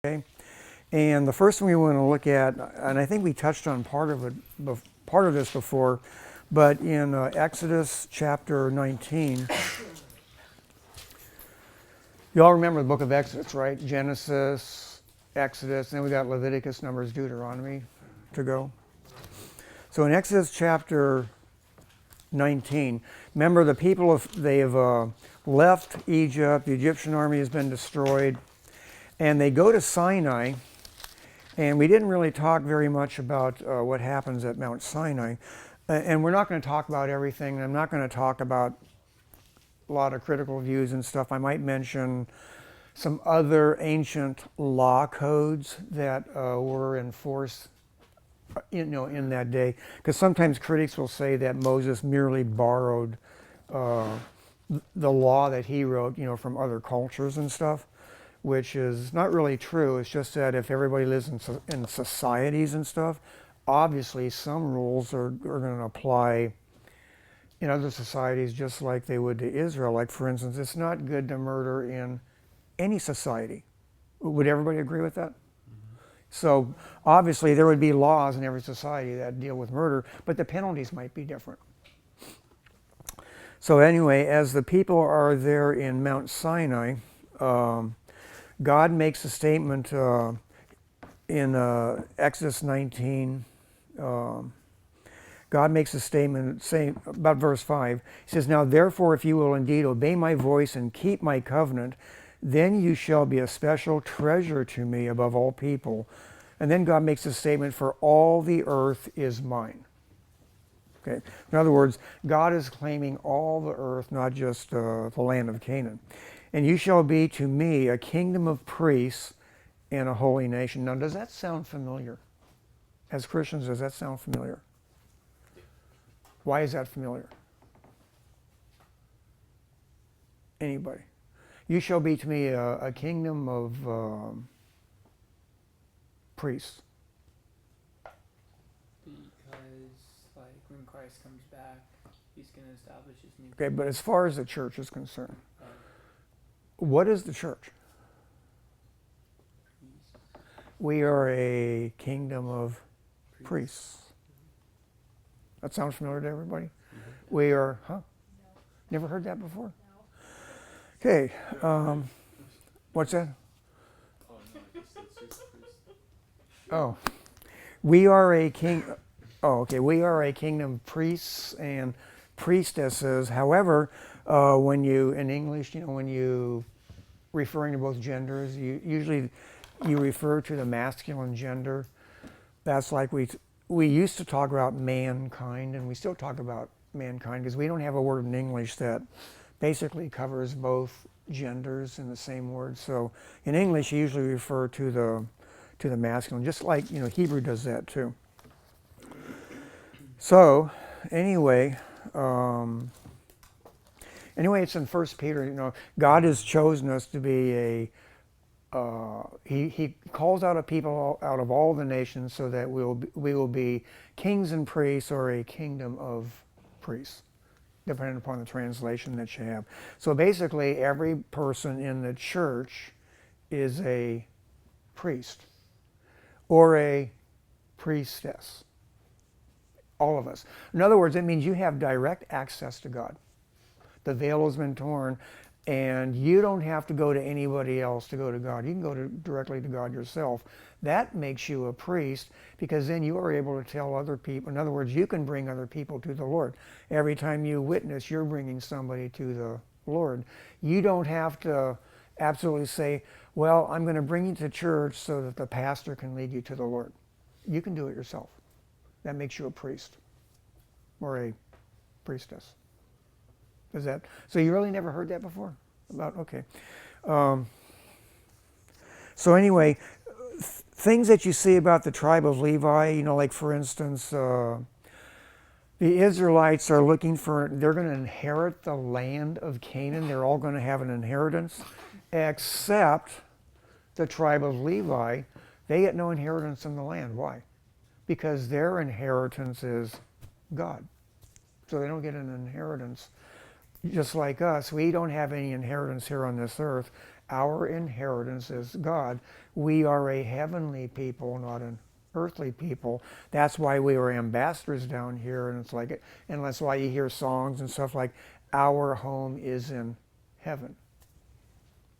Okay, and the first one we want to look at, and I think we touched on part of this before, but in Exodus chapter 19, you all remember the book of Exodus, right? Genesis, Exodus, and then we got Leviticus, Numbers, Deuteronomy to go. So in Exodus chapter 19, remember the people they've left Egypt. The Egyptian army has been destroyed. And they go to Sinai, and we didn't really talk very much about what happens at Mount Sinai. And we're not going to talk about everything. I'm not going to talk about a lot of critical views and stuff. I might mention some other ancient law codes that were in force, in that day. Because sometimes critics will say that Moses merely borrowed the law that he wrote, from other cultures and stuff, which is not really true. It's just that if everybody lives in societies and stuff, obviously some rules are going to apply in other societies just like they would to Israel. Like, for instance, it's not good to murder in any society. Would everybody agree with that? Mm-hmm. So obviously there would be laws in every society that deal with murder, but the penalties might be different. So anyway, as the people are there in Mount Sinai, God makes a statement in Exodus 19. God makes a statement saying about verse 5. He says, "Now therefore, if you will indeed obey my voice and keep my covenant, then you shall be a special treasure to me above all people." And then God makes a statement, "For all the earth is mine." Okay. In other words, God is claiming all the earth, not just the land of Canaan. "And you shall be to me a kingdom of priests and a holy nation." Now, does that sound familiar? As Christians, does that sound familiar? Why is that familiar? Anybody? You shall be to me a kingdom of priests. Because, when Christ comes back, he's going to establish his new Okay, but as far as the church is concerned, uh, what is the church? We are a kingdom of priests. That sounds familiar to everybody? Mm-hmm. We are, No. Never heard that before? No. Okay, what's that? Oh, we are a king. Oh, okay. We are a kingdom of priests and priestesses. However, when you in English, when you referring to both genders, you usually refer to the masculine gender. That's like we used to talk about mankind, and we still talk about mankind because we don't have a word in English that basically covers both genders in the same word. So in English, you usually refer to the masculine, just like Hebrew does that too. So anyway, it's in 1 Peter. God has chosen us to be He calls out a people out of all the nations so that we will be kings and priests, or a kingdom of priests, depending upon the translation that you have. So basically, every person in the church is a priest or a priestess. All of us. In other words, it means you have direct access to God. The veil has been torn, and you don't have to go to anybody else to go to God. You can go directly to God yourself. That makes you a priest, because then you are able to tell other people. In other words, you can bring other people to the Lord. Every time you witness, you're bringing somebody to the Lord. You don't have to absolutely say, well, I'm going to bring you to church so that the pastor can lead you to the Lord. You can do it yourself. That makes you a priest or a priestess. Is that so? You really never heard that before? Okay. So anyway, things that you see about the tribe of Levi, like for instance, the Israelites are they're going to inherit the land of Canaan. They're all going to have an inheritance, except the tribe of Levi. They get no inheritance in the land. Why? Because their inheritance is God. So they don't get an inheritance. Just like us, we don't have any inheritance here on this earth our inheritance is God. We are a heavenly people, not an earthly people. That's why we were ambassadors down here, and it's like, and that's why you hear songs and stuff like, our home is in heaven.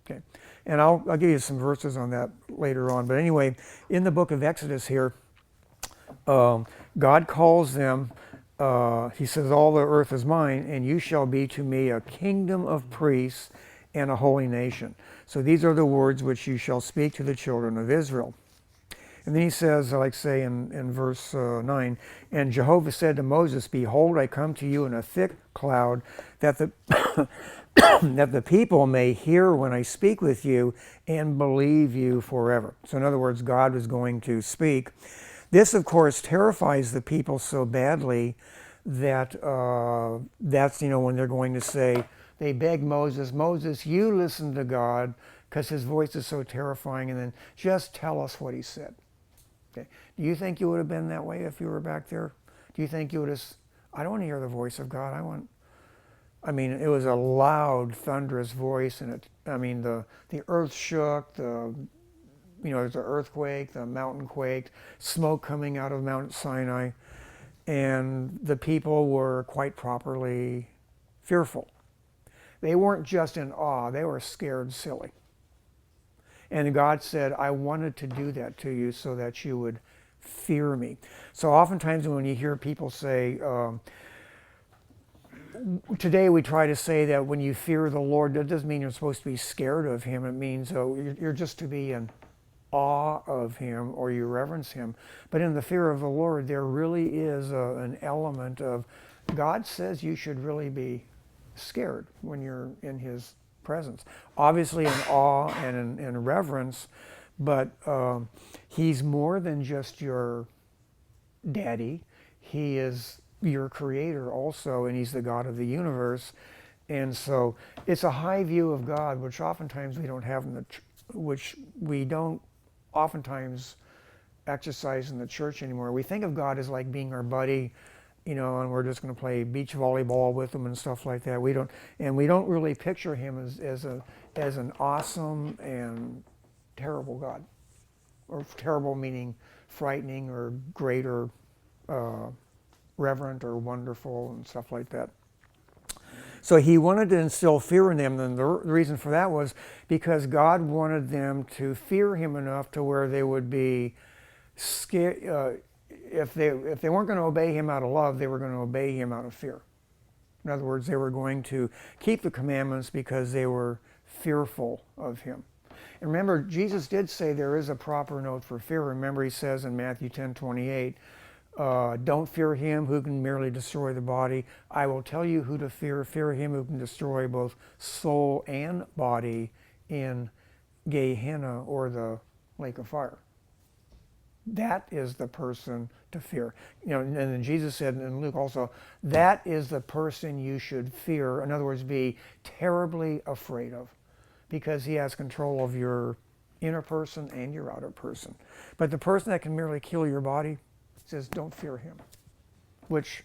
Okay, and I'll give you some verses on that later on. But anyway, in the book of Exodus here, God calls them, he says, all the earth is mine, and you shall be to me a kingdom of priests and a holy nation. So these are the words which you shall speak to the children of Israel. And then he says, like say in verse 9, and Jehovah said to Moses, behold, I come to you in a thick cloud, that the that the people may hear when I speak with you and believe you forever. So in other words, God was going to speak. This, of course, terrifies the people so badly that that's, when they're going to say, they beg Moses, Moses, you listen to God, because his voice is so terrifying, and then just tell us what he said. Okay. Do you think you would have been that way if you were back there? Do you think you would have, I don't want to hear the voice of God. It was a loud, thunderous voice, and the earth shook, there's an earthquake, the mountain quaked, smoke coming out of Mount Sinai, and the people were quite properly fearful. They weren't just in awe, they were scared silly. And God said, I wanted to do that to you so that you would fear me. So oftentimes when you hear people say, today we try to say that when you fear the Lord, that doesn't mean you're supposed to be scared of him. It means you're just to be in awe of him, or you reverence him. But in the fear of the Lord, there really is an element of, God says you should really be scared when you're in his presence. Obviously in awe and in reverence, but he's more than just your daddy. He is your creator also, and he's the God of the universe. And so it's a high view of God, which oftentimes we don't have which we don't oftentimes exercise in the church anymore. We think of God as like being our buddy, and we're just going to play beach volleyball with him and stuff like that. We don't really picture him as an awesome and terrible God, or terrible meaning frightening or great or reverent or wonderful and stuff like that. So he wanted to instill fear in them, and the reason for that was because God wanted them to fear him enough to where they would be scared. If they weren't going to obey him out of love, they were going to obey him out of fear. In other words, they were going to keep the commandments because they were fearful of him. And remember, Jesus did say there is a proper note for fear. Remember, he says in Matthew 10:28, don't fear him who can merely destroy the body. I will tell you who to fear. Fear him who can destroy both soul and body in Gehenna, or the lake of fire. That is the person to fear. And then Jesus said in Luke also, that is the person you should fear. In other words, be terribly afraid of, because he has control of your inner person and your outer person. But the person that can merely kill your body, says don't fear him. Which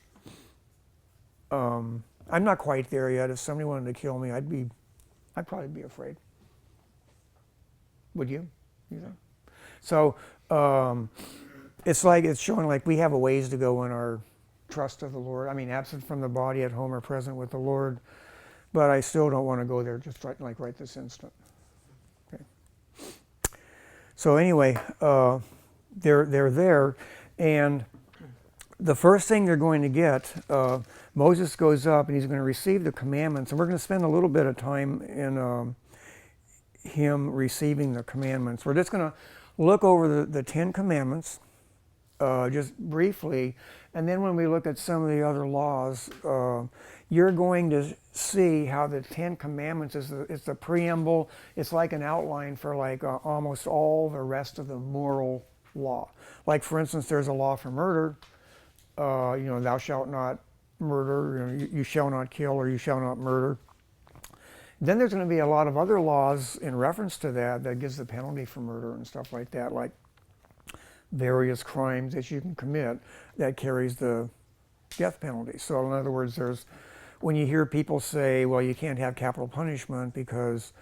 I'm not quite there yet. If somebody wanted to kill me, I'd probably be afraid. Would you? You think? So it's showing like we have a ways to go in our trust of the Lord. Absent from the body, at home or present with the Lord. But I still don't want to go there just right this instant. Okay. So anyway, they're there, and the first thing they're going to get, Moses goes up and he's going to receive the commandments, and we're going to spend a little bit of time in him receiving the commandments. We're just going to look over the 10 commandments just briefly, and then when we look at some of the other laws, you're going to see how the 10 commandments is the preamble. It's like an outline for almost all the rest of the moral law. Like, for instance, there's a law for murder. Thou shalt not murder, you shall not kill, or you shall not murder. Then there's going to be a lot of other laws in reference to that gives the penalty for murder and stuff like that, like various crimes that you can commit that carries the death penalty. So in other words, when you hear people say, well, you can't have capital punishment because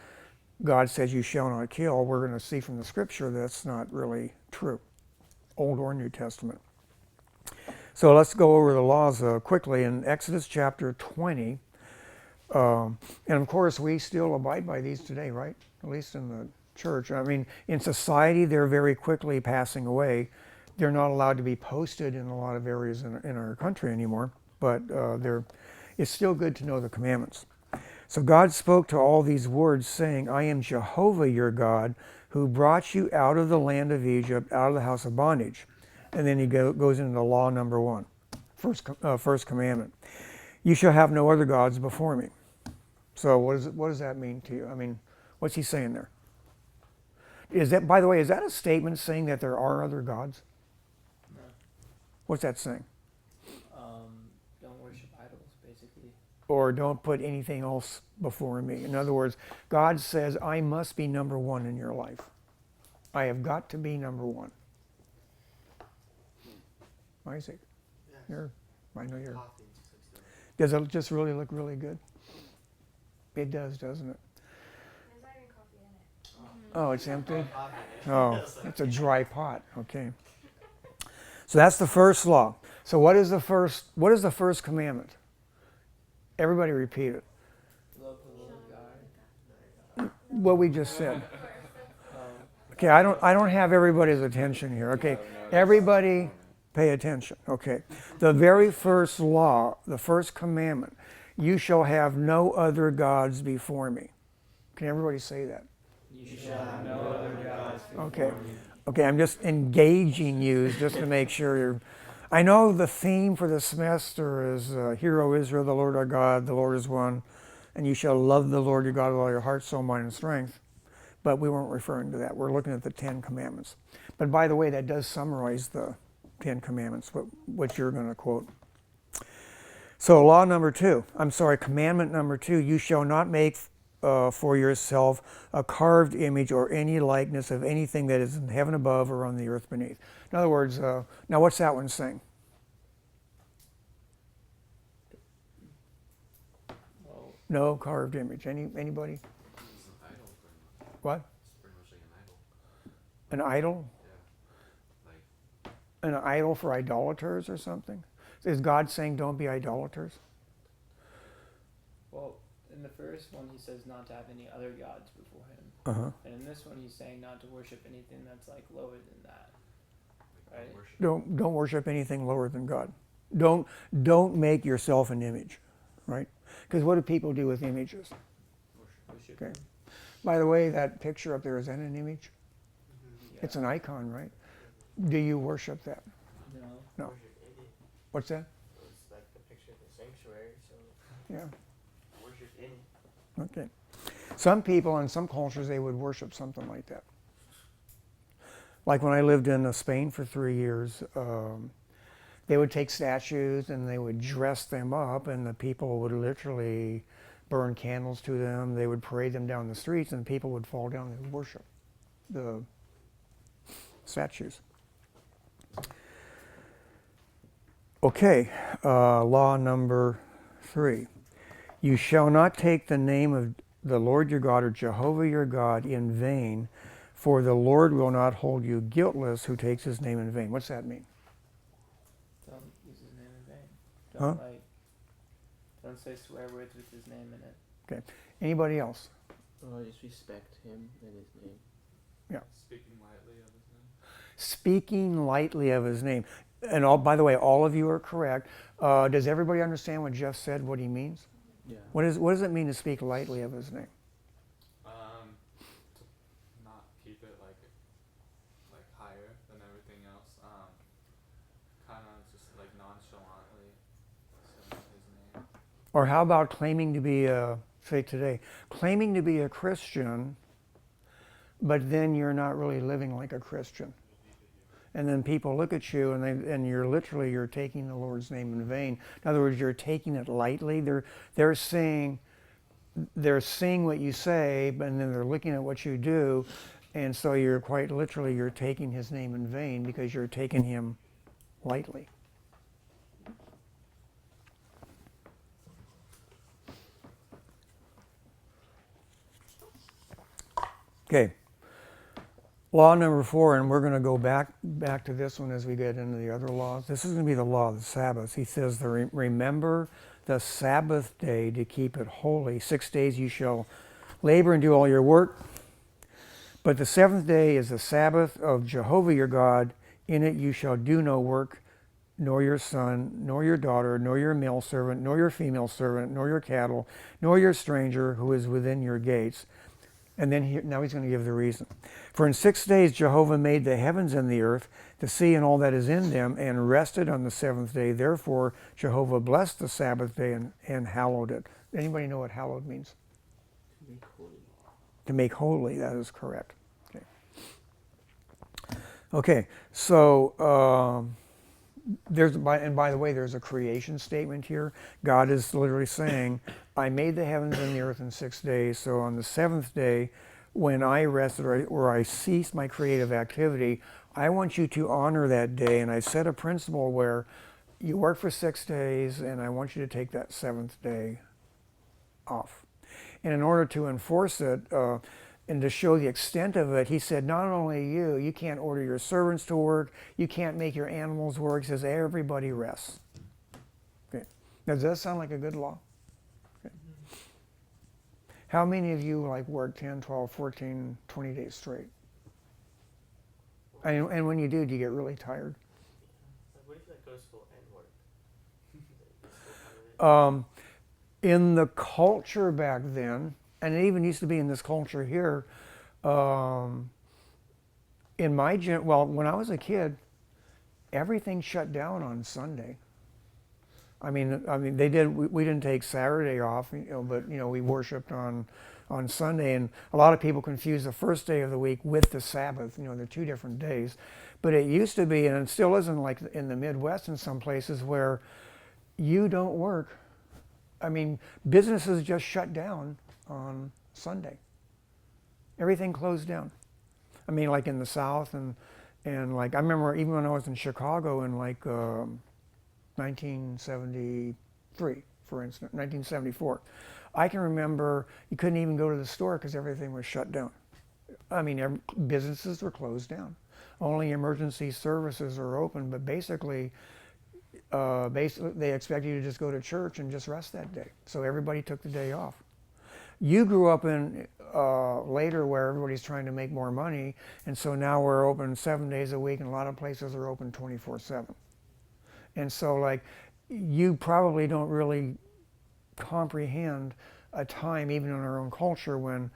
God says you shall not kill, we're going to see from the scripture that's not really true, Old or New Testament. So let's go over the laws quickly. In Exodus chapter 20, and of course we still abide by these today, right? At least in the church. I mean, in society they're very quickly passing away. They're not allowed to be posted in a lot of areas in our country anymore, but it's still good to know the commandments. So God spoke to all these words, saying, I am Jehovah your God, who brought you out of the land of Egypt, out of the house of bondage. And then he goes into law number 1, first commandment. You shall have no other gods before me. So what does that mean to you? I mean, what's he saying there? Is that, by the way, is that a statement saying that there are other gods? No. What's that saying? Don't worship idols, basically. Or don't put anything else before me. In other words, God says, I must be number 1 in your life. I have got to be number 1. Isaac, Yes. I know you're. Coffee just looks good. Does it just really look really good? It does, doesn't it? There's not even coffee in it. Oh, it's empty? Coffee. Oh, it's a dry pot. Okay. So that's the first law. So what is the first commandment? Everybody repeat it. Love the Lord God. What we just said. Um, Okay, I don't have everybody's attention here. Okay. Everybody pay attention. Okay. The very first law, the first commandment, you shall have no other gods before me. Can everybody say that? you shall have no other gods before Okay. me. Okay, I'm just engaging you just to make sure you're. I know the theme for the semester is Hear, O Israel, the Lord our God, the Lord is one, and you shall love the Lord your God with all your heart, soul, mind, and strength. But we weren't referring to that. We're looking at the 10 Commandments. But by the way, that does summarize the 10 Commandments, what you're going to quote. So commandment number 2, you shall not make for yourself a carved image or any likeness of anything that is in heaven above or on the earth beneath. In other words, now what's that one saying? Well, No carved image. Anybody? It's an idol, pretty much. What? It's pretty much like an idol. An idol? Yeah. Like, An idol for idolaters or something? Is God saying don't be idolaters? well, in the first one he says not to have any other gods before him, Uh-huh. and in this one he's saying not to worship anything that's like lower than that. Right. worship. Don't worship anything lower than God. Don't make yourself an image, right? Because what do people do with images? Worship Okay. him. By the way, that picture up there, is that an image? Yeah. It's an icon, right? Do you worship that? No. No. Worship in it. What's that? It's like the picture of the sanctuary, so Yeah. worship in it. Okay. Some people in some cultures, they would worship something like that. Like when I lived in Spain for 3 years, they would take statues and they would dress them up, and the people would literally burn candles to them. They would parade them down the streets, and people would fall down and worship the statues. Okay, law number 3. You shall not take the name of the Lord your God or Jehovah your God in vain, for the Lord will not hold you guiltless who takes his name in vain. What's that mean? Don't use his name in vain. Huh? Don't say swear words with his name in it. Okay. Anybody else? Just respect him and his name. Speaking lightly of his name. Speaking lightly of his name. And all, by the way, all of you are correct. Does everybody understand what Jeff said, what he means? Yeah. What does it mean to speak lightly of his name? To not keep it like higher than everything else. Kind of just like nonchalantly saying his name. Or how about claiming to be claiming to be a Christian, but then you're not really living like a Christian. And then people look at you and you're taking the Lord's name in vain. In other words, you're taking it lightly. They're seeing what you say, and then they're looking at what you do, and so you're quite literally you're taking his name in vain because you're taking him lightly. Okay. Law number 4, and we're going to go back to this one as we get into the other laws. This is going to be the law of the Sabbath. He says, remember the Sabbath day to keep it holy. 6 days you shall labor and do all your work. But the 7th day is the Sabbath of Jehovah your God. In it you shall do no work, nor your son, nor your daughter, nor your male servant, nor your female servant, nor your cattle, nor your stranger who is within your gates. And then now he's going to give the reason. For in 6 days Jehovah made the heavens and the earth, the sea and all that is in them, and rested on the 7th day. Therefore Jehovah blessed the Sabbath day and hallowed it. Anybody know what hallowed means? To make holy. To make holy, that is correct. Okay, so by the way, there's a creation statement here. God is literally saying, I made the heavens and the earth in 6 days, so on the 7th day, when I rested or I ceased my creative activity, I want you to honor that day, and I set a principle where you work for 6 days, and I want you to take that 7th day off. And in order to enforce it, and to show the extent of it, he said, not only you can't order your servants to work, you can't make your animals work. He says, everybody rests. Okay. Now, does that sound like a good law? Okay. How many of you work 10, 12, 14, 20 days straight? And when you do you get really tired? What if you go to school and work? In the culture back then, and it even used to be in this culture here, when I was a kid, everything shut down on Sunday. I mean, we didn't take Saturday off, but we worshipped on Sunday, and a lot of people confuse the first day of the week with the Sabbath. They're 2 different days. But it used to be, and it still isn't, like in the Midwest in some places where you don't work. I mean, businesses just shut down on Sunday. Everything closed down. I mean, like in the South, and I remember even when I was in Chicago in 1973, for instance, 1974, I can remember you couldn't even go to the store because everything was shut down. I mean, businesses were closed down. Only emergency services are open, but basically they expect you to just go to church and just rest that day. So everybody took the day off. You grew up in later where everybody's trying to make more money, and so now we're open 7 days a week, and a lot of places are open 24/7. And so you probably don't really comprehend a time, even in our own culture, when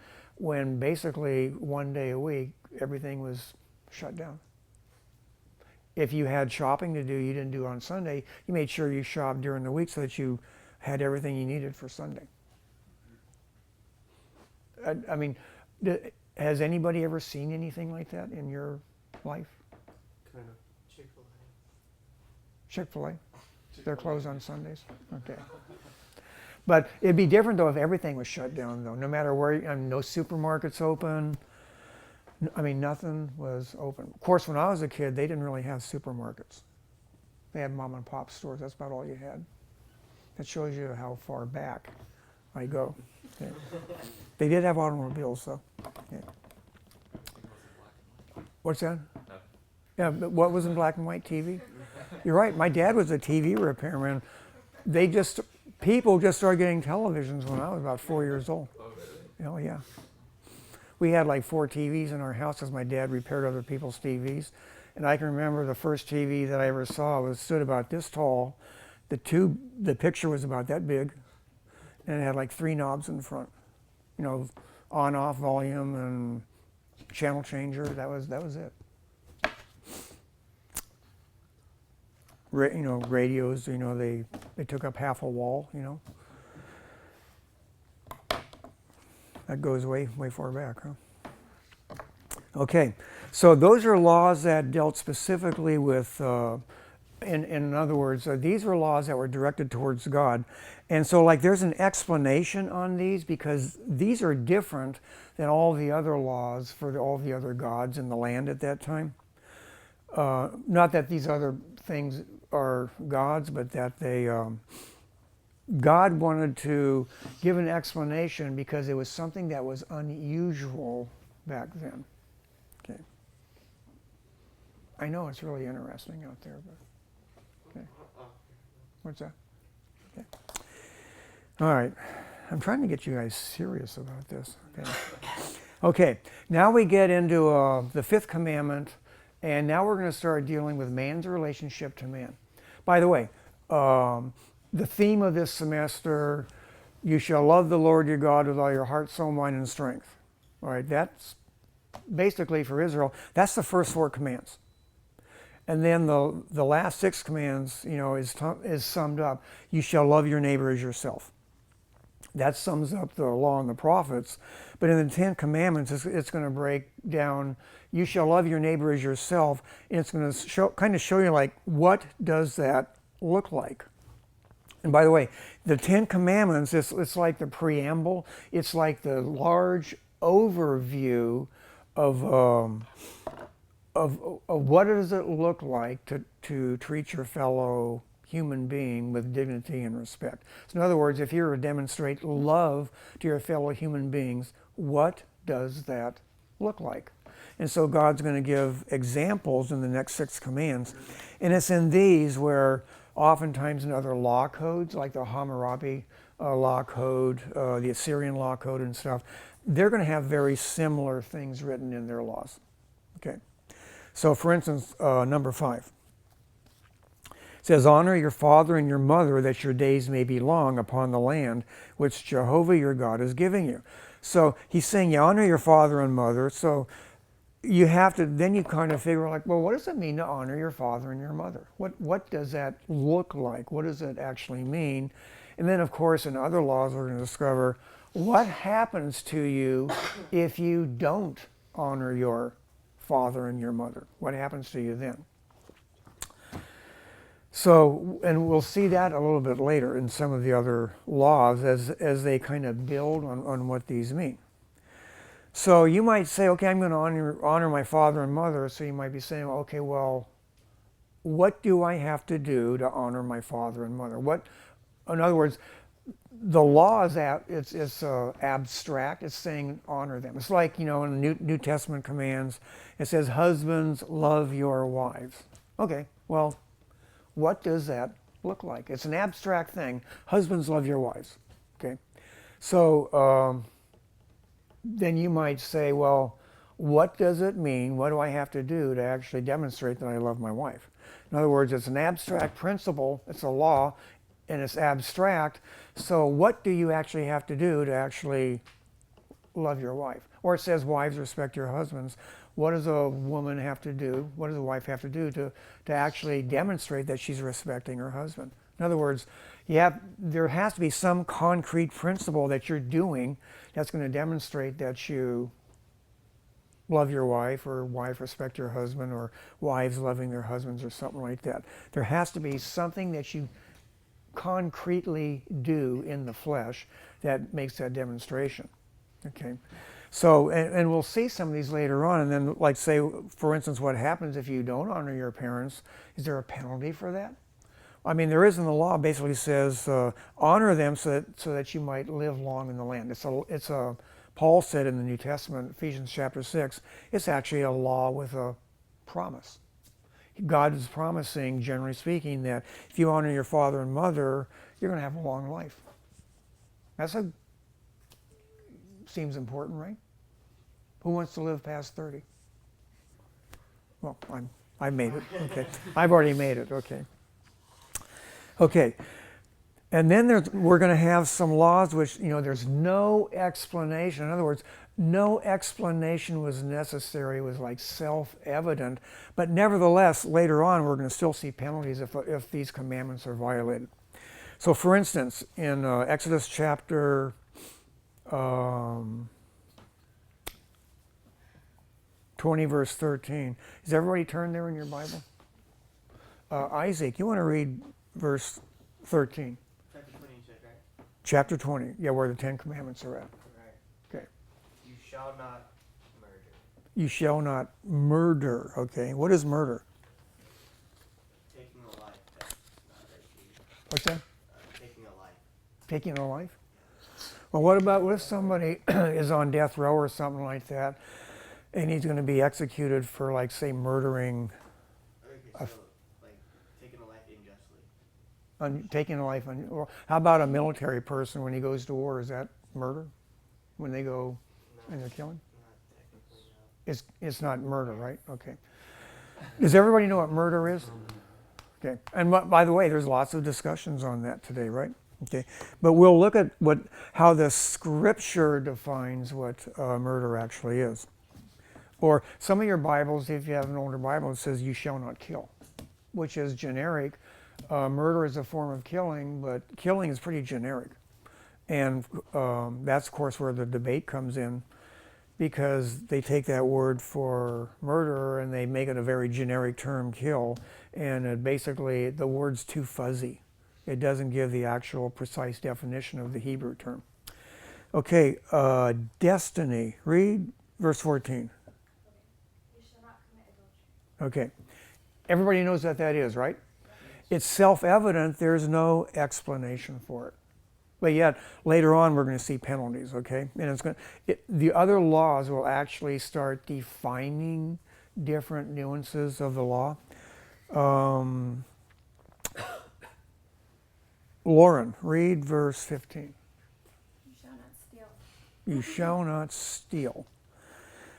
basically 1 day a week everything was shut down. If you had shopping to do, you didn't do it on Sunday. You made sure you shopped during the week so that you had everything you needed for Sunday. I mean, has anybody ever seen anything like that in your life? Kind of. Chick-fil-A. Chick-fil-A? They're closed on Sundays? Okay. But it'd be different, though, if everything was shut down, though. No matter where, no supermarkets open. I mean, nothing was open. Of course, when I was a kid, they didn't really have supermarkets. They had mom and pop stores. That's about all you had. That shows you how far back I go. Okay. They did have automobiles, though. Yeah. What's that? Yeah, but what was in black and white TV? You're right. My dad was a TV repairman. People just started getting televisions when I was about 4 years old. Oh, really? Oh, yeah. We had 4 TVs in our house because my dad repaired other people's TVs. And I can remember the first TV that I ever saw stood about this tall. The picture was about that big. And it had 3 knobs in front. On, off, volume, and channel changer. That was it. Radios, they took up half a wall, That goes way far back, huh? Okay, so those are laws that dealt specifically with, in other words, these were laws that were directed towards God. And so there's an explanation on these because these are different than all the other laws for all the other gods in the land at that time. Not that these other things are gods, but that God wanted to give an explanation because it was something that was unusual back then. Okay. I know it's really interesting out there, but what's that? Okay. All right. I'm trying to get you guys serious about this. Okay. Okay. Now we get into the fifth commandment, and now we're going to start dealing with man's relationship to man. By the way, the theme of this semester, you shall love the Lord your God with all your heart, soul, mind, and strength. All right, that's basically for Israel. That's the first 4 commands. And then the last 6 commands, is summed up. You shall love your neighbor as yourself. That sums up the law and the prophets. But in the 10 commandments, it's going to break down, you shall love your neighbor as yourself. And it's going to kind of show you, like, what does that look like? And by the way, the 10 commandments, it's like the preamble. It's like the large overview of what does it look like to treat your fellow human being with dignity and respect. So in other words, if you're to demonstrate love to your fellow human beings, what does that look like? And so God's going to give examples in the next 6 commands. And it's in these where oftentimes in other law codes, like the Hammurabi law code, the Assyrian law code and stuff, they're going to have very similar things written in their laws. Okay. So for instance, number 5. It says, honor your father and your mother that your days may be long upon the land which Jehovah your God is giving you. So he's saying you honor your father and mother. So you have to, then you kind of figure like, well, what does it mean to honor your father and your mother? What does that look like? What does it actually mean? And then of course in other laws we're going to discover what happens to you if you don't honor your father and your mother. What happens to you then? So, and we'll see that a little bit later in some of the other laws as they kind of build on what these mean. So you might say, okay, I'm going to honor my father and mother. So you might be saying, okay, well, what do I have to do to honor my father and mother? In other words, the law is abstract. It's saying honor them. It's like, in the New Testament commands, it says, husbands, love your wives. Okay, well, what does that look like? It's an abstract thing. Husbands, love your wives. Okay, so then you might say, well, what does it mean? What do I have to do to actually demonstrate that I love my wife? In other words, it's an abstract principle. It's a law, and it's abstract. So what do you actually have to do to actually love your wife? Or it says, wives, respect your husbands. What does a woman have to do? What does a wife have to do to actually demonstrate that she's respecting her husband? In other words, there has to be some concrete principle that you're doing that's going to demonstrate that you love your wife, or wife respect your husband, or wives loving their husbands, or something like that. There has to be something that you concretely do in the flesh that makes that demonstration. Okay. So, and we'll see some of these later on, and then, like, say, for instance, what happens if you don't honor your parents? Is there a penalty for that? I mean, there is in the law. Basically says honor them so that you might live long in the land. Paul said in the New Testament, Ephesians chapter 6, it's actually a law with a promise. God is promising, generally speaking, that if you honor your father and mother, you're going to have a long life. Seems important, right? Who wants to live past 30? Well, I made it. Okay, I've already made it. Okay. Okay, and then we're going to have some laws which there's no explanation. In other words, no explanation was necessary. It was like self-evident. But nevertheless, later on, we're going to still see penalties if these commandments are violated. So, for instance, in Exodus chapter 20 verse 13. Is everybody turned there in your Bible? Isaac, you want to read verse 13? Chapter 20, you said, right? Chapter 20, yeah, where the 10 commandments are at. Right. Okay. You shall not murder. You shall not murder, okay. What is murder? Taking a life that's not right. What's that? Taking a life. Taking a life? Well, what if somebody is on death row or something like that, and he's going to be executed for, like, say, murdering, Okay, so like taking a life unjustly. taking a life. Or how about a military person when he goes to war? Is that murder? When they go No, and they're killing? not technically, no. It's not murder, right? Okay. Does everybody know what murder is? Okay. And by the way, there's lots of discussions on that today, right? Okay. But we'll look at how the Scripture defines what murder actually is. Or some of your Bibles, if you have an older Bible, it says you shall not kill, which is generic. Murder is a form of killing, but killing is pretty generic. And that's, of course, where the debate comes in, because they take that word for murder and they make it a very generic term, kill, and basically the word's too fuzzy. It doesn't give the actual precise definition of the Hebrew term. Okay, destiny. Read verse 14. You shall not commit adultery. Okay. Everybody knows what that is, right? It's self-evident. There's no explanation for it. But yet, later on, we're going to see penalties, okay? And it's going the other laws will actually start defining different nuances of the law. Lauren, read verse 15. You shall not steal. You shall not steal.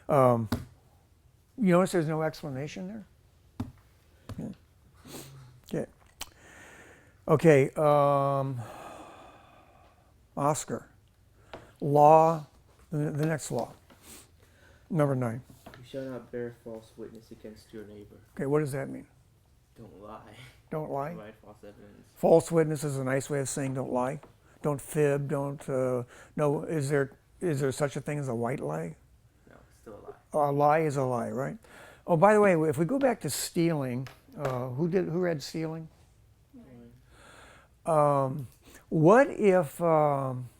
You notice there's no explanation there? Yeah. Okay. Oscar. Law, the next law. Number 9. You shall not bear false witness against your neighbor. Okay, what does that mean? Don't lie. Don't lie? Provide false evidence. False witness is a nice way of saying don't lie. Don't fib, don't, no, is there such a thing as a white lie? No, it's still a lie. A lie is a lie, right? Oh, by the way, if we go back to stealing, who read stealing? What if, Lauren,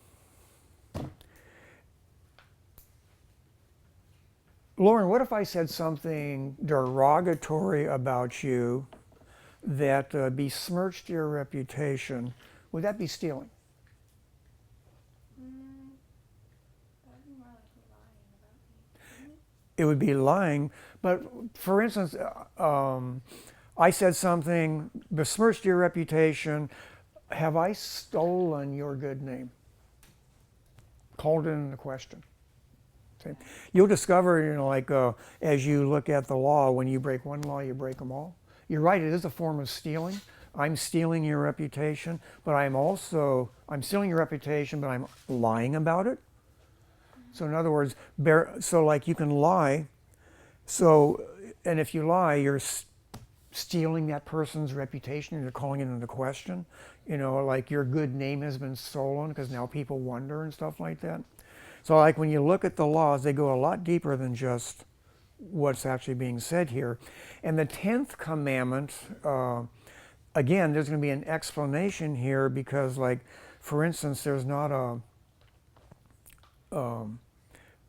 what if I said something derogatory about you that besmirched your reputation? Would that be stealing? That'd be more like lying about me. It would be lying. But for instance, I said something, besmirched your reputation. Have I stolen your good name? Called it into question. Okay. You'll discover, like as you look at the law, when you break one law, you break them all. You're right, it is a form of stealing. I'm stealing your reputation, but I'm stealing your reputation, but I'm lying about it. So in other words, so like you can lie. So, and if you lie, you're stealing that person's reputation. You're calling it into question. Like your good name has been stolen because now people wonder and stuff like that. So like when you look at the laws, they go a lot deeper than just what's actually being said here. And the 10th commandment, again, there's going to be an explanation here because, like, for instance, there's not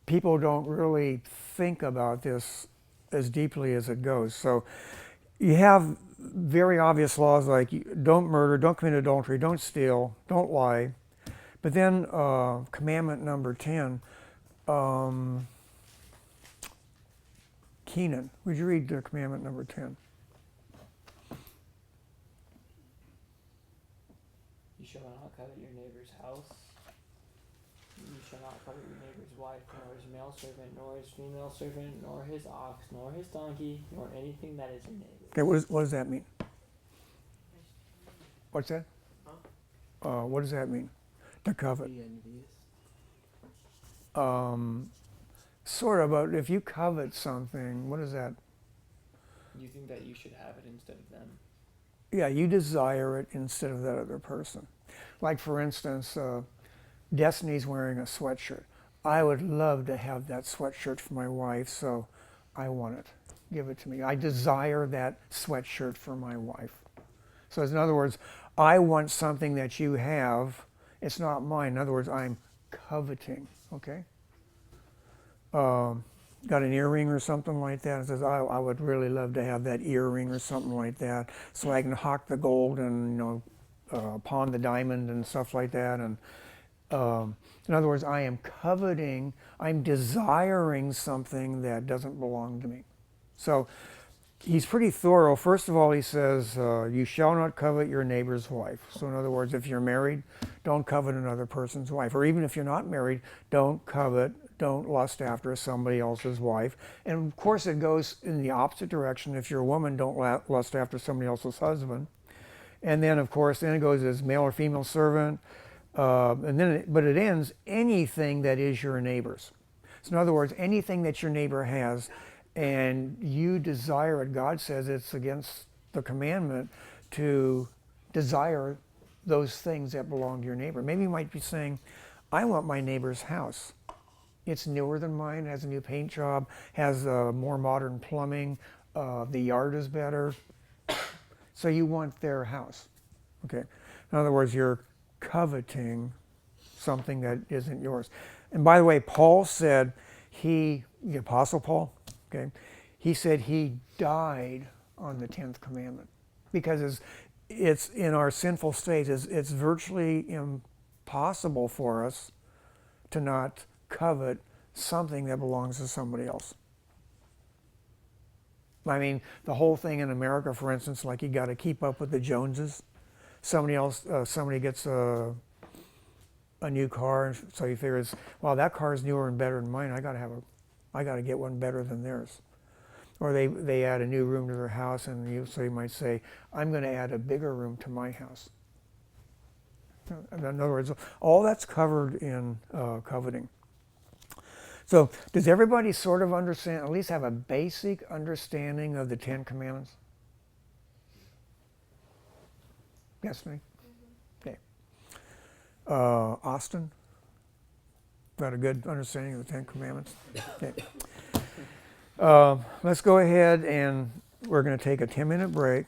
people don't really think about this as deeply as it goes. So you have very obvious laws like don't murder, don't commit adultery, don't steal, don't lie. But then commandment number 10, Keenan, would you read the commandment number 10? You shall not covet your neighbor's house. You shall not covet your neighbor's wife, nor his male servant, nor his female servant, nor his ox, nor his donkey, nor anything that is your neighbor's. Okay, what does that mean? What's that? What does that mean? To covet. Be envious. Sort of, but if you covet something, what is that? You think that you should have it instead of them. Yeah, you desire it instead of that other person. Like for instance, Destiny's wearing a sweatshirt. I would love to have that sweatshirt for my wife, so I want it. Give it to me. I desire that sweatshirt for my wife. So in other words, I want something that you have. It's not mine. In other words, I'm coveting, okay? Got an earring or something like that. It says, I would really love to have that earring or something like that so I can hawk the gold and, pawn the diamond and stuff like that. And In other words, I am coveting, I'm desiring something that doesn't belong to me. So he's pretty thorough. First of all, he says, you shall not covet your neighbor's wife. So in other words, if you're married, don't covet another person's wife. Or even if you're not married, don't lust after somebody else's wife. And of course, it goes in the opposite direction. If you're a woman, don't lust after somebody else's husband. And then, of course, then it goes as male or female servant. But it ends, anything that is your neighbor's. So in other words, anything that your neighbor has and you desire it, God says it's against the commandment to desire those things that belong to your neighbor. Maybe you might be saying, I want my neighbor's house. It's newer than mine, has a new paint job, has more modern plumbing, the yard is better. So you want their house. Okay. In other words, you're coveting something that isn't yours. And by the way, Paul said the Apostle Paul, okay, he said he died on the 10th commandment because it's in our sinful state, it's virtually impossible for us to not covet something that belongs to somebody else. I mean, the whole thing in America, for instance, like you got to keep up with the Joneses. Somebody gets a new car, and so he figures, well, that car is newer and better than mine. I got to get one better than theirs. Or they add a new room to their house, and so you might say, I'm going to add a bigger room to my house. In other words, all that's covered in coveting. So does everybody sort of understand, at least have a basic understanding of the 10 Commandments? Yes, me? Okay. Austin? Got a good understanding of the 10 Commandments? Okay. Let's go ahead and we're going to take a 10-minute break.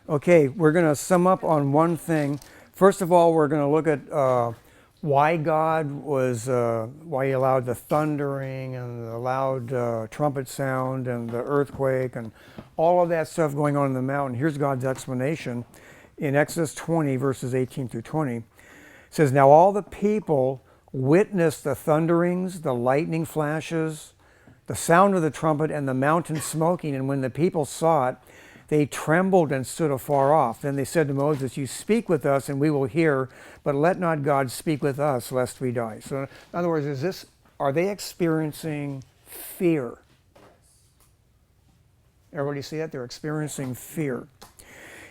Okay, we're going to sum up on one thing. First of all, we're going to look at why God why he allowed the thundering and the loud trumpet sound and the earthquake and all of that stuff going on in the mountain. Here's God's explanation in Exodus 20, verses 18 through 20. It says, now all the people witnessed the thunderings, the lightning flashes, the sound of the trumpet, and the mountain smoking. And when the people saw it, they trembled and stood afar off. Then they said to Moses, you speak with us and we will hear, but let not God speak with us lest we die. So in other words, are they experiencing fear? Everybody see that? They're experiencing fear.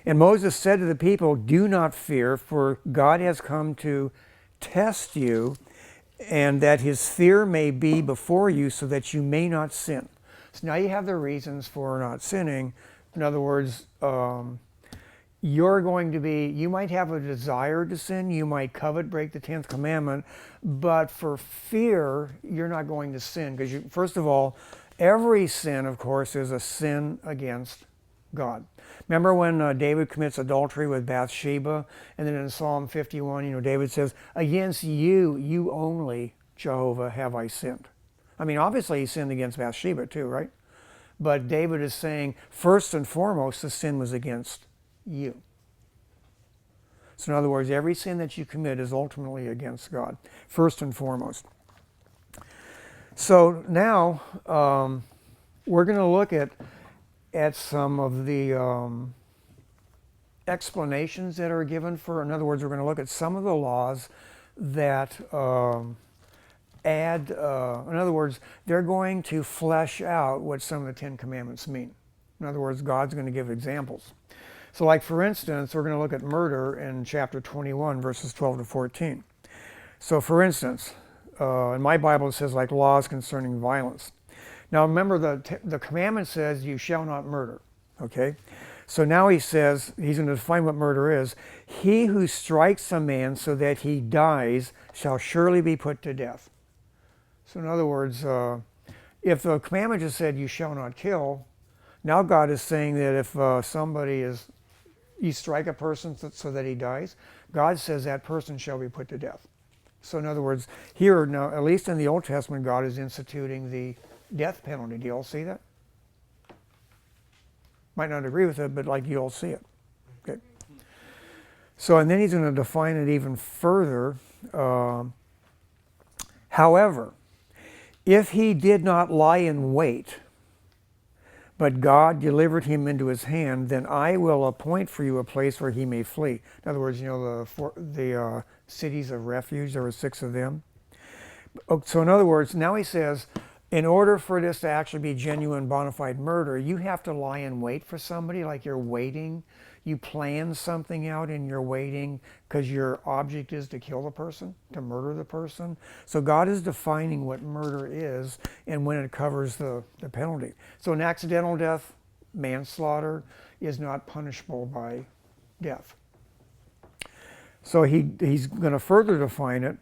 And Moses said to the people, do not fear, for God has come to test you, and that his fear may be before you so that you may not sin. So now you have the reasons for not sinning. In other words, you might have a desire to sin, you might covet, break the 10th commandment, but for fear, you're not going to sin. Because first of all, every sin, of course, is a sin against God. Remember when David commits adultery with Bathsheba, and then in Psalm 51, David says, against you only, Jehovah, have I sinned. I mean, obviously he sinned against Bathsheba too, right? But David is saying, first and foremost, the sin was against you. So in other words, every sin that you commit is ultimately against God, first and foremost. So now we're going to look at some of the explanations that are given for, in other words, we're going to look at some of the laws that in other words, they're going to flesh out what some of the 10 Commandments mean. In other words, God's going to give examples. So like for instance, we're going to look at murder in chapter 21, verses 12 to 14. So for instance, in my Bible it says like laws concerning violence. Now remember the commandment says you shall not murder, okay? So now he says, he's going to define what murder is. He who strikes a man so that he dies shall surely be put to death. So in other words, if the commandment just said you shall not kill, now God is saying that if you strike a person so that he dies, God says that person shall be put to death. So in other words, here now, at least in the Old Testament, God is instituting the death penalty. Do you all see that? Might not agree with it, but like you all see it. Okay. So and then he's going to define it even further. However, if he did not lie in wait, but God delivered him into his hand, then I will appoint for you a place where he may flee. In other words, the cities of refuge, there were 6 of them. So in other words, now he says, in order for this to actually be genuine bona fide murder, you have to lie in wait for somebody, like you're waiting. You plan something out and you're waiting because your object is to kill the person, to murder the person. So God is defining what murder is and when it covers the penalty. So an accidental death, manslaughter, is not punishable by death. So he's going to further define it,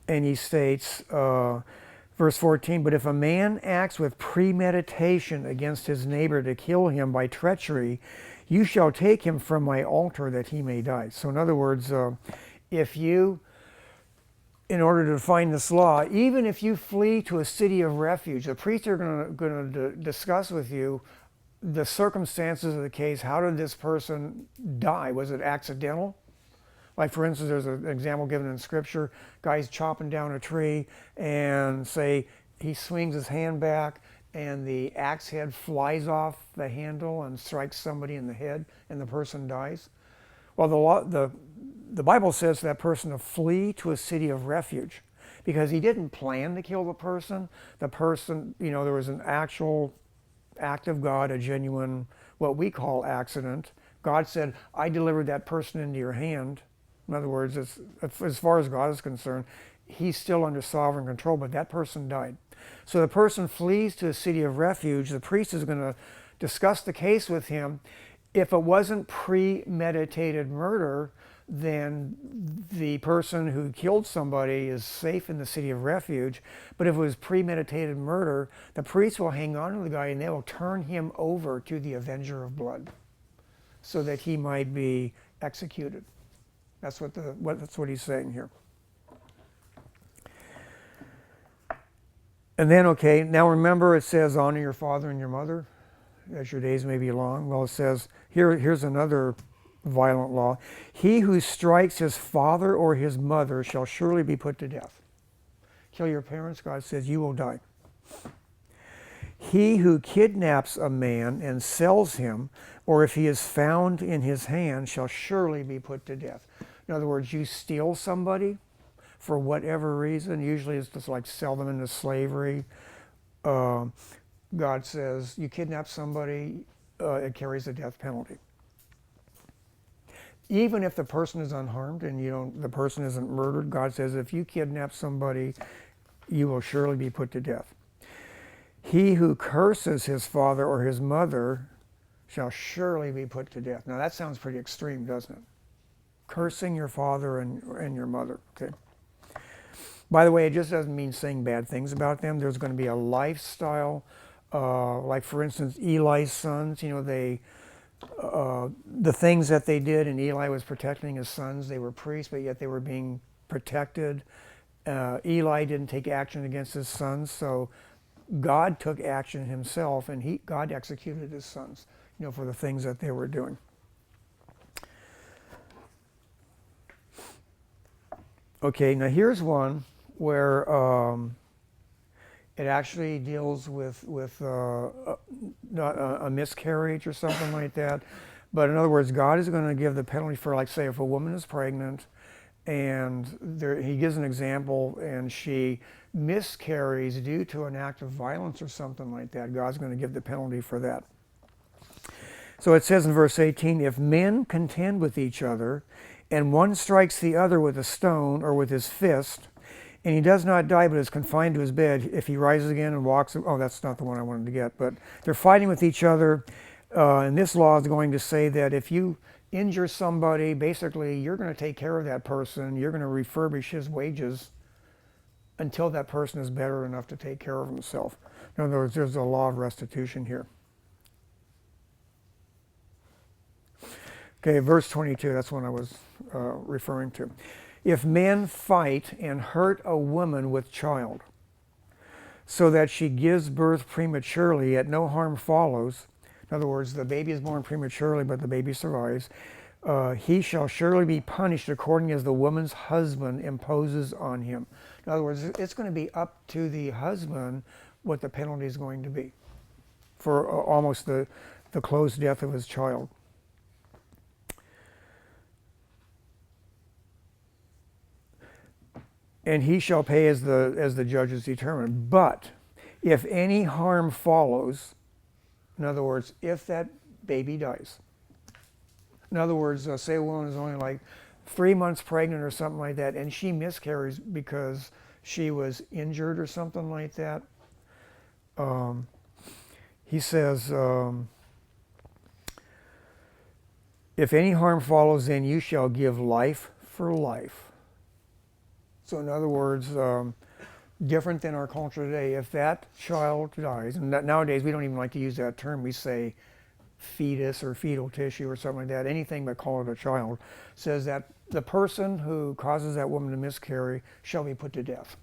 and he states, verse 14, but if a man acts with premeditation against his neighbor to kill him by treachery, you shall take him from my altar that he may die. So in other words, if you, in order to define this law, even if you flee to a city of refuge, the priests are going to discuss with you the circumstances of the case. How did this person die? Was it accidental? Like, for instance, there's an example given in Scripture. Guy's chopping down a tree, and say he swings his hand back, and the axe head flies off the handle and strikes somebody in the head, and the person dies. Well, the Bible says that person to flee to a city of refuge, because he didn't plan to kill the person. The person, there was an actual act of God, a genuine, what we call accident. God said, I delivered that person into your hand. In other words, as far as God is concerned, he's still under sovereign control, but that person died. So the person flees to a city of refuge. The priest is going to discuss the case with him. If it wasn't premeditated murder, then the person who killed somebody is safe in the city of refuge. But if it was premeditated murder, the priest will hang on to the guy and they will turn him over to the avenger of blood so that he might be executed. That's what he's saying here. And then, okay, now remember it says, honor your father and your mother, as your days may be long. Well, it says, here's another violent law. He who strikes his father or his mother shall surely be put to death. Kill your parents, God says, you will die. He who kidnaps a man and sells him, or if he is found in his hand, shall surely be put to death. In other words, you steal somebody for whatever reason. Usually it's just like sell them into slavery. God says you kidnap somebody, it carries a death penalty. Even if the person is unharmed and the person isn't murdered, God says if you kidnap somebody, you will surely be put to death. He who curses his father or his mother shall surely be put to death. Now that sounds pretty extreme, doesn't it? Cursing your father and your mother. Okay. By the way, it just doesn't mean saying bad things about them. There's going to be a lifestyle, like for instance, Eli's sons. The things that they did, and Eli was protecting his sons. They were priests, but yet they were being protected. Eli didn't take action against his sons, so God took action himself, and God executed his sons, for the things that they were doing. Okay, now here's one where it actually deals with not a miscarriage or something like that. But in other words, God is going to give the penalty for, like, say, if a woman is pregnant and he gives an example and she miscarries due to an act of violence or something like that, God's going to give the penalty for that. So it says in verse 18, if men contend with each other, and one strikes the other with a stone or with his fist, and he does not die but is confined to his bed, if he rises again and walks, that's not the one I wanted to get, but they're fighting with each other, and this law is going to say that if you injure somebody, basically you're going to take care of that person, you're going to refurbish his wages until that person is better enough to take care of himself. In other words, there's a law of restitution here. Okay, verse 22, that's what I was referring to. If men fight and hurt a woman with child, so that she gives birth prematurely, yet no harm follows, in other words, the baby is born prematurely, but the baby survives, he shall surely be punished according as the woman's husband imposes on him. In other words, it's going to be up to the husband what the penalty is going to be for almost the close death of his child. And he shall pay as the judges determine. But if any harm follows, in other words, if that baby dies, in other words, say a woman is only like 3 months pregnant or something like that, and she miscarries because she was injured or something like that, he says, if any harm follows, then you shall give life for life. So in other words, different than our culture today, if that child dies, and nowadays we don't even like to use that term, we say fetus or fetal tissue or something like that, anything but call it a child, says that the person who causes that woman to miscarry shall be put to death.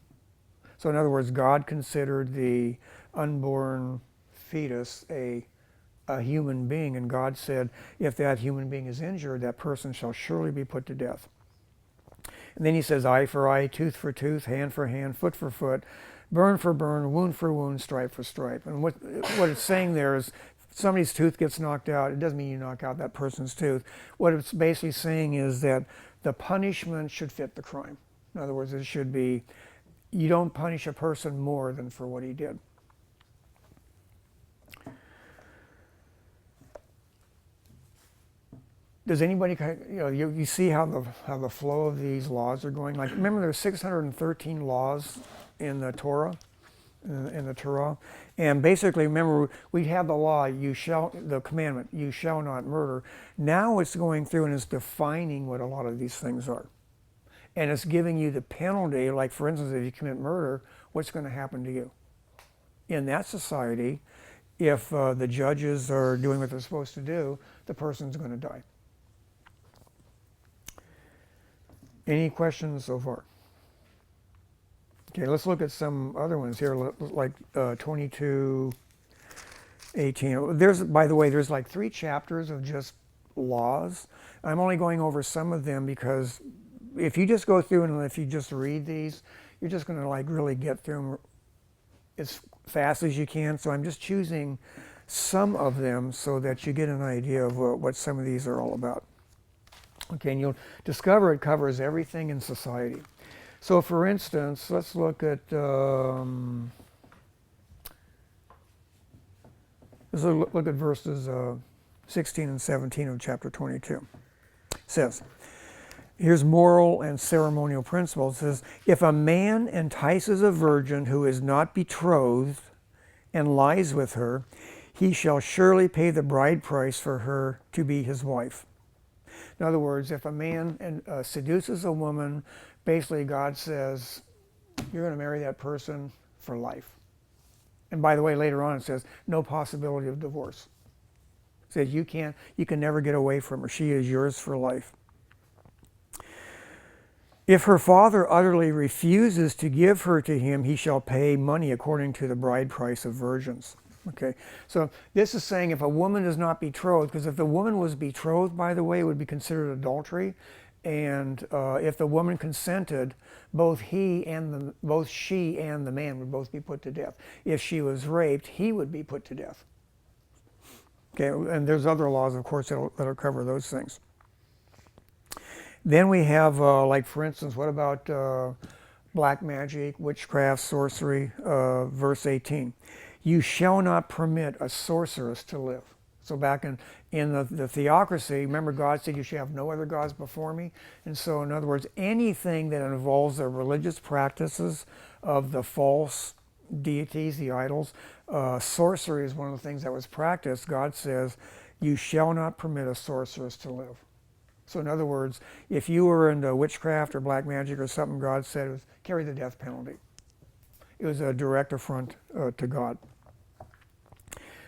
So in other words, God considered the unborn fetus a human being, and God said, if that human being is injured, that person shall surely be put to death. And then he says, eye for eye, tooth for tooth, hand for hand, foot for foot, burn for burn, wound for wound, stripe for stripe. And what it's saying there is, if somebody's tooth gets knocked out, it doesn't mean you knock out that person's tooth. What it's basically saying is that the punishment should fit the crime. In other words, it should be, you don't punish a person more than for what he did. Does anybody, you see how the flow of these laws are going? Like, remember there's 613 laws in the Torah, in the Torah, and basically, remember we have the law, the commandment, you shall not murder. Now it's going through and it's defining what a lot of these things are, and it's giving you the penalty. Like for instance, if you commit murder, what's going to happen to you? In that society, if the judges are doing what they're supposed to do, the person's going to die. Any questions so far? Okay, let's look at some other ones here, like 22:18. By the way, there's like 3 chapters of just laws. I'm only going over some of them because if you just go through and if you just read these, you're just going to like really get through them as fast as you can. So I'm just choosing some of them so that you get an idea of what some of these are all about. Okay, and you'll discover it covers everything in society. So for instance, let's look at verses 16 and 17 of chapter 22. It says, here's moral and ceremonial principles. It says, if a man entices a virgin who is not betrothed and lies with her, he shall surely pay the bride price for her to be his wife. In other words, if a man seduces a woman, basically God says, you're going to marry that person for life. And by the way, later on it says, no possibility of divorce. It says you can never get away from her. She is yours for life. If her father utterly refuses to give her to him, he shall pay money according to the bride price of virgins. Okay, so this is saying if a woman is not betrothed, because if the woman was betrothed, by the way, it would be considered adultery, and if the woman consented, both she and the man would both be put to death. If she was raped, he would be put to death. Okay, and there's other laws, of course, that'll cover those things. Then we have, like for instance, what about black magic, witchcraft, sorcery, verse 18. You shall not permit a sorceress to live. So back in the theocracy, remember God said you shall have no other gods before me. And so in other words, anything that involves the religious practices of the false deities, the idols, sorcery is one of the things that was practiced. God says you shall not permit a sorceress to live. So in other words, if you were into witchcraft or black magic or something, God said it was carry the death penalty. It was a direct affront to God.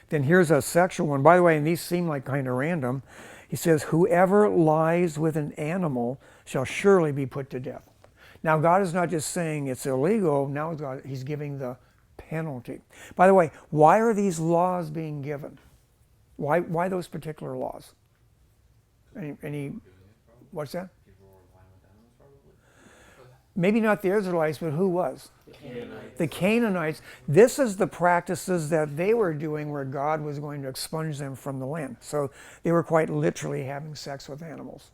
Then here's a sexual one. By the way, and these seem like kind of random. He says, whoever lies with an animal shall surely be put to death. Now, God is not just saying it's illegal. Now he's giving the penalty. By the way, why are these laws being given? Why those particular laws? Any what's that? maybe not the Israelites, but who was? The Canaanites. The Canaanites. This is the practices that they were doing where God was going to expunge them from the land. So they were quite literally having sex with animals.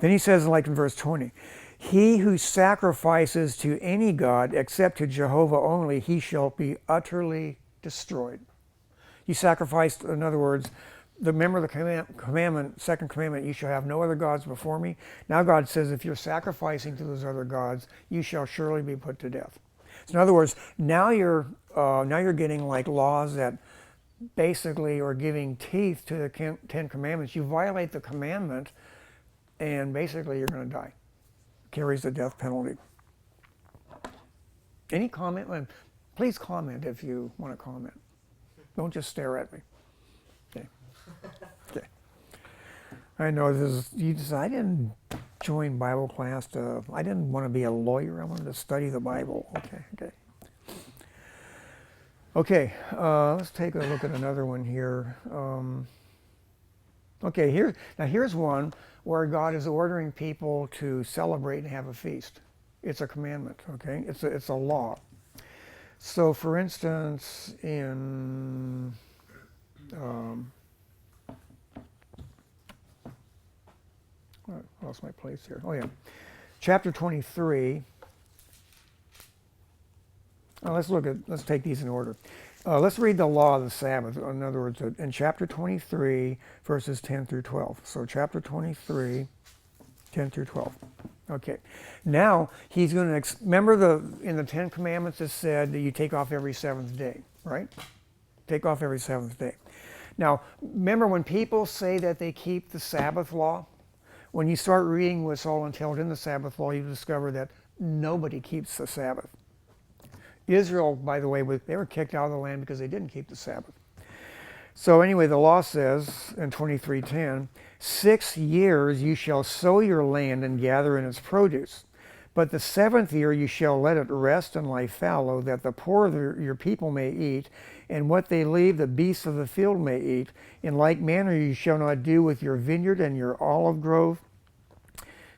Then he says, like in verse 20, he who sacrifices to any god except to Jehovah only, he shall be utterly destroyed. You sacrificed, in other words, remember the commandment, second commandment, you shall have no other gods before me. Now God says if you're sacrificing to those other gods, you shall surely be put to death. So in other words, now you're getting like laws that basically are giving teeth to the Ten Commandments. You violate the commandment, and basically you're going to die. Carries the death penalty. Any comment? Please comment if you want to comment. Don't just stare at me. Okay. Okay. I know this is, I didn't join Bible class I didn't want to be a lawyer. I wanted to study the Bible. Okay. Okay, let's take a look at another one here. Okay, here's one where God is ordering people to celebrate and have a feast. It's a commandment, okay? It's a law. So, for instance, in I lost my place here. Oh yeah, chapter 23. Let's take these in order. Let's read the law of the Sabbath. In other words, in chapter 23, verses 10 through 12. So chapter 23, 10 through 12. Okay. Now, he's going to, remember in the Ten Commandments it said that you take off every seventh day, right? Take off every seventh day. Now, remember when people say that they keep the Sabbath law? When you start reading what's all entailed in the Sabbath law, you discover that nobody keeps the Sabbath. Israel, by the way, they were kicked out of the land because they didn't keep the Sabbath. So anyway, the law says in 23:10, 6 years you shall sow your land and gather in its produce. But the 7th year you shall let it rest and lie fallow, that the poor of your people may eat, and what they leave the beasts of the field may eat. In like manner you shall not do with your vineyard and your olive grove.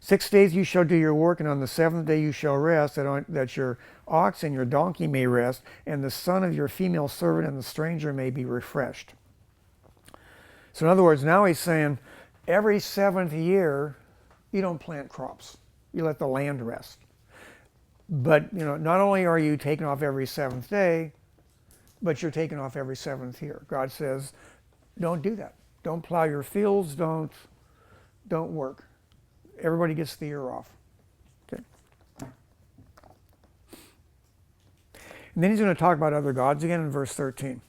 6 days you shall do your work, and on the 7th day you shall rest, that your ox and your donkey may rest, and the son of your female servant and the stranger may be refreshed. So in other words, now he's saying every 7th year you don't plant crops. You let the land rest. But not only are you taking off every 7th day, but you're taking off every 7th year. God says, don't do that. Don't plow your fields. Don't work. Everybody gets the year off. Okay. And then he's going to talk about other gods again in verse 13.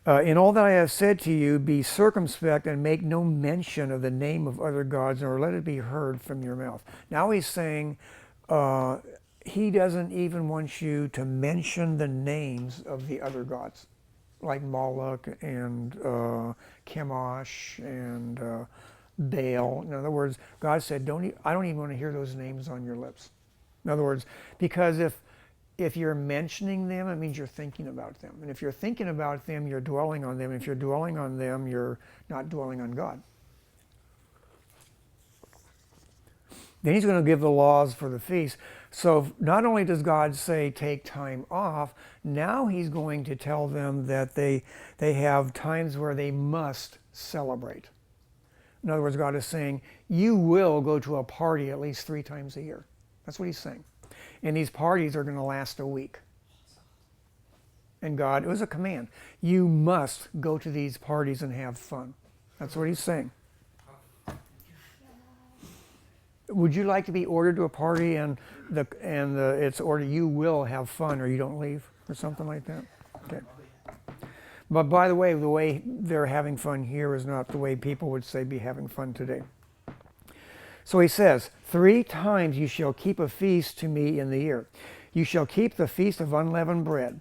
In all that I have said to you, be circumspect and make no mention of the name of other gods, nor let it be heard from your mouth. Now he's saying he doesn't even want you to mention the names of the other gods, like Moloch and Chemosh and Baal. In other words, God said, I don't even want to hear those names on your lips. In other words, because if you're mentioning them, it means you're thinking about them. And if you're thinking about them, you're dwelling on them. If you're dwelling on them, you're not dwelling on God. Then he's going to give the laws for the feast. So not only does God say take time off, now he's going to tell them that they have times where they must celebrate. In other words, God is saying, you will go to a party at least 3 times a year. That's what he's saying. And these parties are going to last a week. And God, it was a command. You must go to these parties and have fun. That's what he's saying. Would you like to be ordered to a party and it's ordered you will have fun or you don't leave or something like that? Okay. But by the way they're having fun here is not the way people would say be having fun today. So he says, 3 times you shall keep a feast to me in the year. You shall keep the feast of unleavened bread.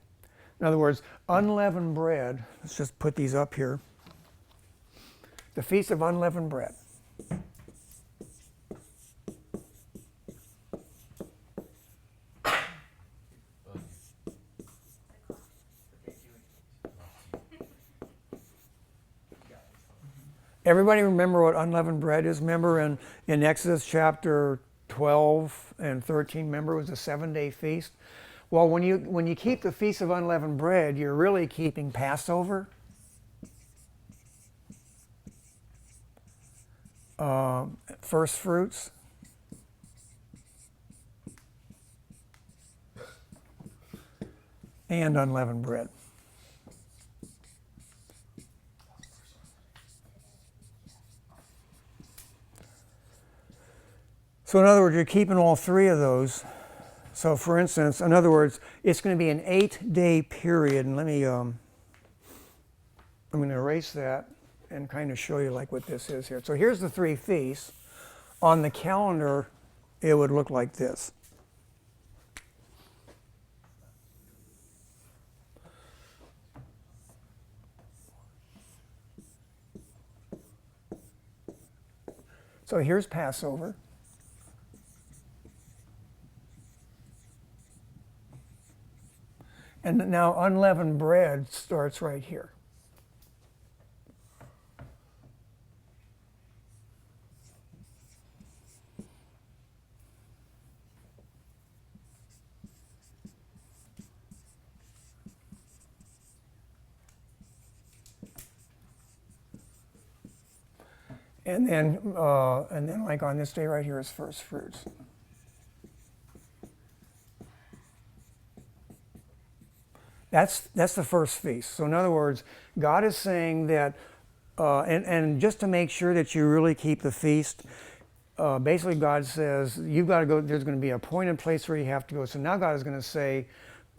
In other words, unleavened bread, let's just put these up here. The feast of unleavened bread. Everybody remember what unleavened bread is? Remember in Exodus chapter 12 and 13, remember it was a 7-day feast? Well, when you keep the Feast of Unleavened Bread, you're really keeping Passover, first fruits, and unleavened bread. So in other words, you're keeping all three of those. So for instance, in other words, it's going to be an 8-day period. And let me, I'm going to erase that and kind of show you like what this is here. So here's the 3 feasts. On the calendar, it would look like this. So here's Passover. And now unleavened bread starts right here. And then like on this day right here is first fruits. That's the first feast. So in other words, God is saying that, and just to make sure that you really keep the feast, basically God says, you've got to go, there's going to be a appointed place where you have to go. So now God is going to say,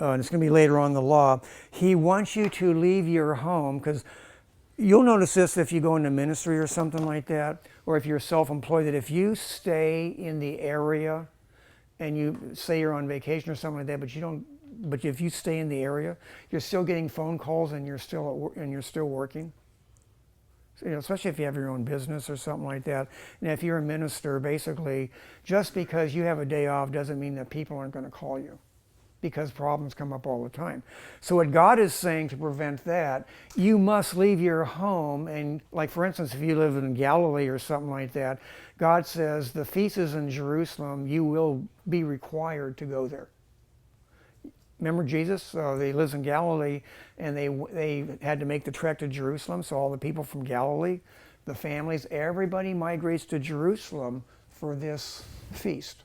and it's going to be later on in the law, He wants you to leave your home, because you'll notice this if you go into ministry or something like that, or if you're self-employed, that if you stay in the area and you say you're on vacation or something like that, but if you stay in the area, you're still getting phone calls and you're still working. So, especially if you have your own business or something like that. And if you're a minister, basically, just because you have a day off doesn't mean that people aren't going to call you, because problems come up all the time. So what God is saying to prevent that, you must leave your home. And like, for instance, if you live in Galilee or something like that, God says the feast is in Jerusalem, you will be required to go there. Remember Jesus? He lives in Galilee, and they had to make the trek to Jerusalem. So all the people from Galilee, the families, everybody migrates to Jerusalem for this feast,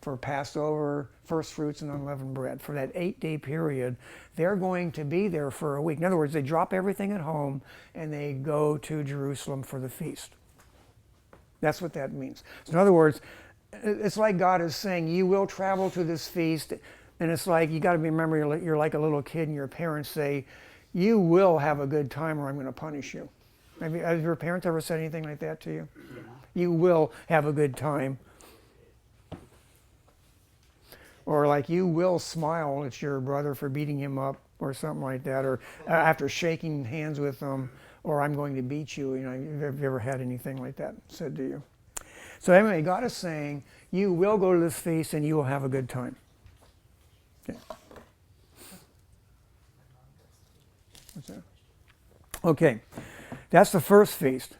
for Passover, first fruits, and unleavened bread. For that 8-day period, they're going to be there for a week. In other words, they drop everything at home and they go to Jerusalem for the feast. That's what that means. So in other words, it's like God is saying, you will travel to this feast. And it's like, you got to remember, you're like a little kid and your parents say, you will have a good time or I'm going to punish you. Have your parents ever said anything like that to you? Yeah. You will have a good time. Or like, you will smile at your brother for beating him up or something like that. Or after shaking hands with them, or I'm going to beat you. Have you ever had anything like that said to you? So anyway, God is saying, you will go to this feast and you will have a good time. Okay. What's that? Okay, that's the first feast.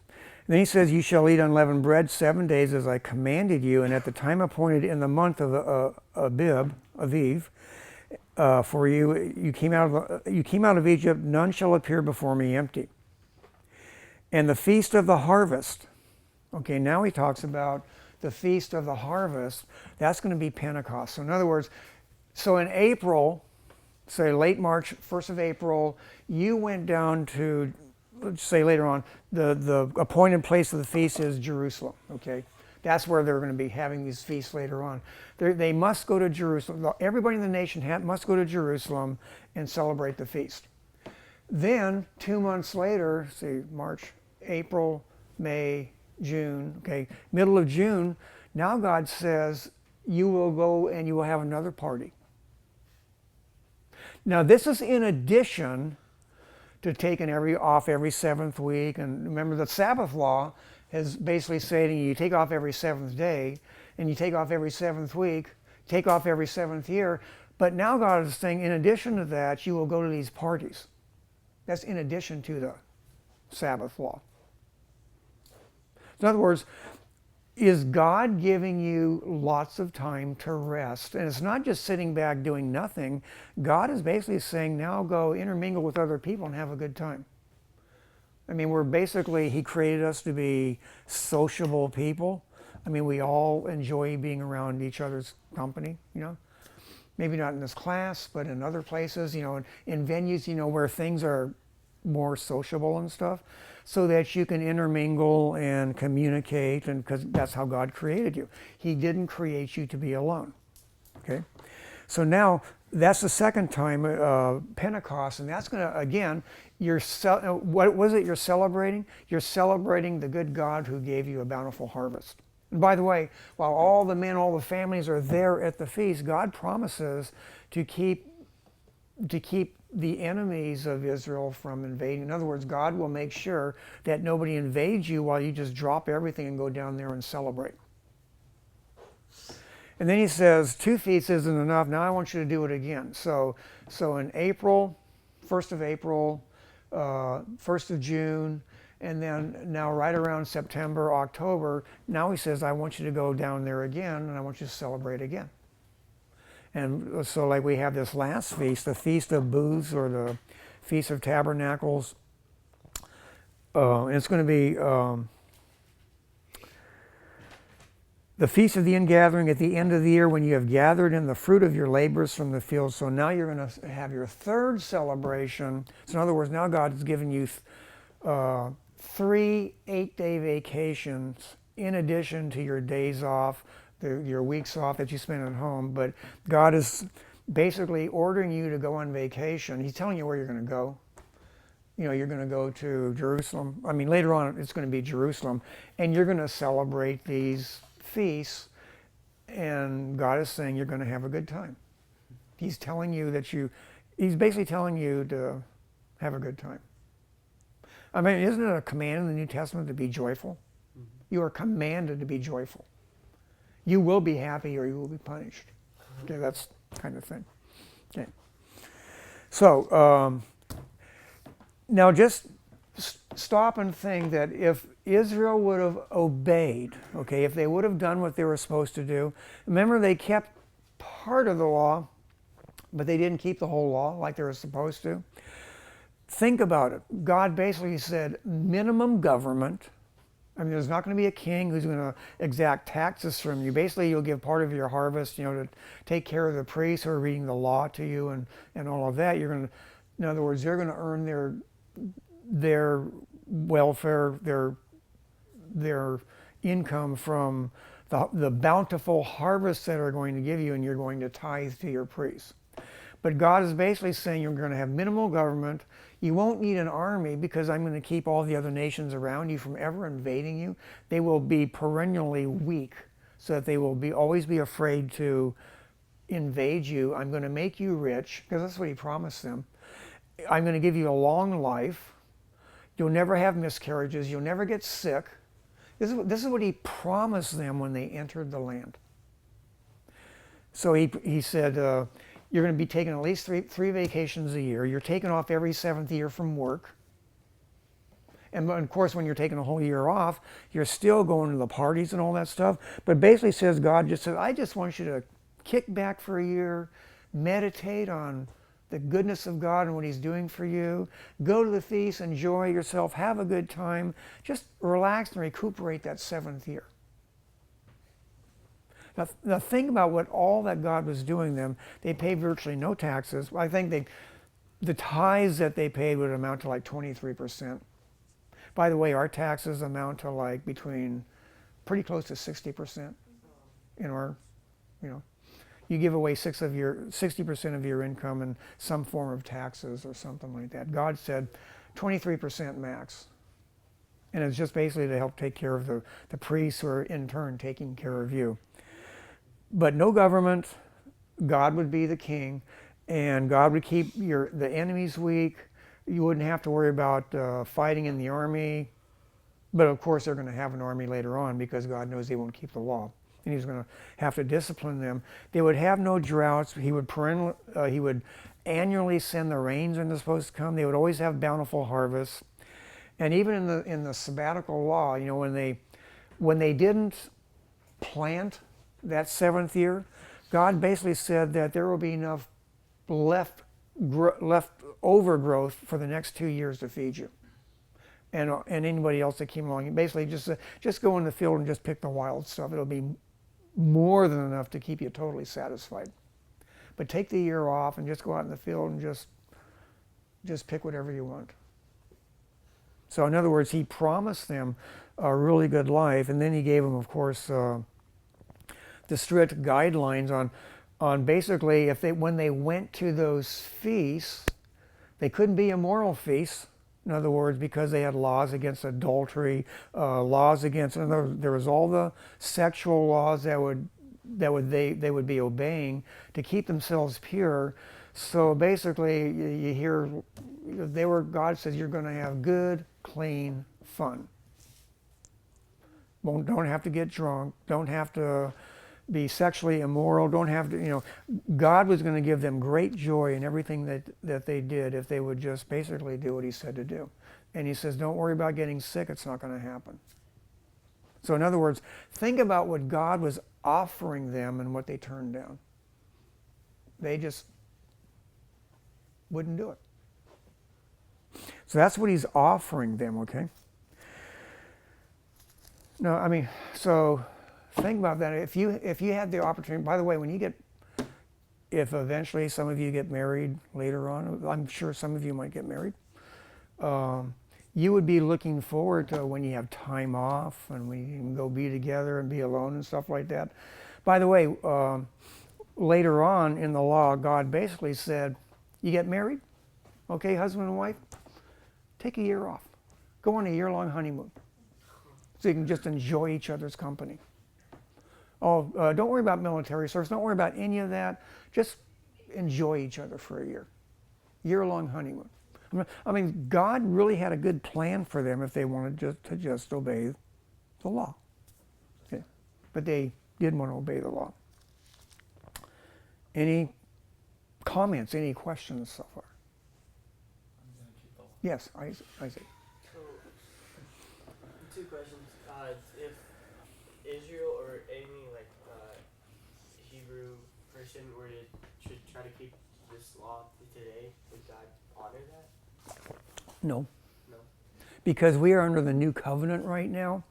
Then he says, you shall eat unleavened bread 7 days as I commanded you, and at the time appointed in the month of Aviv, for you came out of Egypt, none shall appear before me empty. And the feast of the harvest. Okay, now he talks about the feast of the harvest. That's going to be Pentecost. So in other words, so in April, say late March, 1st of April, you went down to, let's say later on, the appointed place of the feast is Jerusalem, okay? That's where they're going to be having these feasts later on. They must go to Jerusalem. Everybody in the nation must go to Jerusalem and celebrate the feast. Then, 2 months later, say March, April, May, June, okay, middle of June, now God says, you will go and you will have another party. Now this is in addition to taking off every 7th week. And remember, the Sabbath law is basically saying you take off every 7th day, and you take off every 7th week, take off every 7th year. But now God is saying, in addition to that, you will go to these parties. That's in addition to the Sabbath law. In other words, is God giving you lots of time to rest? And it's not just sitting back doing nothing. God is basically saying, now go intermingle with other people and have a good time. I mean, He created us to be sociable people. I mean, we all enjoy being around each other's company, you know. Maybe not in this class, but in other places, you know, in venues, you know, where things are more sociable and stuff, so that you can intermingle and communicate, and because that's how God created you. He didn't create you to be alone. Okay, so now that's the second time, Pentecost, and that's going to, again, what was it you're celebrating? You're celebrating the good God who gave you a bountiful harvest. And by the way, while all the men, all the families are there at the feast, God promises to keep the enemies of Israel from invading. In other words, God will make sure that nobody invades you while you just drop everything and go down there and celebrate. And then he says, 2 feasts isn't enough. Now I want you to do it again. So in April, 1st of April, 1st of June, and then now right around September, October, now he says, I want you to go down there again, and I want you to celebrate again. And so like we have this last feast, the Feast of Booths, or the Feast of Tabernacles. It's going to be the Feast of the Ingathering at the end of the year, when you have gathered in the fruit of your labors from the field. So now you're going to have your third celebration. So in other words, now God has given you 3 8-day vacations in addition to your days off, your weeks off that you spend at home. But God is basically ordering you to go on vacation. He's telling you where you're going to go. You know, you're going to go to Jerusalem. I mean, later on it's going to be Jerusalem, and you're going to celebrate these feasts, and God is saying you're going to have a good time. He's telling you he's basically telling you to have a good time. I mean, isn't it a command in the New Testament to be joyful? Mm-hmm. You are commanded to be joyful. You will be happy or you will be punished. Okay, that's kind of thing. Okay. So now just stop and think that if Israel would have obeyed, okay, if they would have done what they were supposed to do, remember they kept part of the law, but they didn't keep the whole law like they were supposed to. Think about it. God basically said minimum government. I mean, there's not going to be a king who's going to exact taxes from you. Basically, you'll give part of your harvest, you know, to take care of the priests who are reading the law to you and all of that. You're going to, in other words, they're going to earn their welfare, their income from the bountiful harvests that are going to give you, and you're going to tithe to your priests. But God is basically saying you're going to have minimal government. You won't need an army because I'm going to keep all the other nations around you from ever invading you. They will be perennially weak, so that they will always be afraid to invade you. I'm going to make you rich, because that's what he promised them. I'm going to give you a long life. You'll never have miscarriages. You'll never get sick. This is what he promised them when they entered the land. So he said, you're going to be taking at least three vacations a year. You're taking off every 7th year from work. And of course, when you're taking a whole year off, you're still going to the parties and all that stuff. But basically says, God just said, I just want you to kick back for a year, meditate on the goodness of God and what he's doing for you. Go to the feast, enjoy yourself, have a good time. Just relax and recuperate that 7th year. Now think about what all that God was doing them. They paid virtually no taxes. I think the tithes that they paid would amount to like 23%. By the way, our taxes amount to like between pretty close to 60% in our, you know. You give away 60% of your income in some form of taxes or something like that. God said 23% max. And it's just basically to help take care of the priests who are in turn taking care of you. But no government. God would be the king, and God would keep the enemies weak. You wouldn't have to worry about fighting in the army. But of course they're going to have an army later on, because God knows they won't keep the law. And he's going to have to discipline them. They would have no droughts. He would annually send the rains when they're supposed to come. They would always have bountiful harvests. And even in the sabbatical law, you know, when they when they didn't plant that 7th year, God basically said that there will be enough left overgrowth for the next 2 years to feed you, and anybody else that came along. And basically, just go in the field and just pick the wild stuff. It'll be more than enough to keep you totally satisfied. But take the year off and just go out in the field and just pick whatever you want. So in other words, he promised them a really good life, and then he gave them, of course, the strict guidelines on basically when they went to those feasts, they couldn't be immoral feasts. In other words, because they had laws against adultery, laws against, there was all the sexual laws they would be obeying to keep themselves pure. So basically, you hear God says you're going to have good, clean fun. Don't have to get drunk. Don't have to be sexually immoral. Don't have to, God was going to give them great joy in everything that they did if they would just basically do what he said to do. And he says, don't worry about getting sick. It's not going to happen. So in other words, think about what God was offering them and what they turned down. They just wouldn't do it. So that's what he's offering them, okay? No, I mean, so think about that. If you had the opportunity, by the way, if eventually some of you get married later on, I'm sure some of you might get married, you would be looking forward to when you have time off and we can go be together and be alone and stuff like that. By the way, later on in the law, God basically said, you get married, okay, husband and wife, take a year off. Go on a year-long honeymoon so you can just enjoy each other's company. Oh, don't worry about military service. Don't worry about any of that. Just enjoy each other for a year. Year-long honeymoon. I mean, God really had a good plan for them if they wanted to just obey the law. Okay. But they didn't want to obey the law. Any comments, any questions so far? I'm gonna keep the law. Yes, Isaac. So, 2 questions. If Israel or any Hebrew person should try to keep this law today, would God honor that? No. No. Because we are under the new covenant right now.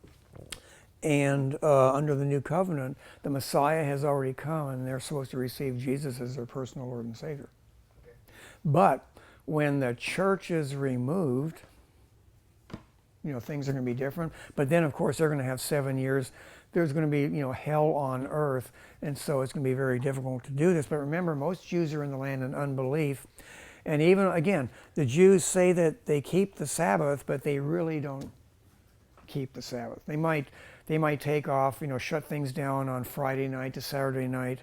And under the new covenant, the Messiah has already come and they're supposed to receive Jesus as their personal Lord and Savior. Okay. But when the church is removed, things are going to be different. But then, of course, they're going to have 7 years. There's going to be, hell on earth. And so it's going to be very difficult to do this. But remember, most Jews are in the land in unbelief. And even, again, the Jews say that they keep the Sabbath, but they really don't keep the Sabbath. They might take off, shut things down on Friday night to Saturday night.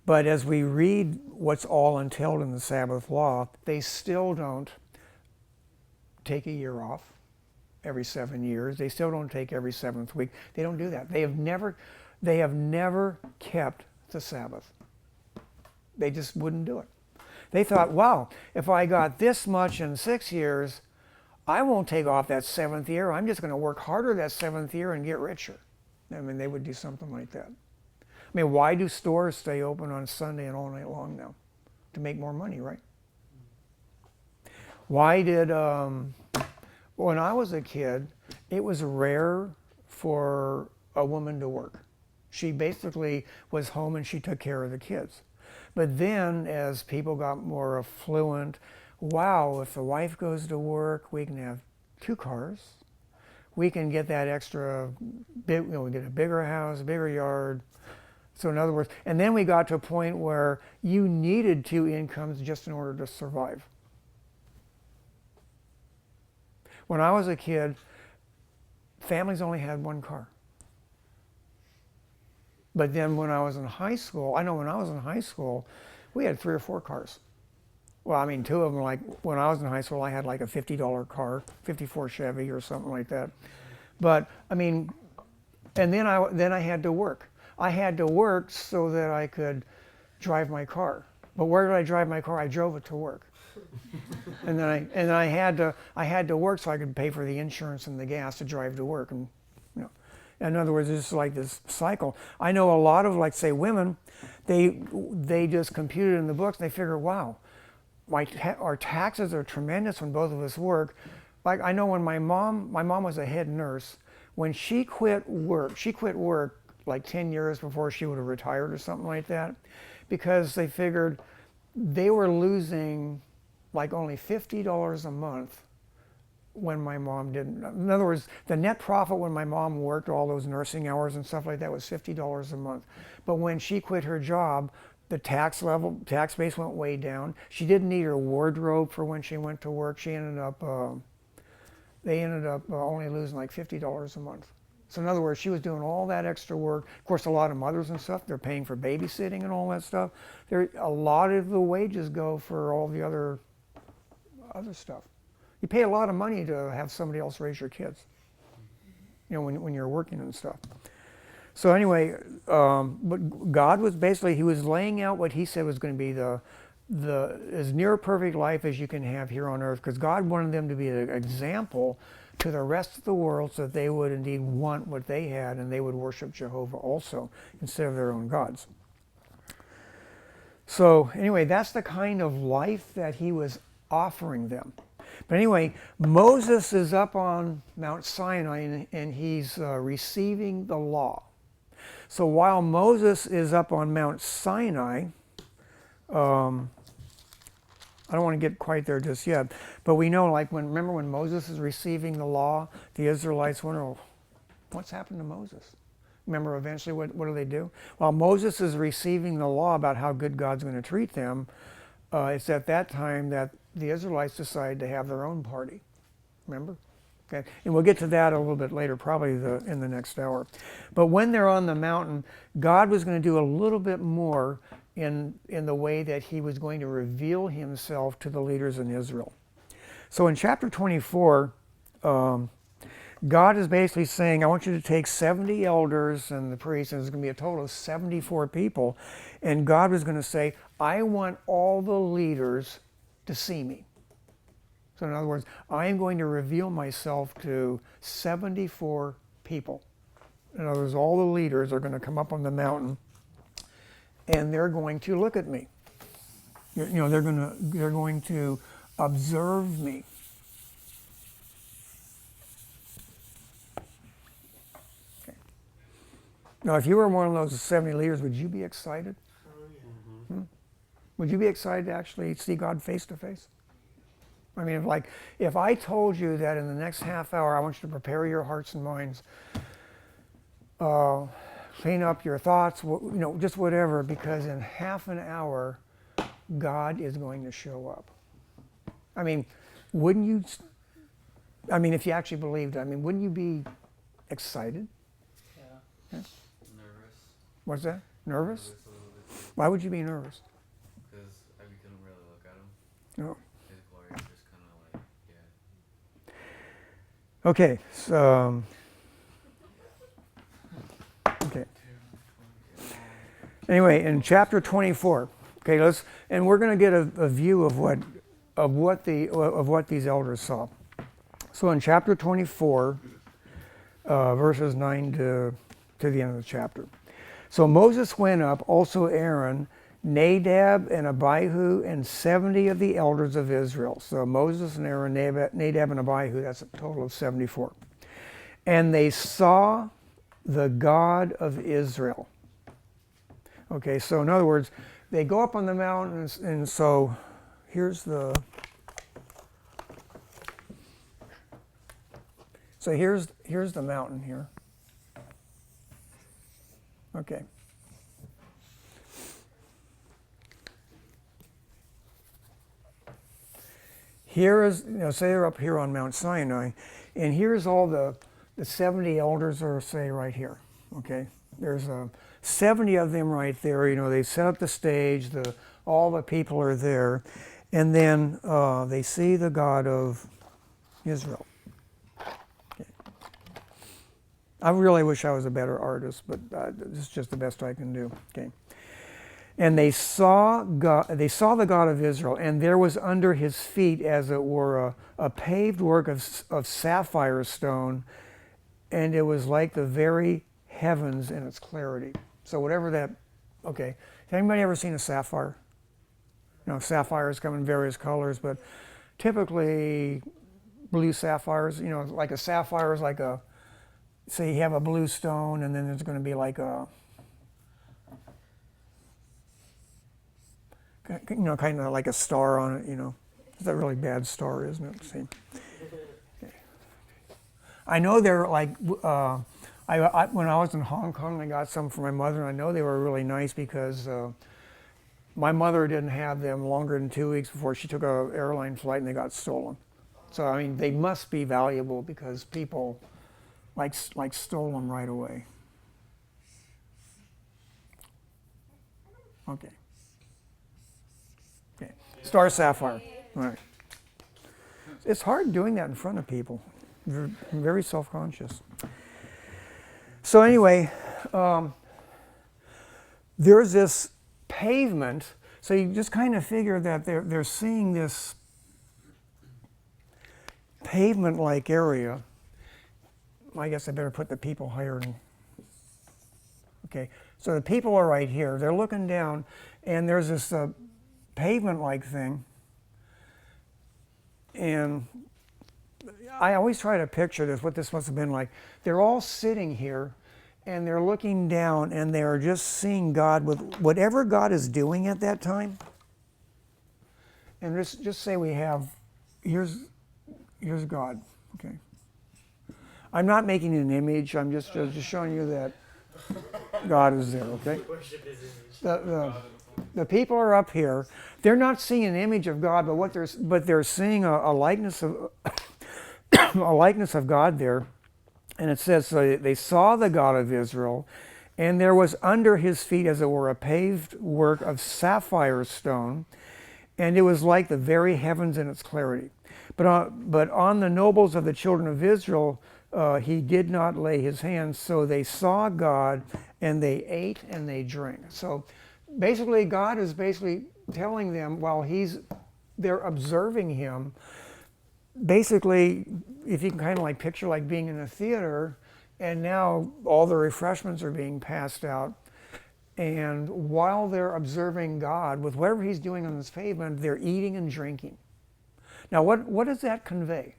But as we read what's all entailed in the Sabbath law, they still don't take a year off every 7 years. They still don't take every 7th week. They don't do that. They have never kept the Sabbath. They just wouldn't do it. They thought, wow, if I got this much in 6 years, I won't take off that 7th year. I'm just going to work harder that 7th year and get richer. I mean, they would do something like that. I mean, why do stores stay open on Sunday and all night long now? To make more money, right? Why did, when I was a kid, it was rare for a woman to work. She basically was home and she took care of the kids. But then as people got more affluent, wow, if the wife goes to work, we can have 2 cars. We can get that extra, we get a bigger house, a bigger yard. So in other words, and then we got to a point where you needed 2 incomes just in order to survive. When I was a kid, families only had 1 car. But then when I was in high school, we had 3 or 4 cars. Well, I mean, 2 of them, like when I was in high school, I had like a $50 car, 54 Chevy or something like that. But I mean, and then I had to work. I had to work so that I could drive my car. But where did I drive my car? I drove it to work. and then I had to work so I could pay for the insurance and the gas to drive to work. And In other words, it's just like this cycle. I know a lot of, like, say, women, they just computed in the books. And they figure, wow, our taxes are tremendous when both of us work. Like, I know when my mom was a head nurse. When she quit work like 10 years before she would have retired or something like that, because they figured they were losing like only $50 a month when my mom didn't. In other words, the net profit when my mom worked all those nursing hours and stuff like that was $50 a month. But when she quit her job, the tax base went way down. She didn't need her wardrobe for when she went to work. They ended up only losing like $50 a month. So in other words, she was doing all that extra work. Of course, a lot of mothers and stuff, they're paying for babysitting and all that stuff. A lot of the wages go for all the other stuff. You pay a lot of money to have somebody else raise your kids, when you're working and stuff. So anyway, but God was basically, he was laying out what he said was going to be the as near perfect life as you can have here on earth, because God wanted them to be an example to the rest of the world so that they would indeed want what they had and they would worship Jehovah also instead of their own gods. So anyway, that's the kind of life that he was offering them. But anyway, Moses is up on Mount Sinai and he's receiving the law. So while Moses is up on Mount Sinai, I don't want to get quite there just yet, but we know, like, remember when Moses is receiving the law, the Israelites wonder, oh, what's happened to Moses? Remember, eventually, what do they do? While Moses is receiving the law about how good God's going to treat them, it's at that time that the Israelites decide to have their own party. Remember? Okay. And we'll get to that a little bit later, probably in the next hour. But when they're on the mountain, God was going to do a little bit more in the way that he was going to reveal himself to the leaders in Israel. So in chapter 24, God is basically saying, I want you to take 70 elders and the priests, and there's going to be a total of 74 people. And God was going to say, I want all the leaders to see me. So in other words, I am going to reveal myself to 74 people. In other words, all the leaders are going to come up on the mountain and they're going to look at me. They're going to observe me. Okay. Now, if you were one of those 70 leaders, would you be excited? Oh, yeah. Hmm? Would you be excited to actually see God face to face? I mean, if I told you that in the next half hour, I want you to prepare your hearts and minds, clean up your thoughts, just whatever, because in half an hour, God is going to show up. I mean, wouldn't you, if you actually believed, wouldn't you be excited? Yeah. Nervous. What's that? Nervous? Nervous a little bit. Why would you be nervous? Because we couldn't really look at him. No. His glory is just kind of like, yeah. Okay, so, okay. Anyway, in chapter 24, okay, and we're going to get a view of what these elders saw. So in chapter 24, verses 9 to the end of the chapter. So Moses went up, also Aaron, Nadab and Abihu, and 70 of the elders of Israel. So Moses and Aaron, Nadab and Abihu, that's a total of 74. And they saw the God of Israel. Okay, so in other words, they go up on the mountains, and so here's the mountain here. Okay. Here is, say they're up here on Mount Sinai, and here's all the 70 elders are, say, right here. Okay, there's 70 of them right there. They set up the stage. All the people are there, and then they see the God of Israel. Okay. I really wish I was a better artist, but this is just the best I can do. Okay. And they saw the God of Israel, and there was under his feet, as it were, a paved work of sapphire stone, and it was like the very heavens in its clarity. So whatever that, okay. Has anybody ever seen a sapphire? You know, sapphires come in various colors, but typically blue sapphires, you know, like a sapphire is like a, say you have a blue stone, and then there's going to be like a, you know, kind of like a star on it, you know. It's a really bad star, isn't it? See? Okay. I know they're like, when I was in Hong Kong, I got some for my mother, and I know they were really nice because my mother didn't have them longer than 2 weeks before she took a airline flight and they got stolen. So, I mean, they must be valuable because people like stole them right away. Okay. Okay. Star sapphire. All right. It's hard doing that in front of people. You're very self-conscious. So anyway, there's this pavement. So you just kind of figure that they're seeing this pavement-like area. I guess I better put the people higher. Okay, so the people are right here. They're looking down, and there's this pavement-like thing. And I always try to picture this, what this must have been like. They're all sitting here, and they're looking down, and they're just seeing God with whatever God is doing at that time. And just say we have, here's God, okay. I'm not making an image. I'm just showing you that God is there, okay? Worship His image. The people are up here. They're not seeing an image of God, but they're seeing a likeness of a likeness of God there. And it says, so they saw the God of Israel, and there was under his feet, as it were, a paved work of sapphire stone, and it was like the very heavens in its clarity. But on the nobles of the children of Israel, he did not lay his hands. So they saw God, and they ate and they drank. So basically, God is basically telling them while they're observing him. Basically, if you can kind of like picture like being in a theater, and now all the refreshments are being passed out, and while they're observing God with whatever he's doing on this pavement, they're eating and drinking. Now, what does that convey?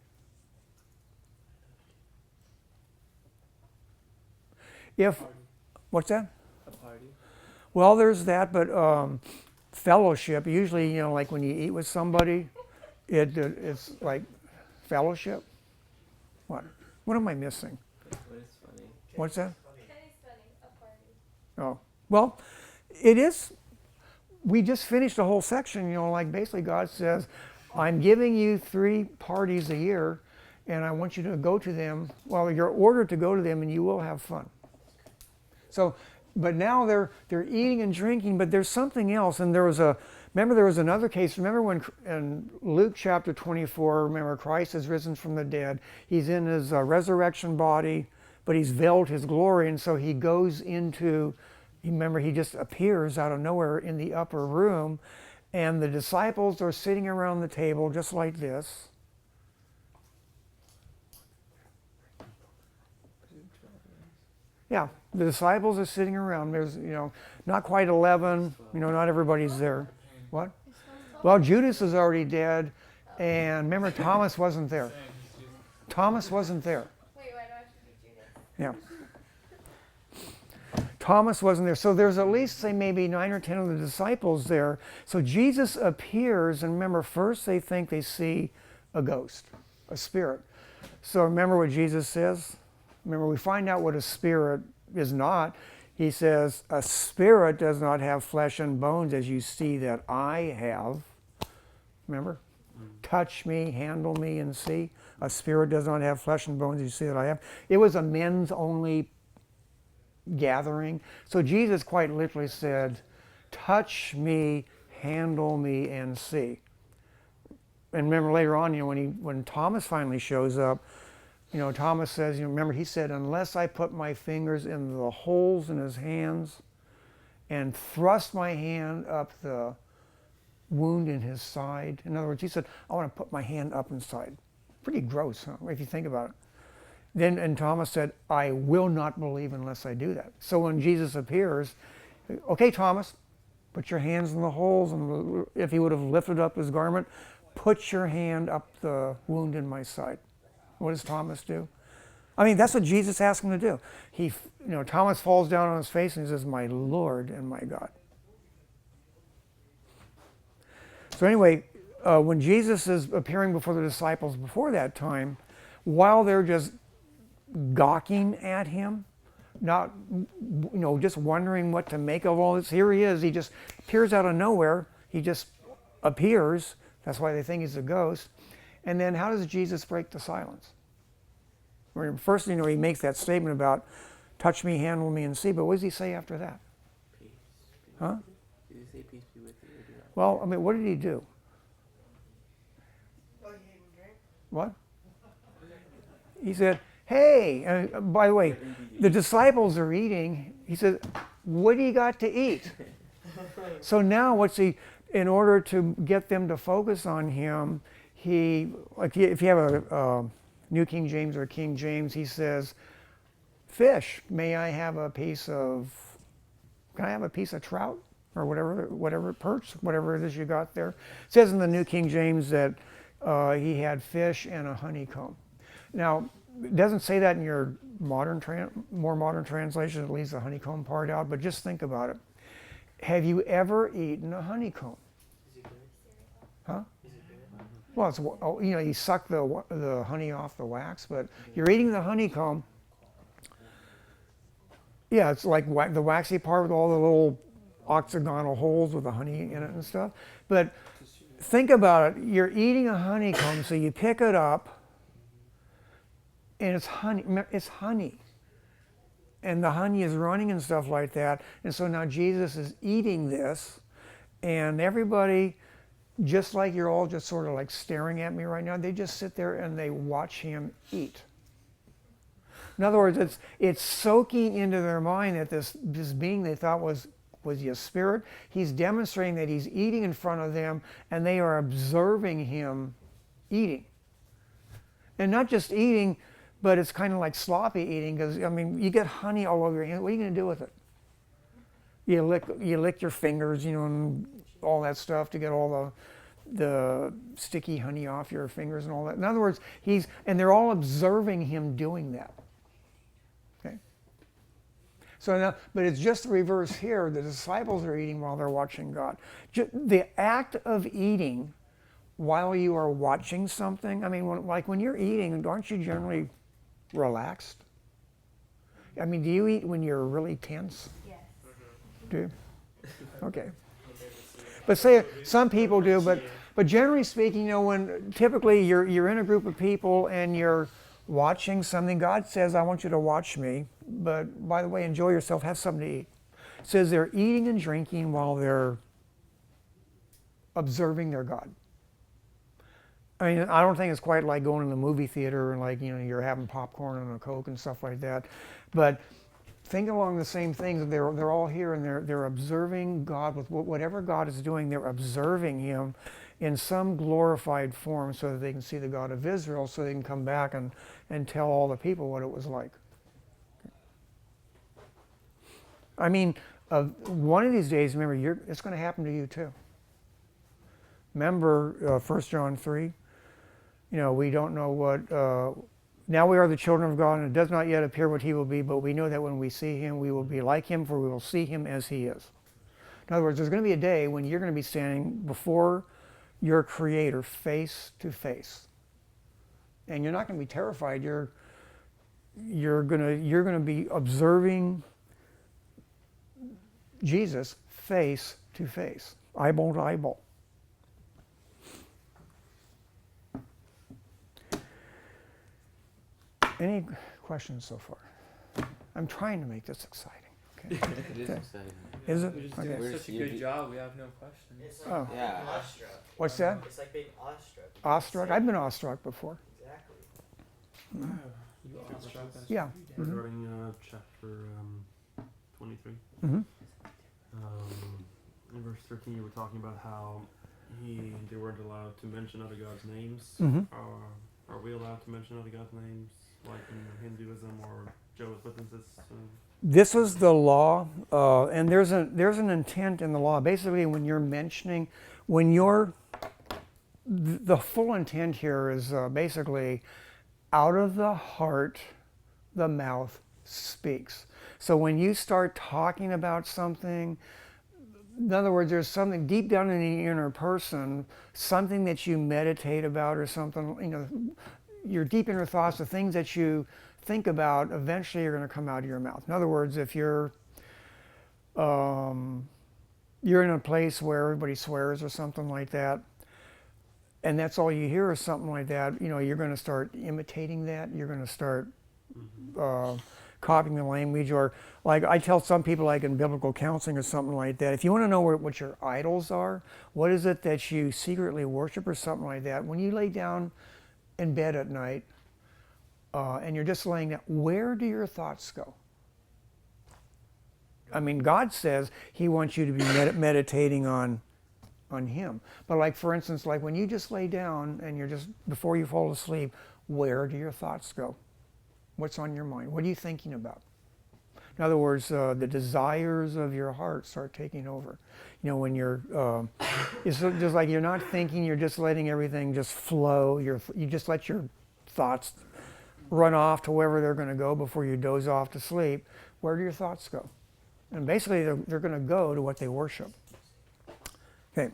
What's that? A party. Well, there's that, but fellowship. Usually, you know, like when you eat with somebody, it's like fellowship. What am I missing? It's funny. What's that? Kenny's funny, a party. Oh, well, it is. We just finished a whole section, you know, like basically God says, I'm giving you 3 parties a year, and I want you to go to them. Well, you're ordered to go to them, and you will have fun. So, but now they're eating and drinking, but there's something else. And there was another case. Remember when in Luke chapter 24, remember Christ has risen from the dead. He's in his resurrection body, but he's veiled his glory. And so he goes into, remember, he just appears out of nowhere in the upper room. And the disciples are sitting around the table just like this. Yeah, the disciples are sitting around. There's, you know, not quite 11. You know, not everybody's there. What? Well, Judas is already dead. And remember, Thomas wasn't there. Thomas wasn't there. Wait, why do I have to be Judas? Yeah. Thomas wasn't there. So there's at least, say, maybe 9 or 10 of the disciples there. So Jesus appears, and remember, first they think they see a ghost, a spirit. So remember what Jesus says? Remember, we find out what a spirit is not. He says, a spirit does not have flesh and bones as you see that I have. Remember? Touch me, handle me, and see. A spirit does not have flesh and bones as you see that I have. It was a men's only gathering. So Jesus quite literally said, touch me, handle me, and see. And remember later on, you know, when Thomas finally shows up, you know, Thomas says, you know, remember he said, unless I put my fingers in the holes in his hands and thrust my hand up the wound in his side. In other words, he said, I want to put my hand up inside. Pretty gross, huh? If you think about it. Then, and Thomas said, I will not believe unless I do that. So when Jesus appears, okay, Thomas, put your hands in the holes, and if he would have lifted up his garment, put your hand up the wound in my side. What does Thomas do? I mean, that's what Jesus asked him to do. Thomas falls down on his face and he says, my Lord and my God. So anyway, when Jesus is appearing before the disciples before that time, while they're just gawking at him, not, just wondering what to make of all this, here he is. He just appears out of nowhere. He just appears. That's why they think he's a ghost. And then how does Jesus break the silence? First, he makes that statement about touch me, handle me, and see. But what does he say after that? Peace. Huh? Did he say peace be with you? Or do not? Well, I mean, what did he do? What? He said, hey, and by the way, the disciples are eating. He said, what do you got to eat? So now in order to get them to focus on him, if you have a New King James or King James, he says, fish, can I have a piece of trout? Or whatever perch, whatever it is you got there. It says in the New King James that he had fish and a honeycomb. Now, it doesn't say that in your more modern translation. It leaves the honeycomb part out, but just think about it. Have you ever eaten a honeycomb? Is it good? Huh? Is it good? Well, it's, you suck the honey off the wax, but you're eating the honeycomb. Yeah, it's like the waxy part with all the little octagonal holes with the honey in it and stuff. But think about it. You're eating a honeycomb, so you pick it up, and it's honey. It's honey. And the honey is running and stuff like that. And so now Jesus is eating this, and everybody, just like you're all just sort of like staring at me right now, they just sit there and they watch him eat. In other words, it's soaking into their mind that this being they thought was he a spirit? He's demonstrating that he's eating in front of them, and they are observing him eating. And not just eating, but it's kind of like sloppy eating, because, I mean, you get honey all over your hands. What are you going to do with it? You lick your fingers, and all that stuff to get all the sticky honey off your fingers and all that. In other words, and they're all observing him doing that. Okay? So now, but it's just the reverse here. The disciples are eating while they're watching God. The act of eating while you are watching something, I mean, when you're eating, aren't you generally relaxed? I mean, do you eat when you're really tense? Yes. Do you? Okay. But say some people do, but generally speaking, when typically you're in a group of people and you're watching something, God says, I want you to watch me, but by the way, enjoy yourself, have something to eat. It says they're eating and drinking while they're observing their God. I mean, I don't think it's quite like going to the movie theater and you're having popcorn and a Coke and stuff like that. But think along the same things. They're all here and they're observing God with whatever God is doing. They're observing him in some glorified form so that they can see the God of Israel, so they can come back and tell all the people what it was like. I mean, one of these days, remember, it's going to happen to you too. Remember 1 John 3? We don't know what, now we are the children of God, and it does not yet appear what he will be, but we know that when we see him, we will be like him, for we will see him as he is. In other words, there's going to be a day when you're going to be standing before your Creator face to face. And you're not going to be terrified. You're going to be observing Jesus face to face, eyeball to eyeball. Any questions so far? I'm trying to make this exciting. Okay. It is exciting. Is it? We're just Okay. doing such a good job. We have no questions. It's Oh. like Yeah. being awestruck. What's that? It's like being awestruck. Awestruck? I've been awestruck before. Exactly. You awestruck us. Yeah. Mhm. Regarding chapter 23. Mm-hmm. In verse 13, you were talking about how they weren't allowed to mention other gods' names. Mm-hmm. Are we allowed to mention other gods' names, like in Hinduism or Jehovah's Witnesses. This is the law, and there's an intent in the law. Basically, when you're mentioning, the full intent here is basically out of the heart, the mouth speaks. So when you start talking about something, in other words, there's something deep down in the inner person, something that you meditate about or something, your deep inner thoughts, the things that you think about, eventually are going to come out of your mouth. In other words, if you're in a place where everybody swears or something like that, and that's all you hear or something like that, you're going to start imitating that. You're going to start copying the language. Or like I tell some people, like in biblical counseling or something like that, if you want to know what your idols are, what is it that you secretly worship or something like that, when you lay down in bed at night and you're just laying down, where do your thoughts go? I mean, God says He wants you to be meditating on Him. But like, for instance, like when you just lay down and you're just, before you fall asleep, where do your thoughts go? What's on your mind? What are you thinking about? In other words, the desires of your heart start taking over. When you're, it's just like you're not thinking, you're just letting everything just flow. You just let your thoughts run off to wherever they're going to go before you doze off to sleep. Where do your thoughts go? And basically, they're going to go to what they worship. Okay.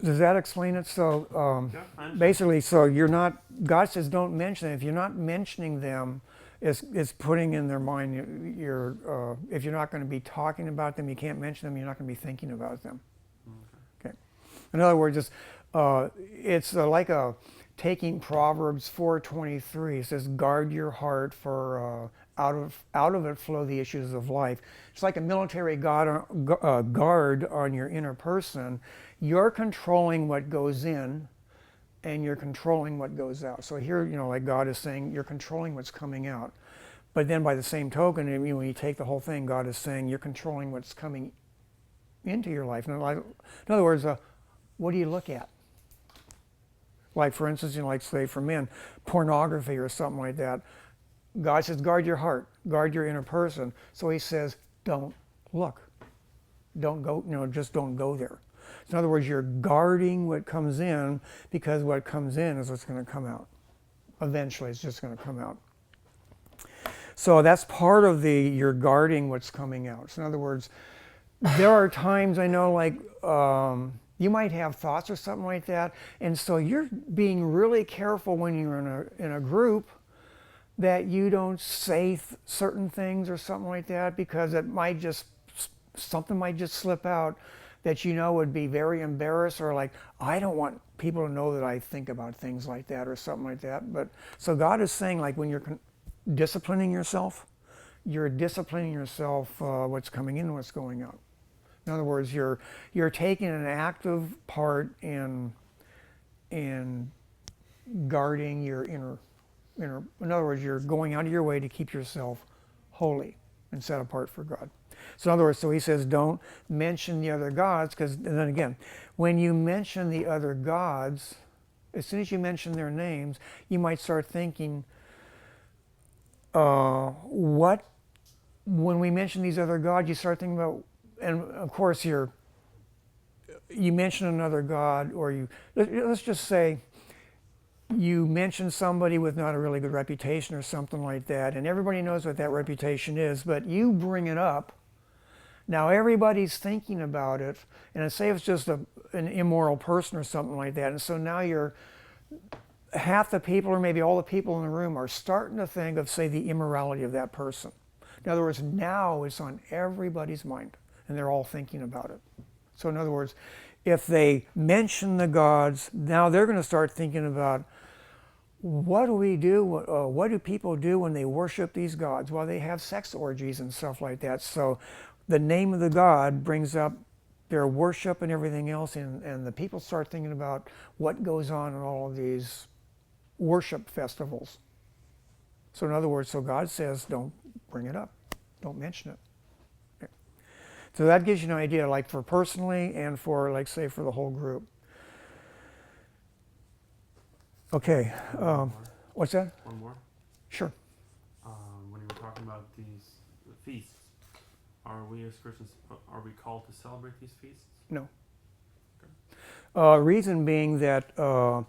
Does that explain it? So basically, so you're not, God says don't mention it. If you're not mentioning them, it's putting in their mind, if you're not going to be talking about them, you can't mention them, you're not going to be thinking about them. Okay. In other words, it's like taking Proverbs 4:23. It says, guard your heart, for out of it flow the issues of life. It's like a military guard on your inner person. You're controlling what goes in, and you're controlling what goes out. So here, like God is saying, you're controlling what's coming out. But then by the same token, when you take the whole thing, God is saying you're controlling what's coming into your life. In other words, what do you look at? Like, for instance, like say for men, pornography or something like that. God says, guard your heart, guard your inner person. So He says, don't look. Don't go, just don't go there. In other words, you're guarding what comes in, because what comes in is what's going to come out. Eventually, it's just going to come out. So that's part of you're guarding what's coming out. So in other words, there are times I know, like, you might have thoughts or something like that, and so you're being really careful when you're in a group that you don't say certain things or something like that, because something might just slip out that would be very embarrassed, or like, I don't want people to know that I think about things like that or something like that. But so God is saying, like, when you're disciplining yourself, you're disciplining yourself what's coming in and what's going out. In other words, you're taking an active part in guarding your inner. In other words, you're going out of your way to keep yourself holy and set apart for God. So in other words, so He says, don't mention the other gods, because then again, when you mention the other gods, as soon as you mention their names, you might start thinking, when we mention these other gods, you start thinking about, and of course you mention another god, or let's just say you mention somebody with not a really good reputation or something like that, and everybody knows what that reputation is, but you bring it up. Now everybody's thinking about it, and say it's just an immoral person or something like that, and so now half the people, or maybe all the people in the room, are starting to think of, say, the immorality of that person. In other words, now it's on everybody's mind, and they're all thinking about it. So in other words, if they mention the gods, now they're going to start thinking about, what do we do? What do people do when they worship these gods? Well, they have sex orgies and stuff like that. So the name of the god brings up their worship and everything else, and the people start thinking about what goes on in all of these worship festivals. So in other words, so God says, don't bring it up. Don't mention it. Okay. So that gives you an idea, like for personally and for, like, say, for the whole group. Okay. What's that? One more. Sure. When you were talking about these feasts, are we as Christians are we called to celebrate these feasts? No. Reason being that a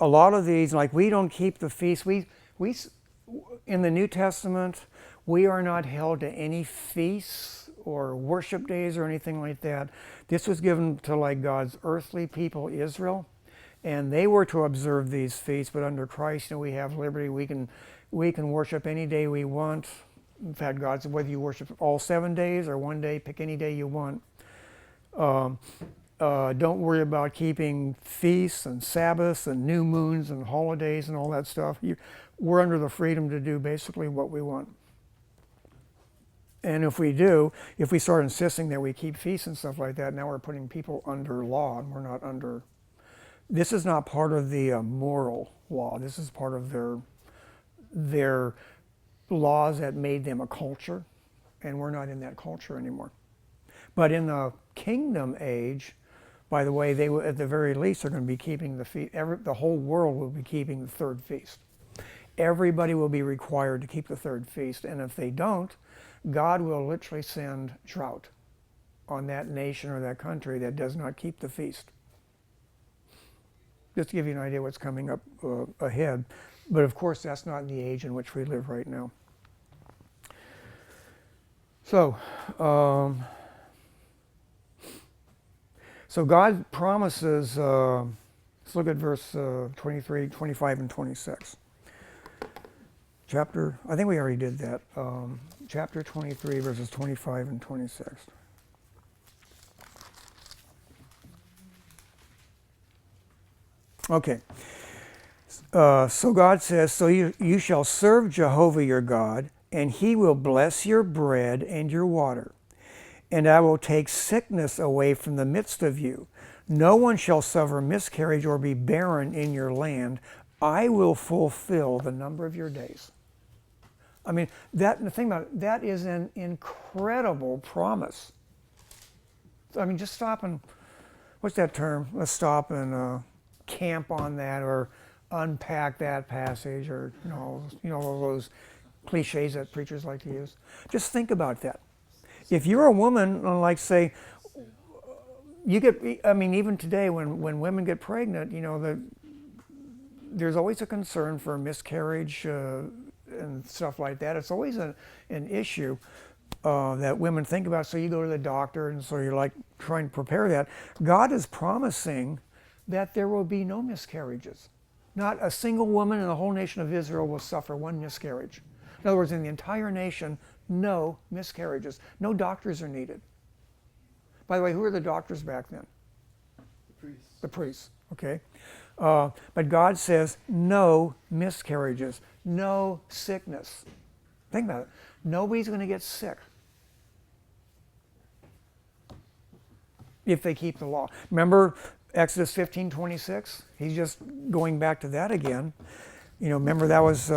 lot of these, like we don't keep the feast. We in the New Testament, we are not held to any feasts or worship days or anything like that. This was given to like God's earthly people, Israel, and they were to observe these feasts. But under Christ, we have liberty. We can worship any day we want. In fact, God said whether you worship all 7 days or one day, pick any day you want. Don't worry about keeping feasts and Sabbaths and new moons and holidays and all that stuff. We're under the freedom to do basically what we want. And if we start insisting that we keep feasts and stuff like that, now we're putting people under law, and we're not under. This is not part of the moral law. This is part of their laws that made them a culture, and we're not in that culture anymore. But in the kingdom age, by the way, they will, at the very least, are going to be keeping the feast. The whole world will be keeping the third feast. Everybody will be required to keep the third feast, and if they don't, God will literally send drought on that nation or that country that does not keep the feast. Just to give you an idea what's coming up ahead. But of course, that's not in the age in which we live right now. So, so God promises, let's look at verse 23, 25, and 26. I think we already did that. Chapter 23, verses 25 and 26. Okay. So God says, so you shall serve Jehovah your God, and he will bless your bread and your water. And I will take sickness away from the midst of you. No one shall suffer miscarriage or be barren in your land. I will fulfill the number of your days. I mean, the thing about it, that is an incredible promise. I mean, just stop and, what's that term? Let's stop and camp on that, or unpack that passage, or all those cliches that preachers like to use. Just think about that. If you're a woman, like say, you get, I mean, even today when women get pregnant, there's always a concern for miscarriage and stuff like that. It's always an issue that women think about. So you go to the doctor, and so you're like trying to prepare that. God is promising that there will be no miscarriages. Not a single woman in the whole nation of Israel will suffer one miscarriage. In other words, in the entire nation, no miscarriages. No doctors are needed. By the way, who are the doctors back then? The priests. The priests, okay? But God says no miscarriages, no sickness. Think about it. Nobody's going to get sick if they keep the law. Remember Exodus 15:26? He's just going back to that again. Remember that was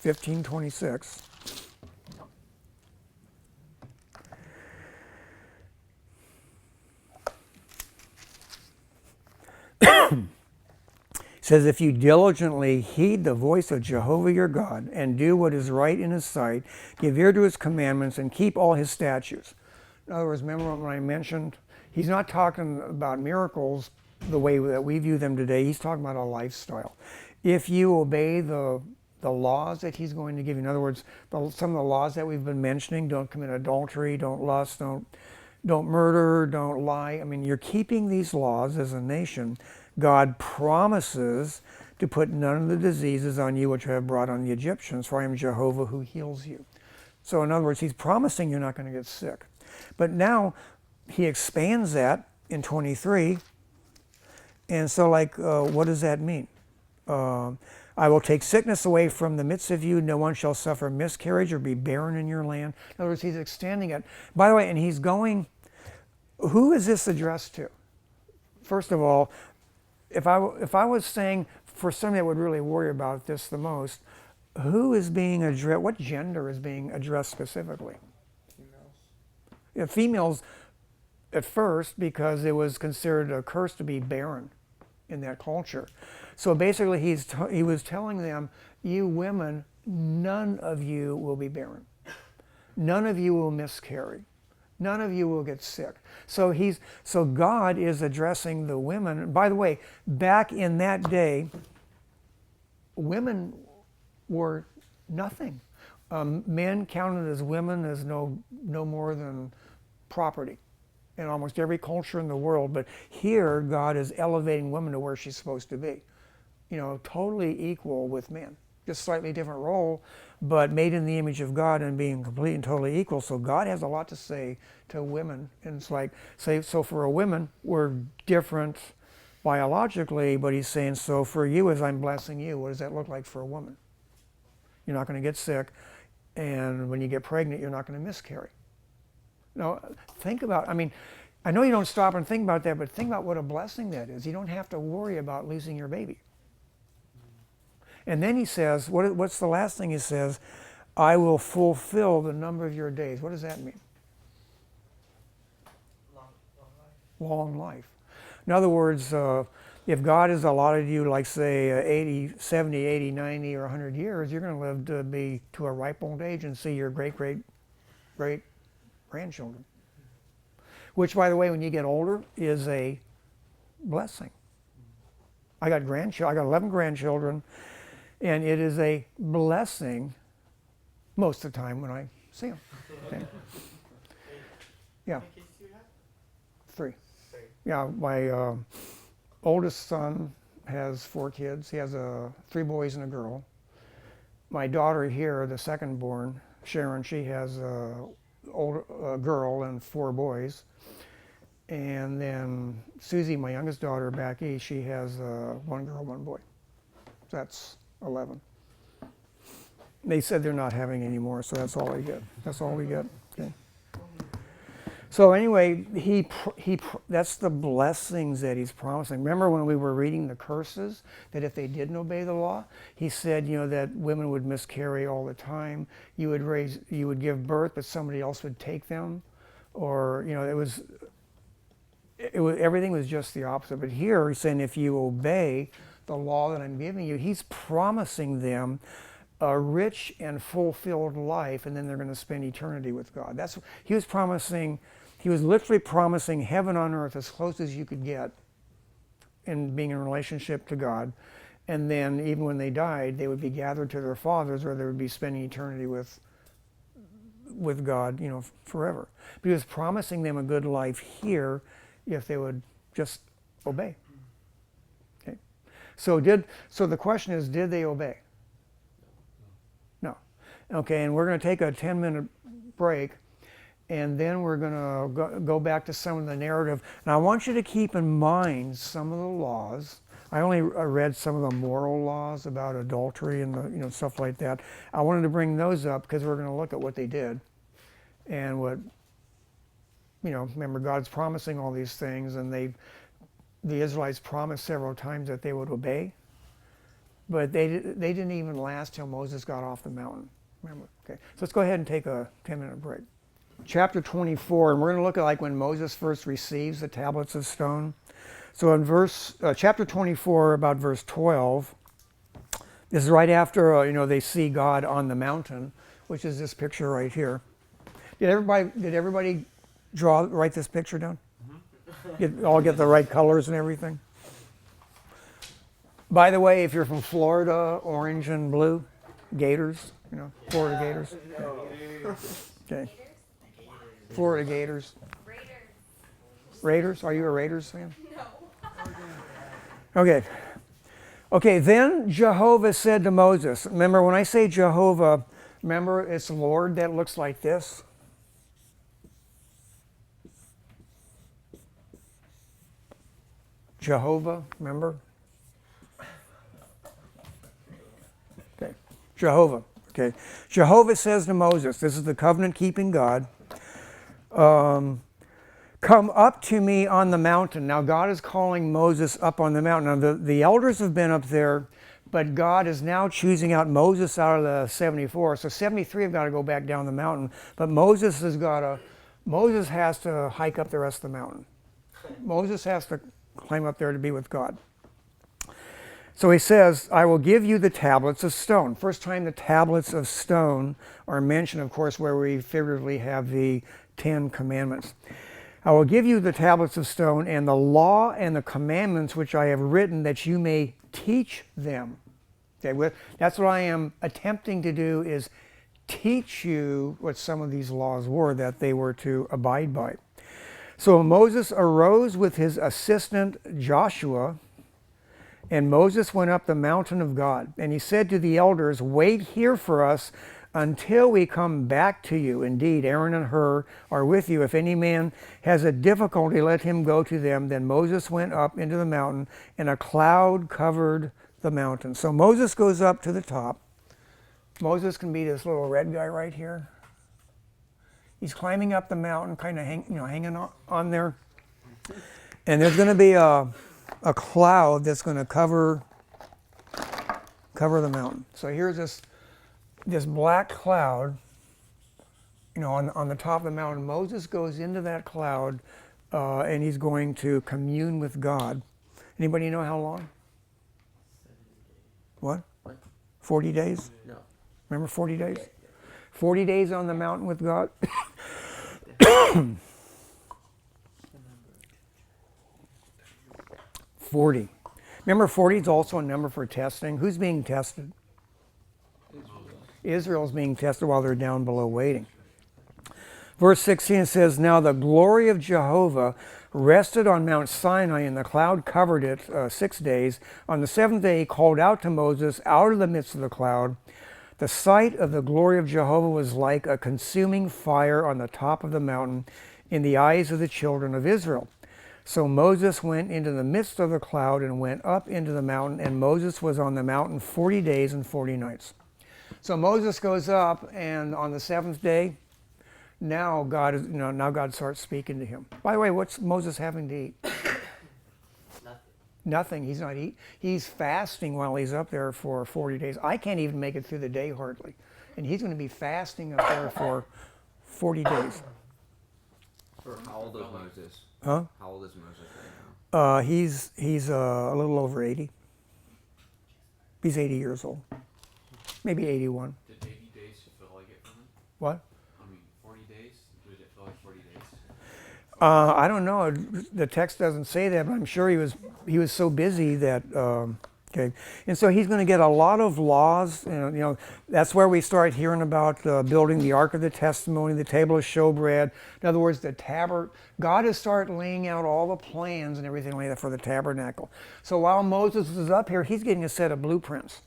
15:26. Says, if you diligently heed the voice of Jehovah your God and do what is right in his sight, give ear to his commandments and keep all his statutes. In other words, remember when I mentioned, he's not talking about miracles the way that we view them today. He's talking about a lifestyle. If you obey the laws that he's going to give you, in other words, some of the laws that we've been mentioning, don't commit adultery, don't lust, don't murder, don't lie. I mean, you're keeping these laws as a nation. God promises to put none of the diseases on you which I have brought on the Egyptians, for I am Jehovah who heals you. So in other words, he's promising you're not going to get sick. But now he expands that in 23. And so what does that mean? I will take sickness away from the midst of you. No one shall suffer miscarriage or be barren in your land. In other words, he's extending it. By the way, and he's going, who is this addressed to? First of all, if I was saying for somebody that would really worry about this the most, who is being addressed, what gender is being addressed specifically? Females. Yeah, females, at first because it was considered a curse to be barren in that culture. So basically he was telling them, you women, none of you will be barren. None of you will miscarry. None of you will get sick. So God is addressing the women. By the way, back in that day, women were nothing. Men counted as women as no more than property in almost every culture in the world. But here, God is elevating women to where she's supposed to be. You know, totally equal with men. Just slightly different role, but made in the image of God and being complete and totally equal. So God has a lot to say to women. And it's like, so for a woman, we're different biologically, but he's saying, so for you, as I'm blessing you, what does that look like for a woman? You're not going to get sick, and when you get pregnant, you're not going to miscarry. Now, think about, I mean, I know you don't stop and think about that, but think about what a blessing that is. You don't have to worry about losing your baby. And then he says, what's the last thing he says? I will fulfill the number of your days. What does that mean? Long life. In other words, if God has allotted you, like say 80, 70, 80, 90, or 100 years, you're going to live to be to a ripe old age and see your great grandchildren. Which, by the way, when you get older, is a blessing. I got 11 grandchildren, and it is a blessing most of the time when I see them. Okay. Yeah. How many kids do you have? 3. 3. Yeah, my oldest son has 4 kids. He has 3 boys and a girl. My daughter here, the second born, Sharon, she has a girl and 4 boys. And then Susie, my youngest daughter back east, she has 1 girl, 1 boy. That's 11. They said they're not having any more, so that's all I get. That's all we get. Okay. So anyway, that's the blessings that he's promising. Remember when we were reading the curses, that if they didn't obey the law, he said, you know, that women would miscarry all the time. You would give birth, but somebody else would take them, or you know, everything was just the opposite. But here he's saying, if you obey the law that I'm giving you, he's promising them a rich and fulfilled life, and then they're going to spend eternity with God. He was literally promising heaven on earth as close as you could get in being in relationship to God. And then even when they died, they would be gathered to their fathers, or they would be spending eternity with God, you know, forever. But he was promising them a good life here if they would just obey. Okay. So the question is, did they obey? No. Okay, and we're going to take a 10-minute break, and then we're going to go back to some of the narrative. Now I want you to keep in mind some of the laws. I only read some of the moral laws about adultery and stuff like that. I wanted to bring those up because we're going to look at what they did and what, remember God's promising all these things, and the Israelites promised several times that they would obey, but they didn't even last till Moses got off the mountain. Remember? Okay, so let's go ahead and take a 10-minute break. Chapter 24, and we're going to look at like when Moses first receives the tablets of stone. So in chapter 24, about verse 12, this is right after they see God on the mountain, which is this picture right here. Did everybody write this picture down? All get the right colors and everything? By the way, if you're from Florida, orange and blue, Gators, Florida Gators. Okay. Florida Gators. Raiders? Are you a Raiders fan? No. Okay, then Jehovah said to Moses, remember when I say Jehovah, remember it's Lord that looks like this? Jehovah, remember? Okay, Jehovah. Okay, Jehovah says to Moses, this is the covenant-keeping God, come up to me on the mountain. Now God is calling Moses up on the mountain. Now the elders have been up there, but God is now choosing out Moses out of the 74. So 73 have got to go back down the mountain, but Moses has got to Moses has to hike up the rest of the mountain. Moses has to climb up there to be with God. So he says, I will give you the tablets of stone. First time the tablets of stone are mentioned, of course, where we figuratively have the 10 commandments. I will give you the tablets of stone and the law and the commandments which I have written that you may teach them. Okay, that's what I am attempting to do, is teach you what some of these laws were that they were to abide by. So Moses arose with his assistant Joshua, and Moses went up the mountain of God. And he said to the elders, wait here for us until we come back to you. Indeed, Aaron and Hur are with you. If any man has a difficulty, let him go to them. Then Moses went up into the mountain, and a cloud covered the mountain. So Moses goes up to the top. Moses can be this little red guy right here. He's climbing up the mountain, kind of hanging on there. And there's going to be a cloud that's going to cover the mountain. So here's this black cloud, on the top of the mountain. Moses goes into that cloud, and he's going to commune with God. Anybody know how long? 70 days. What? 40 days? No. Remember 40 days? 40 days on the mountain with God. 40. Remember, 40 is also a number for testing. Who's being tested? Israel's being tested while they're down below waiting. Verse 16 says, now the glory of Jehovah rested on Mount Sinai, and the cloud covered it 6 days. On the seventh day he called out to Moses out of the midst of the cloud. The sight of the glory of Jehovah was like a consuming fire on the top of the mountain in the eyes of the children of Israel. So Moses went into the midst of the cloud and went up into the mountain, and Moses was on the mountain 40 days and 40 nights. So Moses goes up, and on the seventh day, now God starts speaking to him. By the way, what's Moses having to eat? Nothing. He's not eating. He's fasting while he's up there for 40 days. I can't even make it through the day hardly. And he's going to be fasting up there for 40 days. How old is Moses? Huh? How old is Moses right now? He's a little over 80. He's 80 years old. Maybe 81. Did 80 days feel like it for him? What? 40 days? Did it feel like 40 days? I don't know. The text doesn't say that, but I'm sure he was so busy that. Okay, and so he's going to get a lot of laws. That's where we start hearing about building the Ark of the Testimony, the table of showbread. In other words, the God has started laying out all the plans and everything like that for the tabernacle. So while Moses is up here, he's getting a set of blueprints.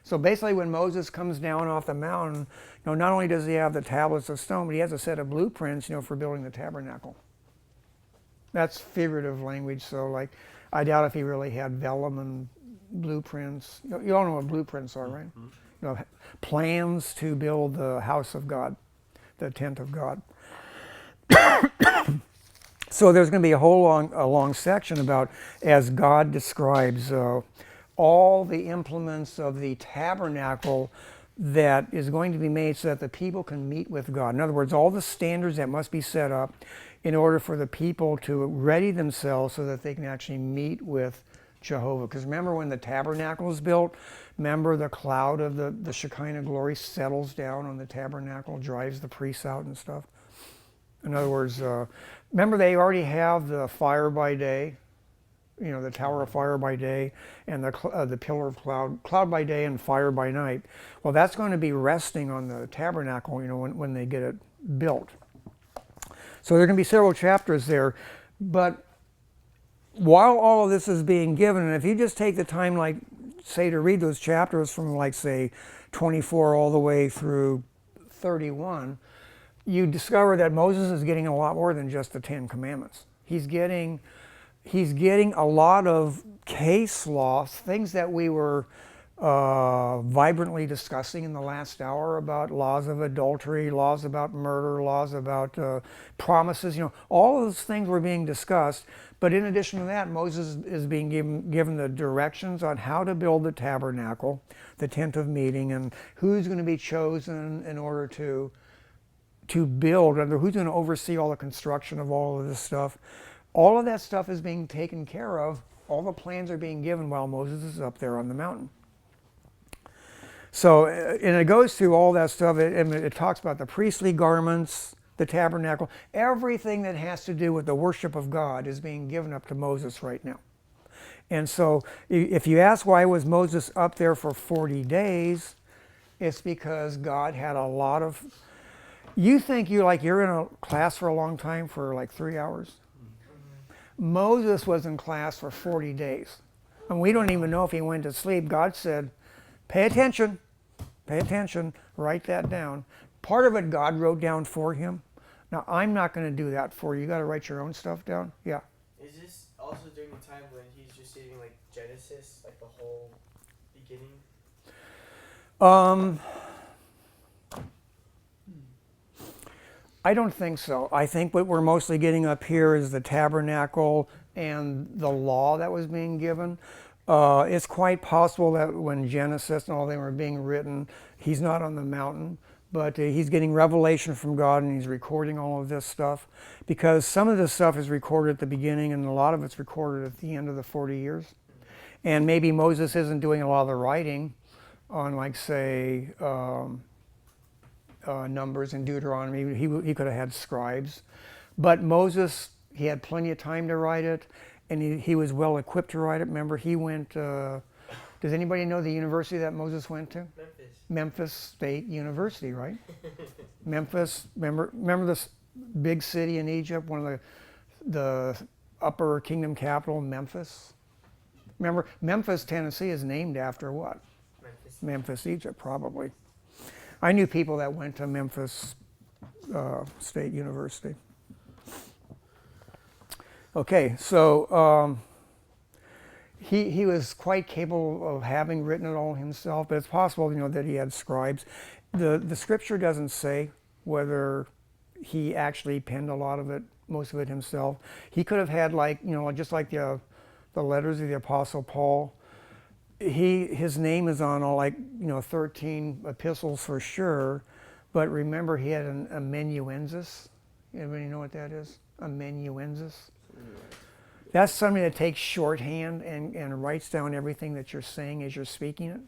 So basically, when Moses comes down off the mountain, not only does he have the tablets of stone, but he has a set of blueprints, for building the tabernacle. That's figurative language. So, I doubt if he really had vellum and blueprints. You all know what blueprints are, right? Mm-hmm. Plans to build the house of God, the tent of God. So there's going to be a long section about, as God describes all the implements of the tabernacle that is going to be made so that the people can meet with God. In other words, all the standards that must be set up in order for the people to ready themselves so that they can actually meet with Jehovah. Because remember, when the tabernacle was built, remember the cloud of the Shekinah glory settles down on the tabernacle, drives the priests out and stuff. In other words, remember they already have the fire by day, the tower of fire by day, and the pillar of cloud by day and fire by night. Well, that's going to be resting on the tabernacle, when they get it built. So there are going to be several chapters there. But while all of this is being given, and if you just take the time, to read those chapters from, say, 24 all the way through 31, you discover that Moses is getting a lot more than just the 10 Commandments. He's getting a lot of case law, things that we were vibrantly discussing in the last hour about laws of adultery, laws about murder, laws about promises. All of those things were being discussed. But in addition to that, Moses is being given the directions on how to build the tabernacle, the tent of meeting, and who's going to be chosen in order to to build, and who's going to oversee all the construction of all of this stuff. All of that stuff is being taken care of. All the plans are being given while Moses is up there on the mountain. So, and it goes through all that stuff, and it talks about the priestly garments, the tabernacle, everything that has to do with the worship of God is being given up to Moses right now. And so, if you ask why was Moses up there for 40 days, it's because God had a lot of, you think you're in a class for a long time for like 3 hours? Moses was in class for 40 days. And we don't even know if he went to sleep. God said, pay attention, write that down. Part of it God wrote down for him. Now, I'm not going to do that for you. You got to write your own stuff down. Yeah. Is this also during the time when he's just reading like Genesis, like the whole beginning? I don't think so. I think what we're mostly getting up here is the tabernacle and the law that was being given. It's quite possible that when Genesis and all them were being written, he's not on the mountain, but he's getting revelation from God and he's recording all of this stuff, because some of this stuff is recorded at the beginning and a lot of it's recorded at the end of the 40 years. And maybe Moses isn't doing a lot of the writing on, like, say, Numbers and Deuteronomy. He could have had scribes. But Moses, he had plenty of time to write it, and he was well equipped to write it. Remember, he went, does anybody know the university that Moses went to? Memphis State University, right? Memphis, remember this big city in Egypt, one of the upper kingdom capital, Memphis? Remember, Memphis, Tennessee is named after what? Memphis, Egypt, probably. I knew people that went to Memphis State University. Okay, so he was quite capable of having written it all himself, but it's possible, that he had scribes. The scripture doesn't say whether he actually penned a lot of it, most of it himself. He could have had, just like the letters of the Apostle Paul. His name is on all 13 epistles for sure, but remember he had an amanuensis. Anybody know what that is? Amanuensis? That's somebody that takes shorthand and writes down everything that you're saying as you're speaking it.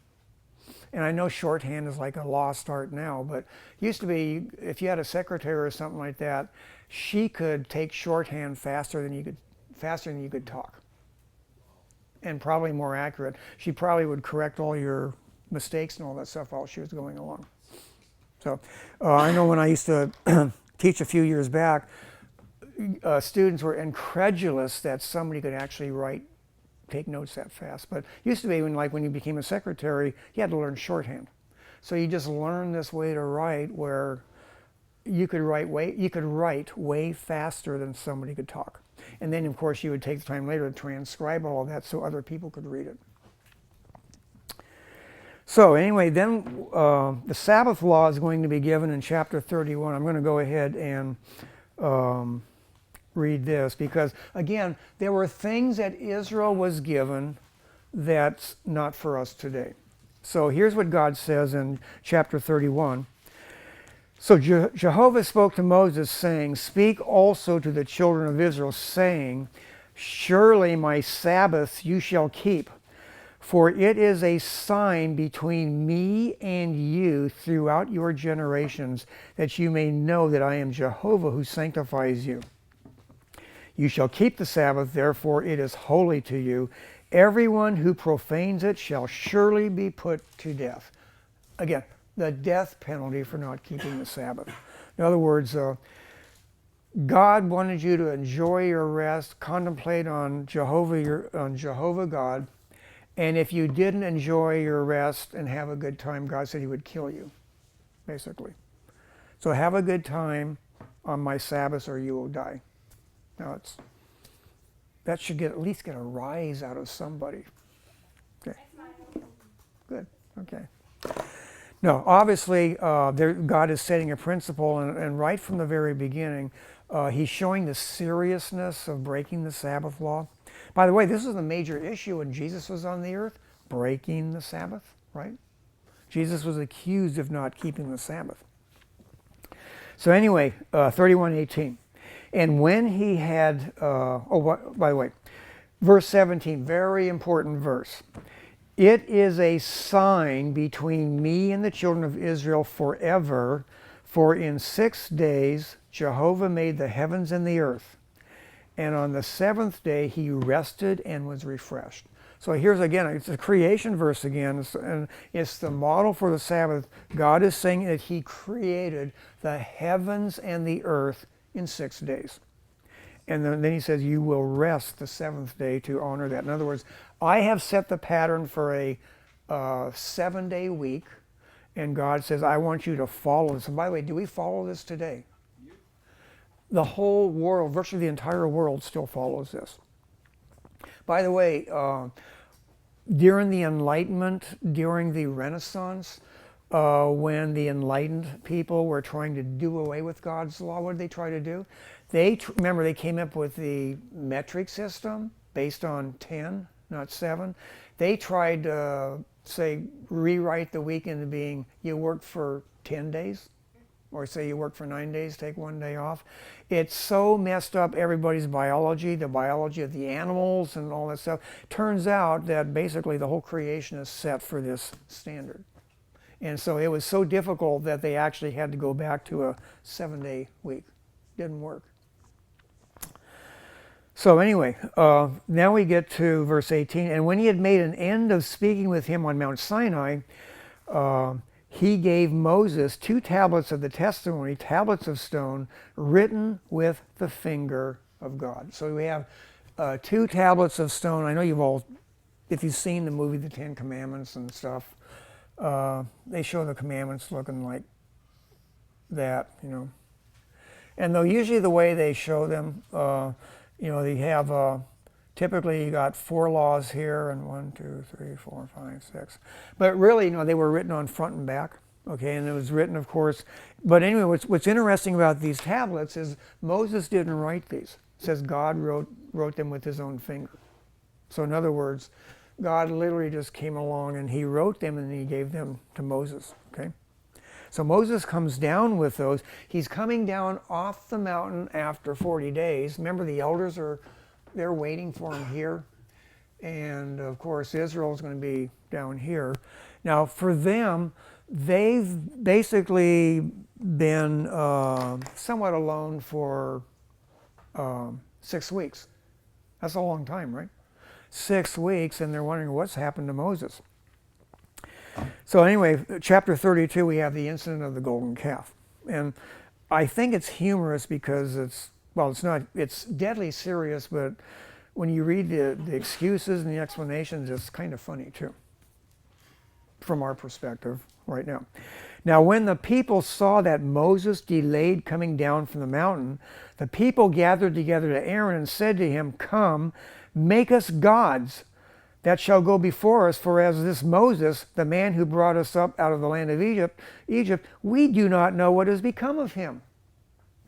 And I know shorthand is like a lost art now, but it used to be, if you had a secretary or something like that, she could take shorthand faster than you could talk. And probably more accurate. She probably would correct all your mistakes and all that stuff while she was going along. So I know when I used to teach a few years back, students were incredulous that somebody could actually take notes that fast. But it used to be when you became a secretary, you had to learn shorthand. So you just learn this way to write where you could write way faster than somebody could talk. And then, of course, you would take the time later to transcribe all of that so other people could read it. So anyway, then the Sabbath law is going to be given in chapter 31. I'm going to go ahead and read this because, again, there were things that Israel was given that's not for us today. So here's what God says in chapter 31. So Jehovah spoke to Moses, saying, "Speak also to the children of Israel, saying, Surely my Sabbaths you shall keep, for it is a sign between me and you throughout your generations, that you may know that I am Jehovah who sanctifies you. You shall keep the Sabbath, therefore it is holy to you. Everyone who profanes it shall surely be put to death." Again, the death penalty for not keeping the Sabbath. In other words, God wanted you to enjoy your rest, contemplate on Jehovah God, and if you didn't enjoy your rest and have a good time, God said he would kill you, basically. So have a good time on my Sabbath or you will die. Now that should at least get a rise out of somebody. Okay. Good. Okay. No, obviously, God is setting a principle, and right from the very beginning, he's showing the seriousness of breaking the Sabbath law. By the way, this is a major issue when Jesus was on the earth, breaking the Sabbath, right? Jesus was accused of not keeping the Sabbath. So anyway, 31:18. And when he had, by the way, verse 17, very important verse. It is a sign between me and the children of Israel forever, for in 6 days Jehovah made the heavens and the earth, and on the seventh day he rested and was refreshed. So here's again, it's a creation verse again, and it's the model for the Sabbath. God is saying that he created the heavens and the earth in 6 days. And then he says, you will rest the seventh day to honor that. In other words, I have set the pattern for a 7-day week, and God says, I want you to follow this. And by the way, do we follow this today? The whole world, virtually the entire world, still follows this. By the way, during the Enlightenment, during the Renaissance, when the enlightened people were trying to do away with God's law, what did they try to do? Remember, they came up with the metric system based on 10, not 7. They tried to, rewrite the week into being you work for 10 days, or say you work for 9 days, take 1 day off. It's so messed up everybody's biology, the biology of the animals and all that stuff. Turns out that basically the whole creation is set for this standard. And so it was so difficult that they actually had to go back to a 7-day week. Didn't work. So anyway, now we get to verse 18. And when he had made an end of speaking with him on Mount Sinai, he gave Moses 2 tablets of the testimony, tablets of stone, written with the finger of God. So we have 2 tablets of stone. I know you've all, if you've seen the movie The 10 Commandments and stuff, they show the commandments looking like that, you know. And though usually the way they show them, they have, typically you got 4 laws here and 1, 2, 3, 4, 5, 6. But really, they were written on front and back, okay? And it was written, of course. But anyway, what's interesting about these tablets is Moses didn't write these. It says God wrote them with his own finger. So in other words, God literally just came along and he wrote them and he gave them to Moses, okay? So Moses comes down with those. He's coming down off the mountain after 40 days. Remember, the elders they're waiting for him here. And of course, Israel's going to be down here. Now, for them, they've basically been somewhat alone for 6 weeks. That's a long time, right? 6 weeks, and they're wondering what's happened to Moses. So anyway, chapter 32, we have the incident of the golden calf. And I think it's humorous because it's deadly serious, but when you read the excuses and the explanations, it's kind of funny too, from our perspective right now. Now, when the people saw that Moses delayed coming down from the mountain, the people gathered together to Aaron and said to him, "Come, make us gods that shall go before us, for as this Moses, the man who brought us up out of the land of Egypt, we do not know what has become of him."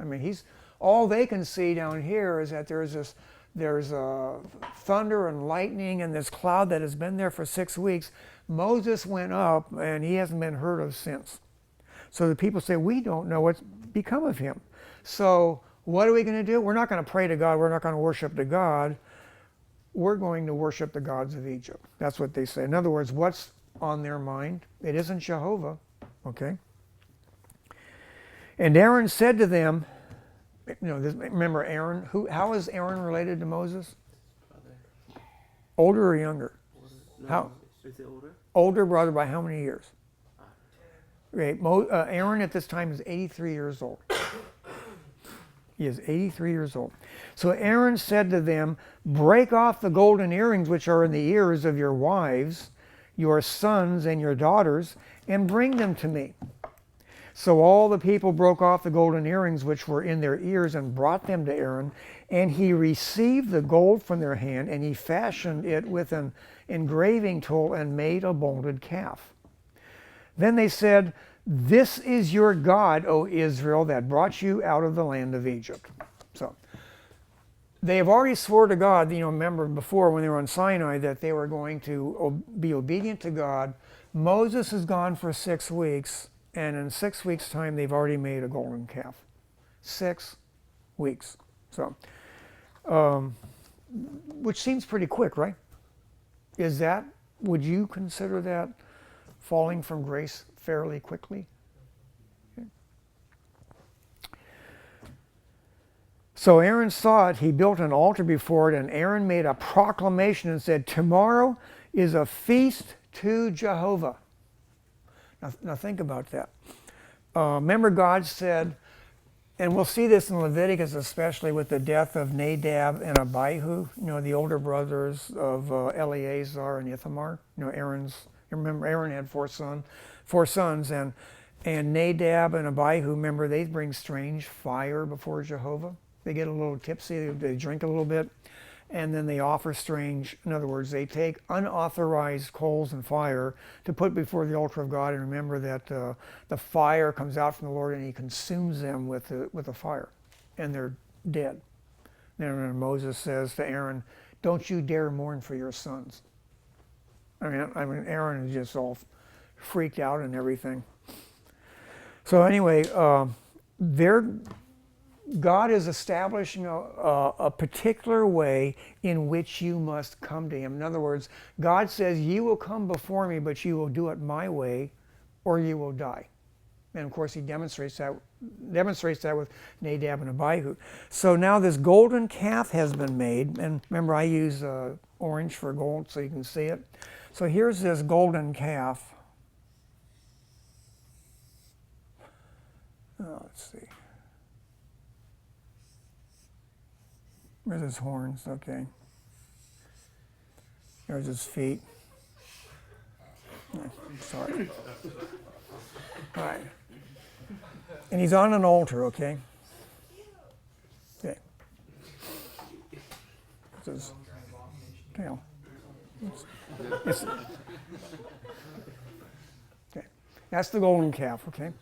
I mean, all they can see down here is that there's thunder and lightning and this cloud that has been there for 6 weeks. Moses went up and he hasn't been heard of since. So the people say, we don't know what's become of him. So what are we going to do? We're not going to pray to God. We're not going to worship to God. We're going to worship the gods of Egypt. That's what they say. In other words, what's on their mind? It isn't Jehovah, okay? And Aaron said to them, remember Aaron? How is Aaron related to Moses? Brother. Older or younger? No, How? Is it older? Older brother by how many years? Okay, Aaron at this time is 83 years old. He is 83 years old. So Aaron said to them, "Break off the golden earrings which are in the ears of your wives, your sons and your daughters, and bring them to me." So all the people broke off the golden earrings which were in their ears and brought them to Aaron. And he received the gold from their hand, and he fashioned it with an engraving tool and made a molded calf. Then they said, "This is your God, O Israel, that brought you out of the land of Egypt." So they have already swore to God, remember before when they were on Sinai, that they were going to be obedient to God. Moses is gone for 6 weeks. and in 6 weeks' time, they've already made a golden calf. 6 weeks. So, which seems pretty quick, right? Would you consider that falling from grace fairly quickly? Okay. So Aaron saw it, he built an altar before it, and Aaron made a proclamation and said, "Tomorrow is a feast to Jehovah." Now think about that. Remember, God said, and we'll see this in Leviticus, especially with the death of Nadab and Abihu, the older brothers of Eleazar and Ithamar. Remember Aaron had four sons, and Nadab and Abihu, remember, they bring strange fire before Jehovah. They get a little tipsy, they drink a little bit, and then they offer strange, in other words, they take unauthorized coals and fire to put before the altar of God, and remember that the fire comes out from the Lord and he consumes them with the fire, and they're dead. Then Moses says to Aaron, "Don't you dare mourn for your sons." I mean, Aaron is just all freaked out and everything. So anyway, God is establishing a particular way in which you must come to him. In other words, God says, "You will come before me, but you will do it my way, or you will die." And of course, he demonstrates that with Nadab and Abihu. So now this golden calf has been made, and remember, I use orange for gold so you can see it. So here's this golden calf. Let's see. Where's his horns? Okay. There's his feet. Oh, sorry. All right. And he's on an altar, okay? Okay. This is tail. Okay. That's the golden calf, okay?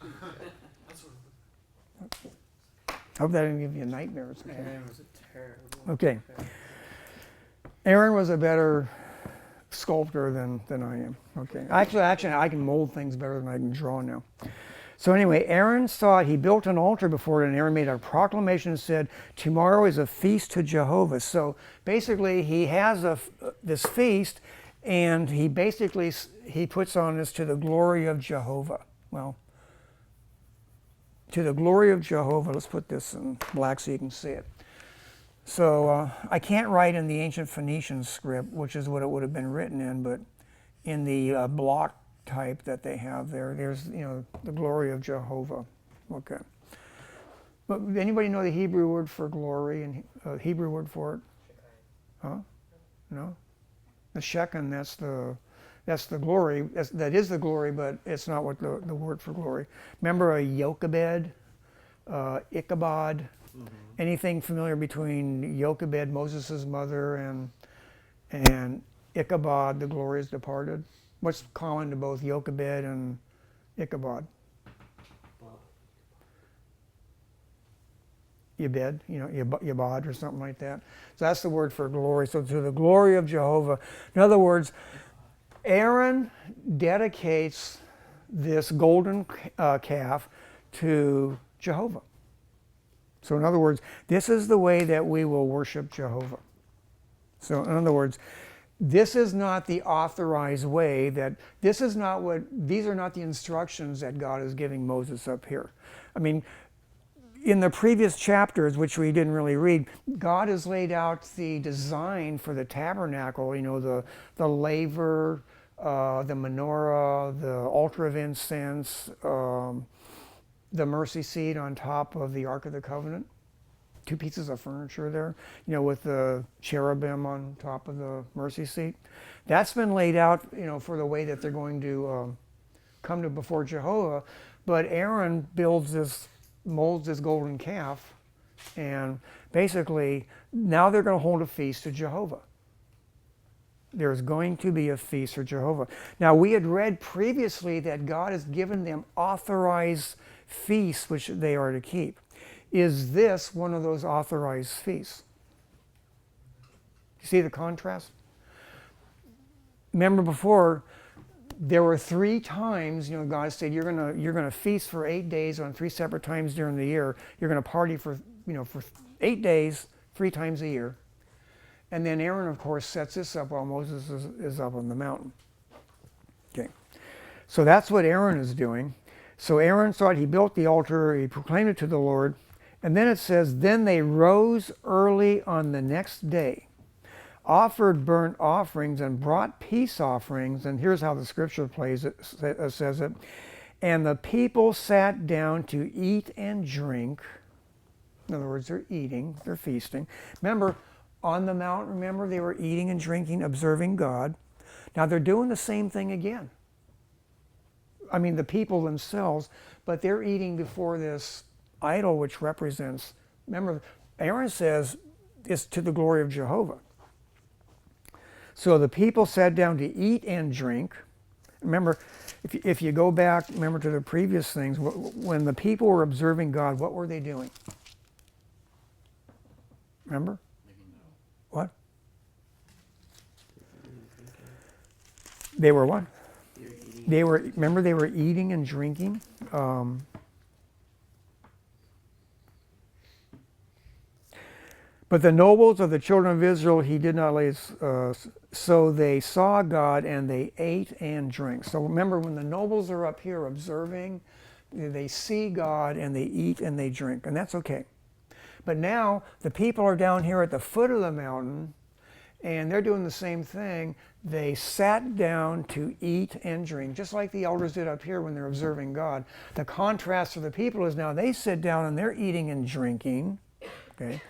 I hope that didn't give you nightmares. Okay? Aaron was a terrible. Okay. Aaron was a better sculptor than I am. Okay. Actually, I can mold things better than I can draw now. So anyway, Aaron saw it. He built an altar before it, and Aaron made a proclamation and said, "Tomorrow is a feast to Jehovah." So basically, he has this feast, and he puts on this to the glory of Jehovah. Well, to the glory of Jehovah. Let's put this in black so you can see it. So I can't write in the ancient Phoenician script, which is what it would have been written in, but in the block type that they have there's the glory of Jehovah. Okay. But anybody know the Hebrew word for glory and Hebrew word for it? Huh? No. The Shekinah, that's the glory. That is the glory, but it's not what the word for glory. Remember a Jochebed, Ichabod. Mm-hmm. Anything familiar between Jochebed, Moses' mother, and Ichabod, the glory is departed? What's common to both Jochebed and Ichabod? Yebed, Yebod or something like that. So that's the word for glory. So to the glory of Jehovah. In other words, Aaron dedicates this golden calf to Jehovah. So in other words, this is the way that we will worship Jehovah. So in other words, this is not the authorized way these are not the instructions that God is giving Moses up here. I mean, in the previous chapters, which we didn't really read, God has laid out the design for the tabernacle, the laver, the menorah, the altar of incense, the mercy seat on top of the Ark of the Covenant. 2 pieces of furniture there, with the cherubim on top of the mercy seat. That's been laid out, for the way that they're going to come to before Jehovah. But Aaron molds this golden calf, and basically now they're going to hold a feast to Jehovah. There's going to be a feast for Jehovah. Now, we had read previously that God has given them authorized feasts which they are to keep. Is this one of those authorized feasts? You see the contrast? Remember before, there were 3 times, God said you're gonna feast for 8 days on 3 separate times during the year. You're gonna party for 8 days, 3 times a year. And then Aaron, of course, sets this up while Moses is up on the mountain. Okay, so that's what Aaron is doing. So Aaron thought he built the altar, he proclaimed it to the Lord, and then it says, then they rose early on the next day, offered burnt offerings and brought peace offerings, and here's how the scripture says it, and the people sat down to eat and drink. In other words, they're eating, they're feasting. Remember, on the mountain, they were eating and drinking, observing God. Now they're doing the same thing again. I mean, the people themselves, but they're eating before this idol which represents, remember, Aaron says, it's to the glory of Jehovah. So the people sat down to eat and drink. Remember, if you go back, to the previous things, when the people were observing God, what were they doing? Remember? What? They were what? They were eating and drinking. But the nobles of the children of Israel, he did not lay, so they saw God and they ate and drank. So remember, when the nobles are up here observing, they see God and they eat and they drink, and that's okay. But now the people are down here at the foot of the mountain, and they're doing the same thing. They sat down to eat and drink, just like the elders did up here when they're observing God. The contrast for the people is now they sit down and they're eating and drinking. Okay,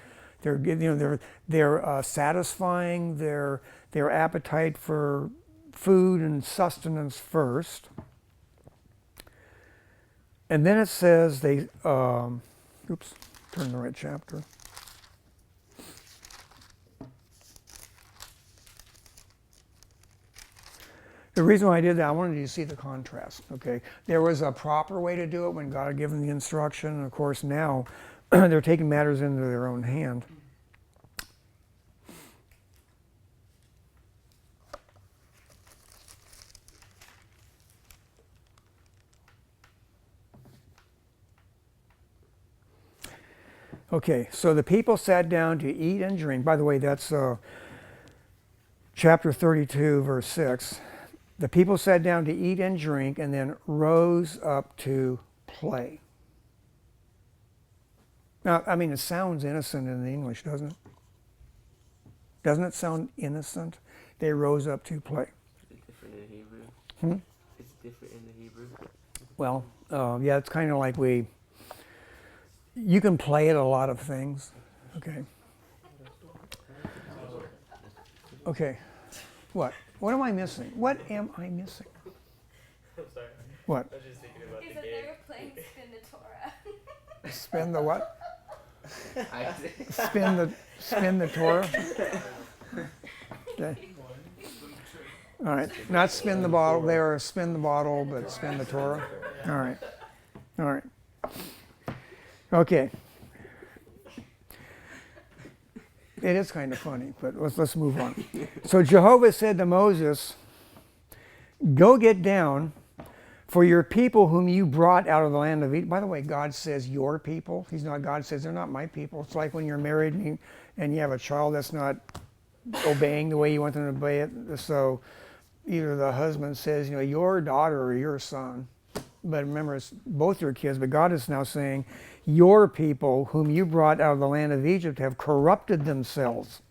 they're satisfying their appetite for food and sustenance first, and then it says they. Oops, turn the right chapter. The reason why I did that, I wanted you to see the contrast, okay? There was a proper way to do it when God had given the instruction, and of course now they're taking matters into their own hand. Okay, so the people sat down to eat and drink. By the way, that's chapter 32, verse 6. The people sat down to eat and drink and then rose up to play. Now, I mean, it sounds innocent in the English, doesn't it? Doesn't it sound innocent? They rose up to play. It's different in Hebrew. It's different in the Hebrew. Well, yeah, it's kind of like you can play at a lot of things. Okay. Okay. What? What am I missing? What am I missing? I'm sorry. What? I was just thinking about Is the that game. they were playing Spin the Torah. Spin the what? I Spin the Torah? Okay. All right. Not spin the bottle there, spin the bottle, but spin the Torah. All right. All right. Okay. It is kind of funny, but let's move on. So Jehovah said to Moses, "Go get down, for your people whom you brought out of the land of Egypt." By the way, God says your people. He's not. God says they're not my people. It's like when you're married and you have a child that's not obeying the way you want them to obey it. So either the husband says, your daughter or your son. But remember, it's both your kids. But God is now saying, your people whom you brought out of the land of Egypt have corrupted themselves.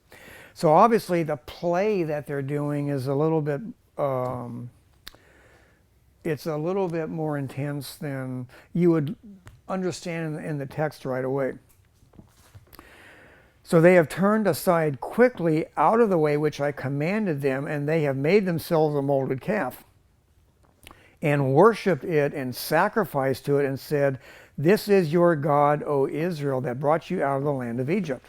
So obviously the play that they're doing is a little bit, it's a little bit more intense than you would understand in the text right away. So they have turned aside quickly out of the way which I commanded them, and they have made themselves a molded calf, and worshipped it and sacrificed to it, and said, "This is your God, O Israel, that brought you out of the land of Egypt."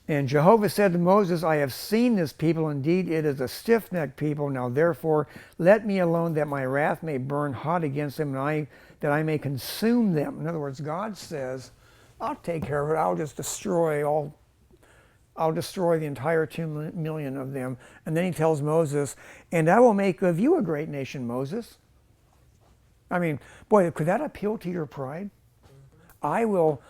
And Jehovah said to Moses, "I have seen this people. Indeed, it is a stiff-necked people. Now therefore, let me alone, that my wrath may burn hot against them, and that I may consume them." In other words, God says, I'll take care of it. I'll just destroy all I'll destroy the entire 2 million of them. And then he tells Moses, and I will make of you a great nation, Moses. I mean, boy, could that appeal to your pride? I will,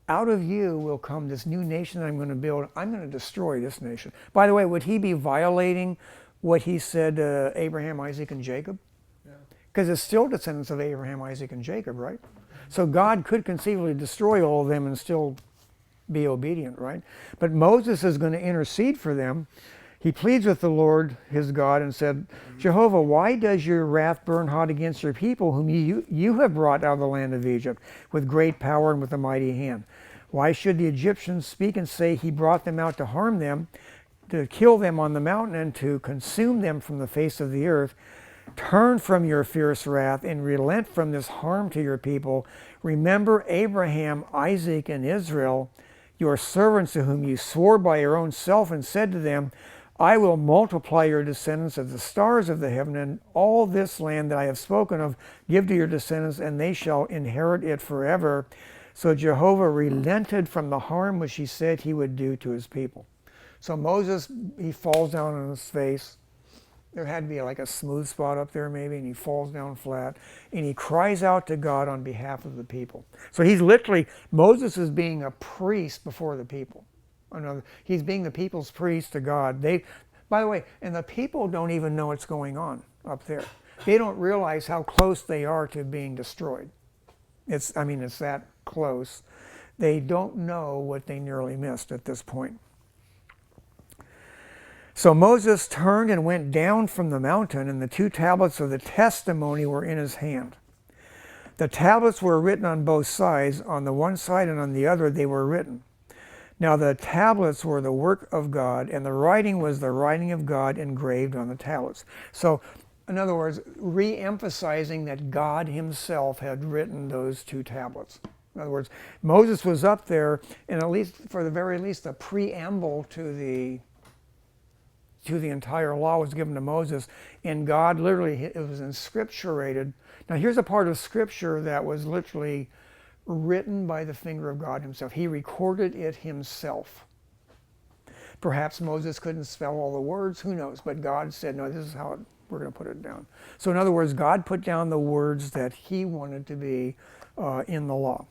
out of you will come this new nation that I'm going to build. I'm going to destroy this nation. By the way, would he be violating what he said to Abraham, Isaac, and Jacob? Because it's still descendants of Abraham, Isaac, and Jacob, right? So God could conceivably destroy all of them and still be obedient, right? But Moses is going to intercede for them. He pleads with the Lord, his God, and said, Jehovah, why does your wrath burn hot against your people, whom you have brought out of the land of Egypt with great power and with a mighty hand? Why should the Egyptians speak and say he brought them out to harm them, to kill them on the mountain, and to consume them from the face of the earth? Turn from your fierce wrath and relent from this harm to your people. Remember Abraham, Isaac, and Israel, your servants to whom you swore by your own self and said to them, I will multiply your descendants as the stars of the heaven, and all this land that I have spoken of give to your descendants, and they shall inherit it forever. So Jehovah relented from the harm which he said he would do to his people. So Moses, he falls down on his face. There had to be like a smooth spot up there maybe, and he falls down flat, and he cries out to God on behalf of the people. So he's literally, Moses is being a priest before the people. He's being the people's priest to God. By the way, and the people don't even know what's going on up there. They don't realize how close they are to being destroyed. It's that close. They don't know what they nearly missed at this point. So Moses turned and went down from the mountain, and the 2 tablets of the testimony were in his hand. The tablets were written on both sides. On the one side and on the other they were written. Now the tablets were the work of God, and the writing was the writing of God engraved on the tablets. So, in other words, re-emphasizing that God himself had written those 2 tablets. In other words, Moses was up there, and at least, for the very least, a preamble to the entire law was given to Moses, and God literally, it was inscripturated. Now here's a part of Scripture that was literally written by the finger of God himself. He recorded it himself. Perhaps Moses couldn't spell all the words, who knows, but God said, no, this is how we're going to put it down. So in other words, God put down the words that he wanted to be in the law.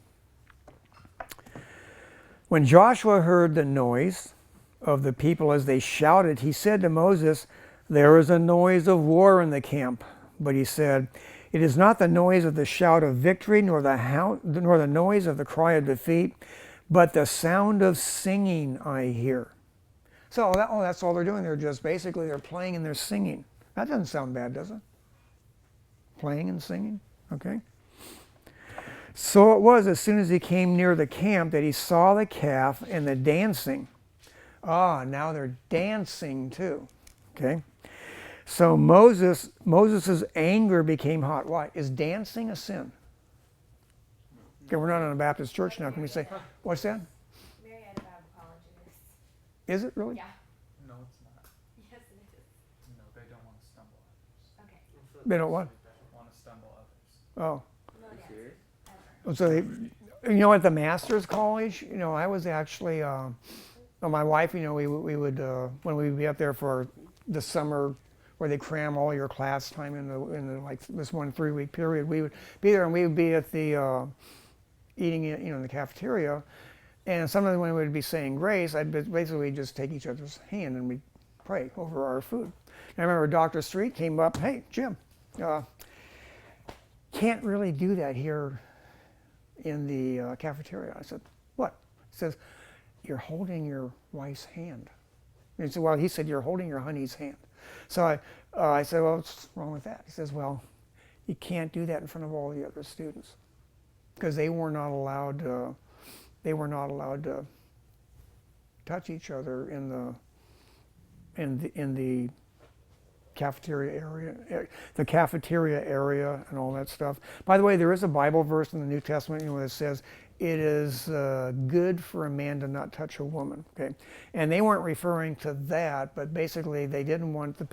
When Joshua heard the noise of the people as they shouted, he said to Moses, there is a noise of war in the camp. But he said, it is not the noise of the shout of victory, nor the noise of the cry of defeat, but the sound of singing I hear. So that's all they're doing. They're playing and they're singing. That doesn't sound bad, does it? Playing and singing, okay? So it was as soon as he came near the camp that he saw the calf and the dancing. Now they're dancing too, okay? So Moses' anger became hot. Why? Is dancing a sin? Okay, we're not in a Baptist church now. Can we say, what's that? Mary had a Bible college. Is it really? Yeah. No, it's not. Yes, it is. No, they don't want to stumble others. Okay. They don't what? They don't want to stumble others. Oh. No Are you dance. serious? Ever. So at the Master's College, I was actually, my wife, we would, when we would be up there for the summer where they cram all your class time in the like this 1 3-week period, we would be there and we would be at the, eating, in the cafeteria. And sometimes when we would be saying grace, basically just take each other's hand and we'd pray over our food. And I remember Dr. Street came up, hey, Jim, can't really do that here in the cafeteria. I said, what? He says, you're holding your wife's hand. And he said, well, you're holding your honey's hand. So I said, well, what's wrong with that? He says, well, you can't do that in front of all the other students because they were not allowed to touch each other in the cafeteria area and all that stuff. By the way, there is a Bible verse in the New Testament that says it is good for a man to not touch a woman. Okay, and they weren't referring to that, but basically they didn't want the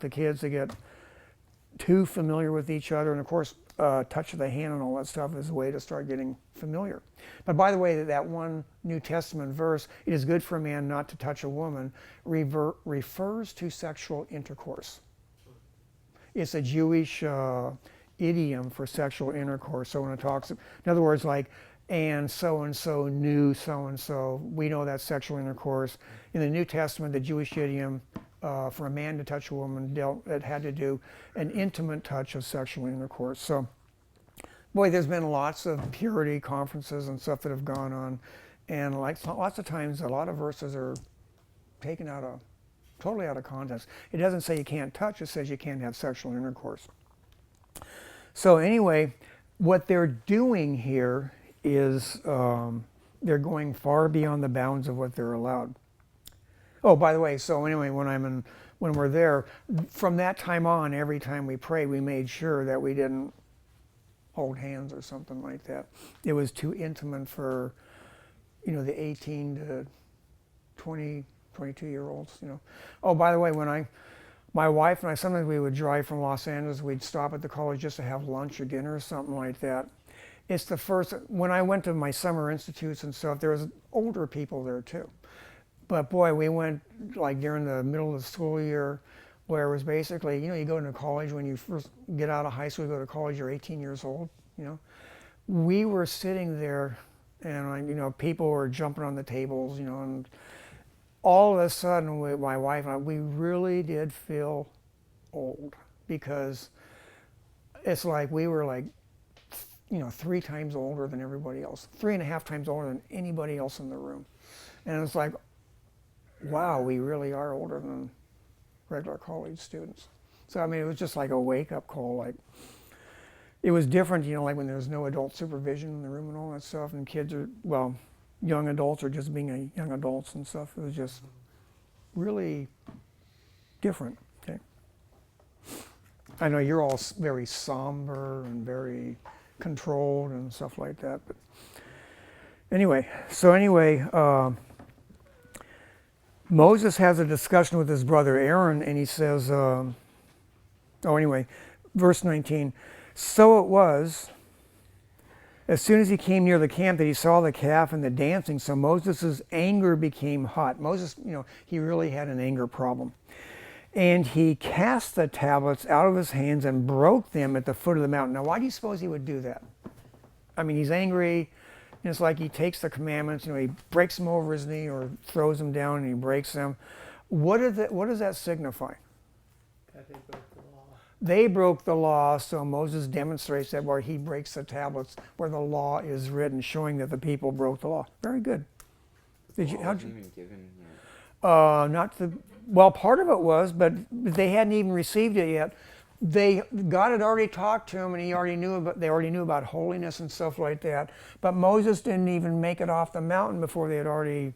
kids to get too familiar with each other. And of course, touch of the hand and all that stuff is a way to start getting familiar. But by the way, that one New Testament verse, it is good for a man not to touch a woman, refers to sexual intercourse. It's a Jewish idiom for sexual intercourse. So when it talks, in other words, like, and so knew so and so, we know that's sexual intercourse. In the New Testament, the Jewish idiom for a man to touch a woman, it had to do an intimate touch of sexual intercourse. So, boy, there's been lots of purity conferences and stuff that have gone on, and like lots of times, a lot of verses are taken totally out of context. It doesn't say you can't touch; it says you can't have sexual intercourse. So anyway, what they're doing here is they're going far beyond the bounds of what they're allowed. Oh, by the way, so anyway, when we're there, from that time on, every time we prayed, we made sure that we didn't hold hands or something like that. It was too intimate for, the 18 to 20, 22-year-olds, Oh, by the way, my wife and I, sometimes we would drive from Los Angeles, we'd stop at the college just to have lunch or dinner or something like that. It's the first, when I went to my summer institutes and stuff, there was older people there too. But boy, we went like during the middle of the school year where it was basically, you go into college, when you first get out of high school, you go to college, you're 18 years old, We were sitting there and, people were jumping on the tables, and all of a sudden, my wife and I, we really did feel old because it's like we were like, 3 times older than everybody else, 3.5 times older than anybody else in the room. And it's like, wow, we really are older than regular college students. So, it was just like a wake-up call. Like, it was different, like when there was no adult supervision in the room and all that stuff, and kids are, young adults are just being young adults and stuff. It was just really different. Okay. I know you're all very somber and very controlled and stuff like that, but anyway, Moses has a discussion with his brother Aaron, and he says, verse 19, so it was, as soon as he came near the camp, that he saw the calf and the dancing, so Moses' anger became hot. Moses, he really had an anger problem. And he cast the tablets out of his hands and broke them at the foot of the mountain. Now, why do you suppose he would do that? He's angry. And it's like he takes the commandments, he breaks them over his knee or throws them down and he breaks them. What does that signify? That they broke the law. They broke the law, so Moses demonstrates that where he breaks the tablets where the law is written, showing that the people broke the law. Very good. How'd you even given yet? Part of it was, but they hadn't even received it yet. God had already talked to him, and they already knew about holiness and stuff like that. But Moses didn't even make it off the mountain before they had already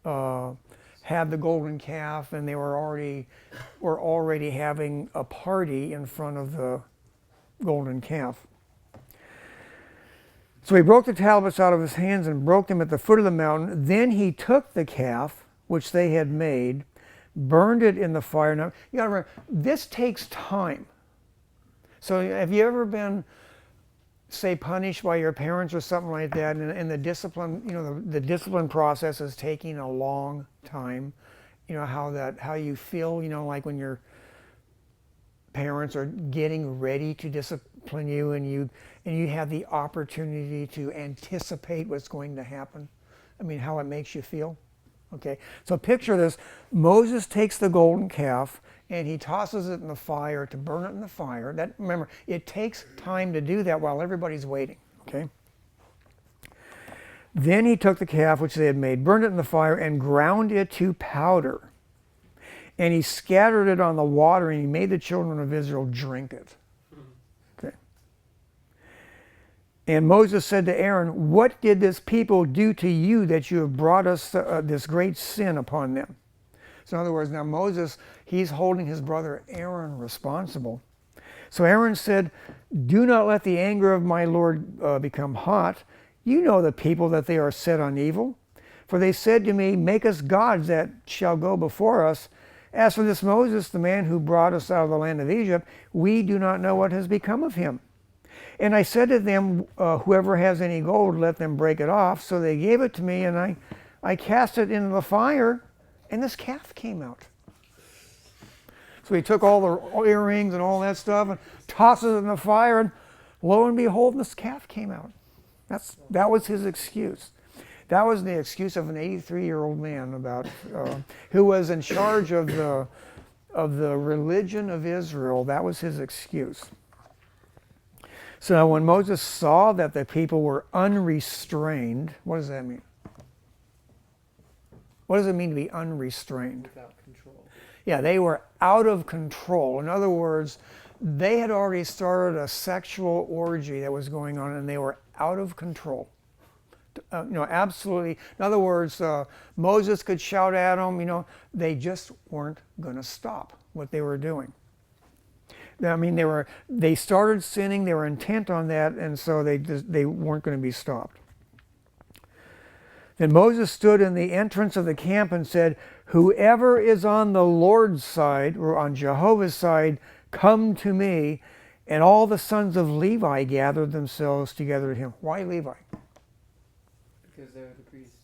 had the golden calf, and they were already having a party in front of the golden calf. So he broke the tablets out of his hands and broke them at the foot of the mountain. Then he took the calf, which they had made, burned it in the fire. Now, you gotta remember, this takes time. So have you ever been, say, punished by your parents or something like that, and the discipline, the discipline process is taking a long time? How you feel, like when your parents are getting ready to discipline you, and you have the opportunity to anticipate what's going to happen. How it makes you feel. Okay, so picture this. Moses takes the golden calf and he tosses it in the fire to burn it in the fire. Remember, it takes time to do that while everybody's waiting. Okay. Then he took the calf which they had made, burned it in the fire, and ground it to powder. And he scattered it on the water, and he made the children of Israel drink it. Okay. And Moses said to Aaron, what did this people do to you that you have brought us this great sin upon them? So in other words, now Moses, he's holding his brother Aaron responsible. So Aaron said, do not let the anger of my Lord become hot. You know the people, that they are set on evil. For they said to me, make us gods that shall go before us. As for this Moses, the man who brought us out of the land of Egypt, we do not know what has become of him. And I said to them, whoever has any gold, let them break it off. So they gave it to me, and I cast it into the fire, and this calf came out. So he took all the earrings and all that stuff and tossed it in the fire, and lo and behold, this calf came out. That was his excuse. That was the excuse of an 83-year-old man about who was in charge of the religion of Israel. That was his excuse. So now when Moses saw that the people were unrestrained, what does that mean? What does it mean to be unrestrained? Without control. Yeah, they were out of control. In other words, they had already started a sexual orgy that was going on, and they were out of control. Absolutely. In other words, Moses could shout at them. They just weren't going to stop what they were doing. I mean, they started sinning. They were intent on that, and so they weren't going to be stopped. Then Moses stood in the entrance of the camp and said, "Whoever is on the Lord's side, or on Jehovah's side, come to me." And all the sons of Levi gathered themselves together to him. Why Levi? Because they're the priests.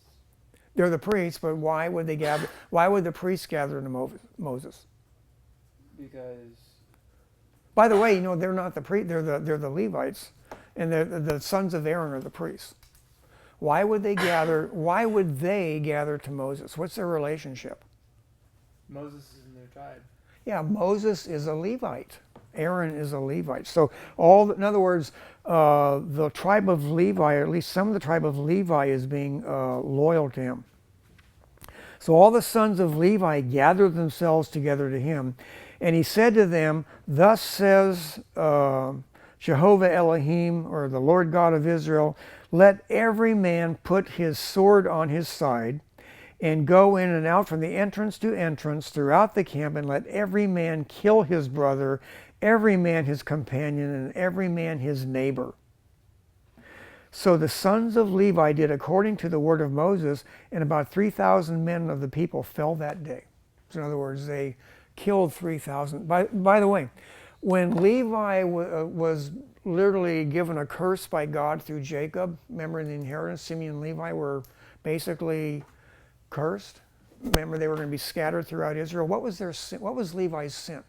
They're the priests, but why would they gather? Why would the priests gather to Moses? Because. By the way, they're not the priests. They're the Levites, and the sons of Aaron are the priests. Why would they gather? Why would they gather to Moses? What's their relationship? Moses is in their tribe. Yeah, Moses is a Levite. Aaron is a Levite. So in other words, the tribe of Levi, or at least some of the tribe of Levi, is being loyal to him. So all the sons of Levi gathered themselves together to him, and he said to them, "Thus says Jehovah Elohim, or the Lord God of Israel, let every man put his sword on his side, and go in and out from the entrance to entrance throughout the camp, and let every man kill his brother, every man his companion, and every man his neighbor." So the sons of Levi did according to the word of Moses, and about 3,000 men of the people fell that day. So in other words, they killed 3,000. By the way, when Levi was literally given a curse by God through Jacob, remember in the inheritance, Simeon and Levi were basically cursed. Remember, they were going to be scattered throughout Israel. What was their sin? What was Levi's sin?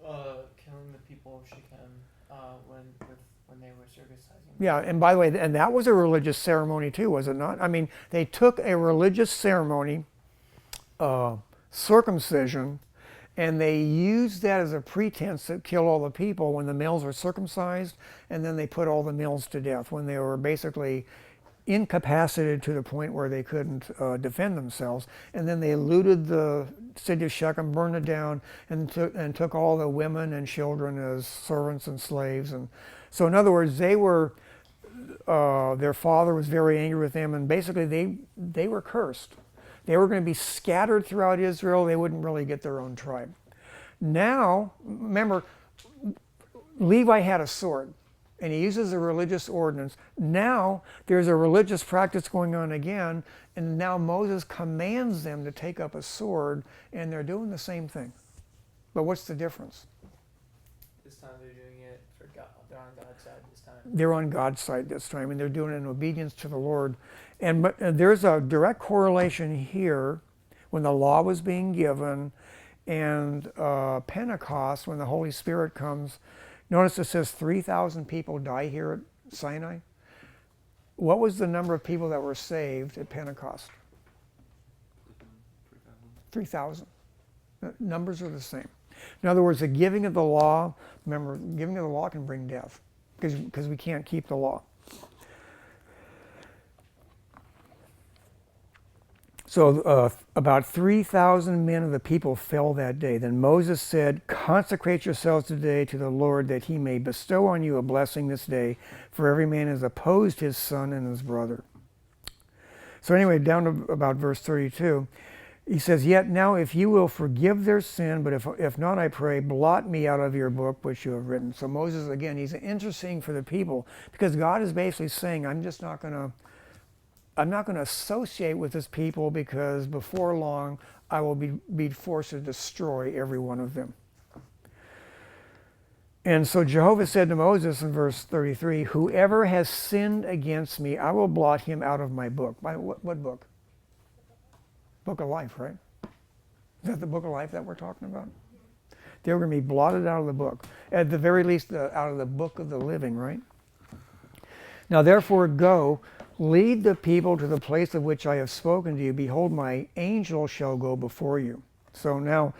Killing the people of Shechem when they were circumcising. Yeah, and by the way, and that was a religious ceremony too, was it not? I mean, they took a religious ceremony, circumcision, and they used that as a pretense to kill all the people when the males were circumcised, and then they put all the males to death when they were basically incapacitated to the point where they couldn't defend themselves. And then they looted the city of Shechem, burned it down, and took all the women and children as servants and slaves. And so in other words, they were their father was very angry with them, and basically they were cursed. They were going to be scattered throughout Israel. They wouldn't really get their own tribe. Now, remember, Levi had a sword, and he uses a religious ordinance. Now there's a religious practice going on again, and now Moses commands them to take up a sword, and they're doing the same thing. But what's the difference? This time they're doing it for God. They're on God's side this time. They're on God's side this time, and they're doing it in obedience to the Lord. And there's a direct correlation here when the law was being given and Pentecost, when the Holy Spirit comes. Notice it says 3,000 people die here at Sinai. What was the number of people that were saved at Pentecost? 3,000. Numbers are the same. In other words, the giving of the law, remember, giving of the law can bring death because we can't keep the law. So about 3,000 men of the people fell that day. Then Moses said, "Consecrate yourselves today to the Lord, that he may bestow on you a blessing this day, for every man has opposed his son and his brother." So anyway, down to about verse 32, he says, "Yet now if you will forgive their sin, but if not, I pray, blot me out of your book which you have written." So Moses, again, he's interceding for the people, because God is basically saying, I'm just not going to I'm not going to associate with this people because before long I will be forced to destroy every one of them. And so Jehovah said to Moses in verse 33, whoever has sinned against me, I will blot him out of my book. What book? Book of life, right? Is that the book of life that we're talking about? They were going to be blotted out of the book. At the very least, out of the book of the living, right? Now therefore go, lead the people to the place of which I have spoken to you. Behold, my angel shall go before you. So now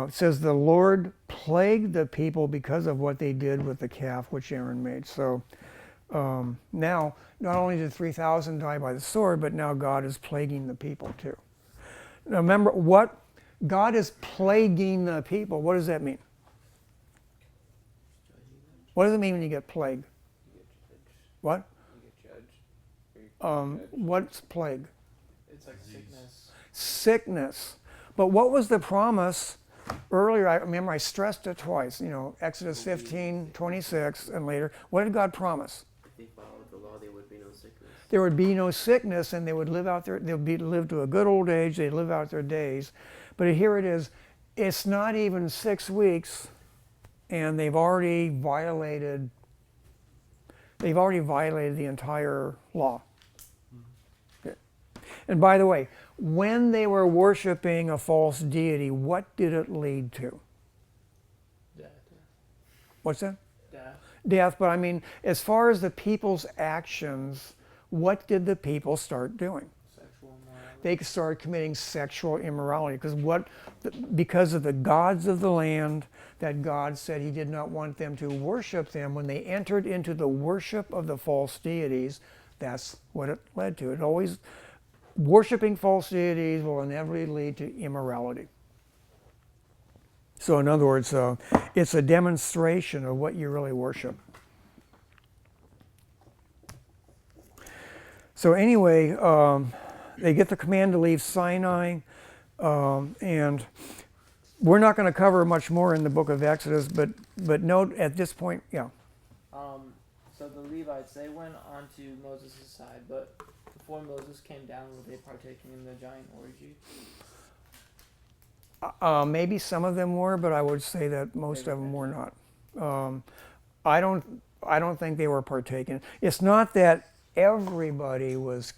it says the Lord plagued the people because of what they did with the calf which Aaron made. So now not only did 3,000 die by the sword, but now God is plaguing the people too. Now remember, what God is plaguing the people. What does that mean? What does it mean when you get plagued? You get judged. What? You get judged. Or you get judged. What's plague? It's like sickness. Sickness. But what was the promise earlier? I remember I stressed it twice. Exodus 15:26 and later. What did God promise? If they followed the law, there would be no sickness. There would be no sickness, and they would live out their. Live to a good old age. They'd live out their days. But here it is. It's not even 6 weeks, and they've already violated. They've already violated the entire law. Okay. And by the way, when they were worshiping a false deity, what did it lead to? Death. What's that? Death. Death. But I mean, as far as the people's actions, what did the people start doing? Sexual immorality. They started committing sexual immorality because of the gods of the land that God said he did not want them to worship them. When they entered into the worship of the false deities, that's what it led to. It always, worshiping false deities will inevitably lead to immorality. So in other words, it's a demonstration of what you really worship. So anyway, they get the command to leave Sinai, and we're not going to cover much more in the book of Exodus, but note at this point, yeah. So the Levites, they went onto Moses' side, but before Moses came down, were they partaking in the giant orgy? Maybe some of them were, but I would say that most of them were not. I don't think they were partaking. It's not that everybody was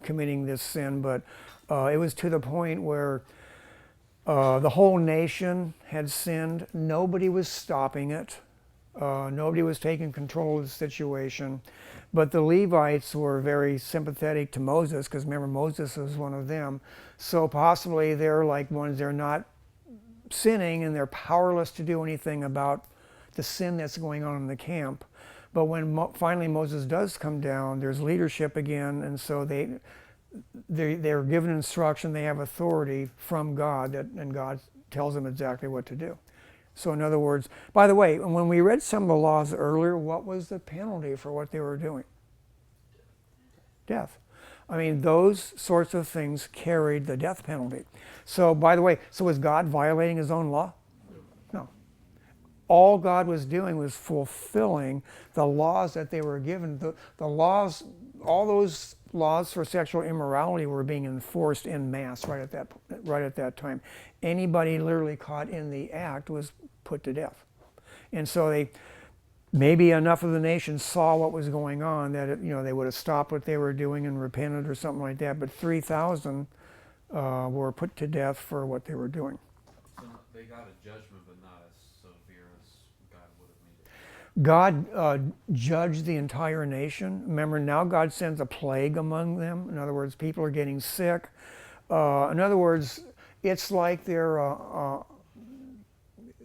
committing this sin, but it was to the point where the whole nation had sinned. Nobody was stopping it. Nobody was taking control of the situation. But the Levites were very sympathetic to Moses, because remember, Moses was one of them. So possibly they're like ones, they're not sinning and they're powerless to do anything about the sin that's going on in the camp. But when finally Moses does come down, there's leadership again, and so they're given instruction, they have authority from God, and God tells them exactly what to do. So in other words, by the way, when we read some of the laws earlier, what was the penalty for what they were doing? Death. I mean, those sorts of things carried the death penalty. So by the way, so was God violating his own law? No. All God was doing was fulfilling the laws that they were given. The laws, all those laws for sexual immorality were being enforced en masse right at that time. Anybody literally caught in the act was put to death. And so maybe enough of the nation saw what was going on that they would have stopped what they were doing and repented or something like that. But 3,000 were put to death for what they were doing. So they got a judgment, but not as severe as God would have made it. God judged the entire nation. Remember, now God sends a plague among them. In other words, people are getting sick. In other words, it's like they're,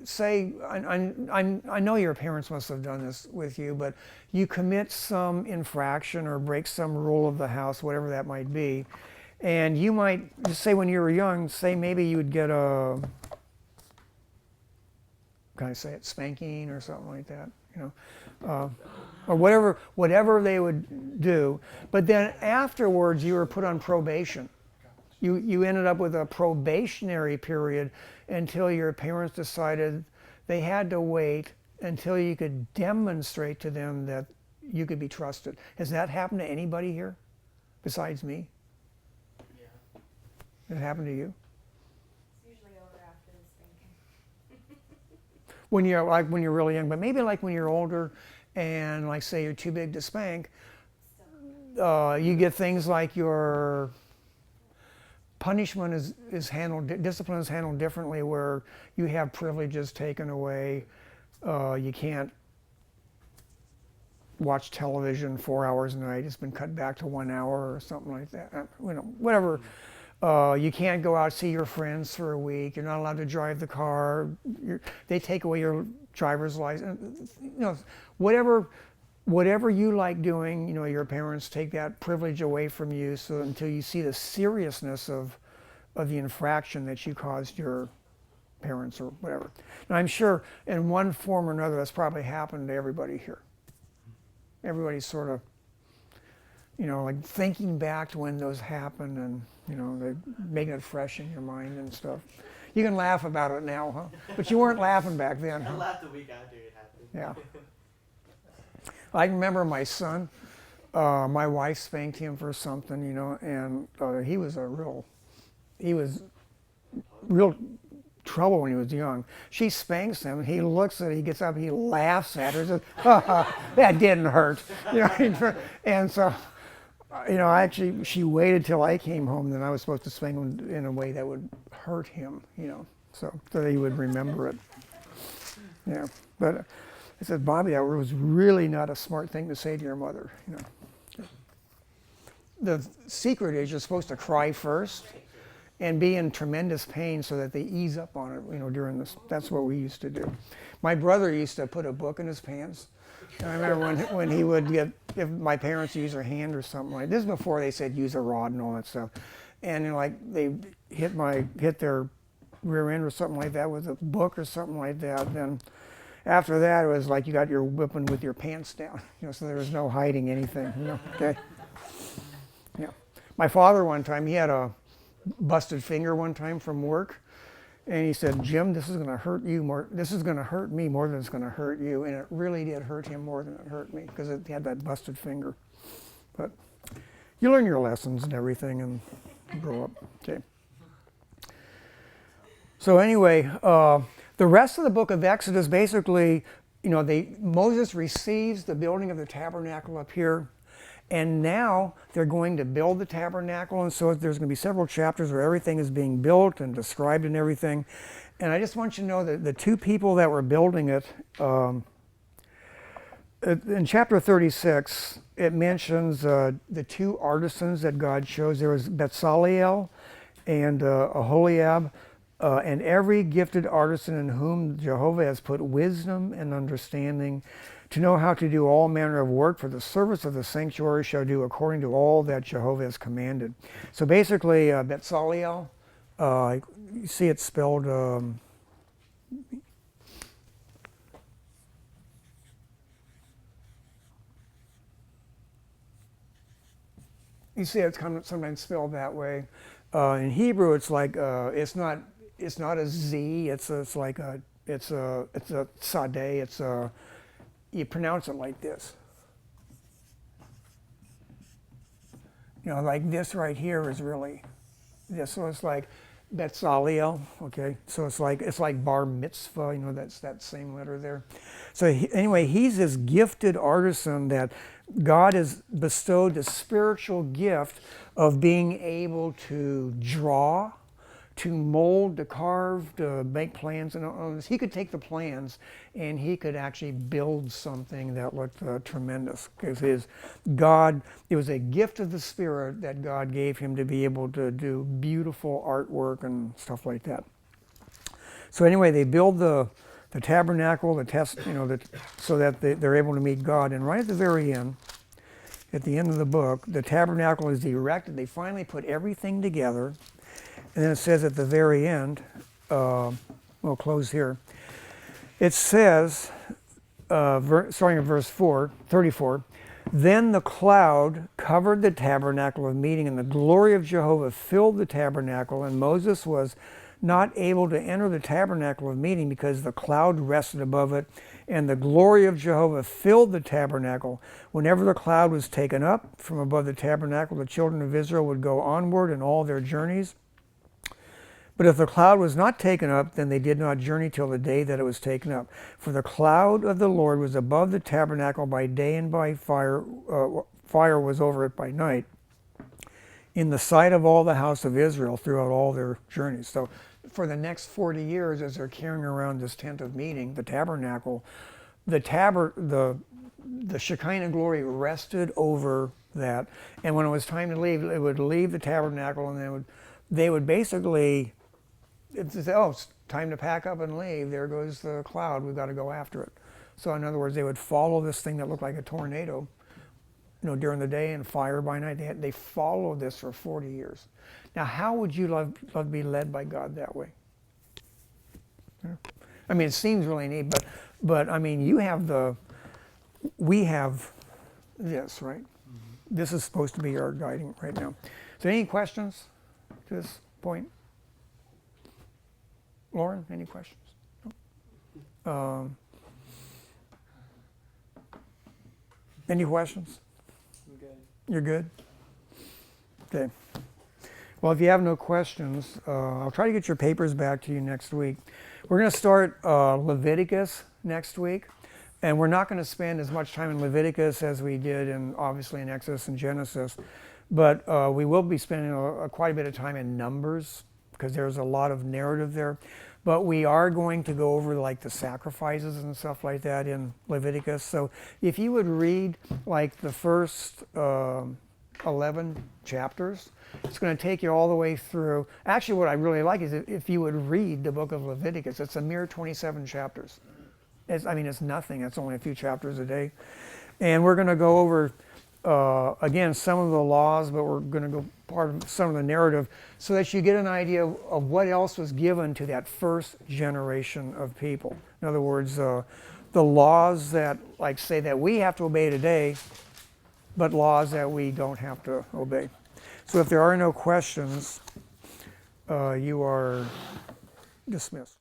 say, I know your parents must have done this with you, but you commit some infraction or break some rule of the house, whatever that might be, and you might, just say when you were young, say maybe you would get a, can I say it, spanking or something like that, or whatever they would do. But then afterwards, you were put on probation. You ended up with a probationary period until your parents decided they had to wait until you could demonstrate to them that you could be trusted. Has that happened to anybody here? besides me? Yeah. It happened to you? It's usually over after the spanking. When you're really young, but maybe like when you're older and like say you're too big to spank, you get things like your punishment is handled, discipline is handled differently, where you have privileges taken away. You can't watch television 4 hours a night. It's been cut back to 1 hour or something like that. Whatever. You can't go out see your friends for a week. You're not allowed to drive the car. They take away your driver's license. Whatever you like doing, your parents take that privilege away from you. So until you see the seriousness of the infraction that you caused your parents or whatever. And I'm sure in one form or another that's probably happened to everybody here. Everybody's sort of, like thinking back to when those happened and, they're making it fresh in your mind and stuff. You can laugh about it now, huh? But you weren't laughing back then, I huh? laughed the week after it happened. Yeah. I remember my son, my wife spanked him for something, and he was real trouble when he was young. She spanks him, he looks at it, he gets up, he laughs at her, says, that didn't hurt. And so, actually she waited till I came home, then I was supposed to spank him in a way that would hurt him, so that he would remember it. Yeah, but I said, Bobby, that was really not a smart thing to say to your mother, The secret is you're supposed to cry first and be in tremendous pain so that they ease up on it, during this. That's what we used to do. My brother used to put a book in his pants. And I remember when he would if my parents used their hand or something like this, is before they said use a rod and all that stuff. And they hit their rear end or something like that with a book or something like that. Then after that, it was like you got your whipping with your pants down, so there was no hiding anything, okay? Yeah. My father one time, he had a busted finger one time from work, and he said, Jim, this is going to hurt you more. This is going to hurt me more than it's going to hurt you. And it really did hurt him more than it hurt me because it had that busted finger. But you learn your lessons and everything and grow up. Okay. So anyway, the rest of the book of Exodus basically, Moses receives the building of the tabernacle up here. And now they're going to build the tabernacle, and so there's going to be several chapters where everything is being built and described and everything. And I just want you to know that the two people that were building it, in chapter 36, it mentions the two artisans that God chose. There was Bezalel and Aholiab, and every gifted artisan in whom Jehovah has put wisdom and understanding, to know how to do all manner of work for the service of the sanctuary shall do according to all that Jehovah has commanded. So basically, Bezalel, you see it spelled, you see it's sometimes spelled that way. In Hebrew, it's like it's not a Z. It's a sadeh. You pronounce it like this. Like this right here is really this. So it's like Bezalel, okay? So it's like bar mitzvah, that's that same letter there. So anyway, he's this gifted artisan that God has bestowed the spiritual gift of being able to draw, to mold, to carve, to make plans and all this. He could take the plans and he could actually build something that looked tremendous, because it was a gift of the Spirit that God gave him to be able to do beautiful artwork and stuff like that. So anyway, they build the tabernacle, so that they're able to meet God. And right at the very end, at the end of the book, the tabernacle is erected. They finally put everything together. And then it says at the very end, we'll close here. It says, starting at verse 34, then the cloud covered the tabernacle of meeting, and the glory of Jehovah filled the tabernacle, and Moses was not able to enter the tabernacle of meeting because the cloud rested above it, and the glory of Jehovah filled the tabernacle. Whenever the cloud was taken up from above the tabernacle, the children of Israel would go onward in all their journeys. But if the cloud was not taken up, then they did not journey till the day that it was taken up. For the cloud of the Lord was above the tabernacle by day, and by fire was over it by night, in the sight of all the house of Israel throughout all their journeys. So for the next 40 years, as they're carrying around this tent of meeting, the tabernacle, the Shekinah glory rested over that. And when it was time to leave, it would leave the tabernacle, and they would basically, it's time to pack up and leave. There goes the cloud. We've got to go after it. So in other words, they would follow this thing that looked like a tornado, during the day, and fire by night. They followed this for 40 years. Now, how would you love to be led by God that way? Yeah. I mean, it seems really neat, but I mean, we have this, right? Mm-hmm. This is supposed to be our guiding right now. So any questions to this point? Lauren, any questions? No? Any questions? I'm good. You're good? Okay. Well, if you have no questions, I'll try to get your papers back to you next week. We're going to start Leviticus next week, and we're not going to spend as much time in Leviticus as we did obviously in Exodus and Genesis, but we will be spending quite a bit of time in Numbers, because there's a lot of narrative there. But we are going to go over like the sacrifices and stuff like that in Leviticus. So if you would read like the first 11 chapters, it's going to take you all the way through. Actually, what I really like is if you would read the book of Leviticus. It's a mere 27 chapters. It's nothing. It's only a few chapters a day. And we're going to go over, again, some of the laws, but we're going to go part of some of the narrative so that you get an idea of what else was given to that first generation of people. In other words, the laws that, like, say that we have to obey today, but laws that we don't have to obey. So if there are no questions, you are dismissed.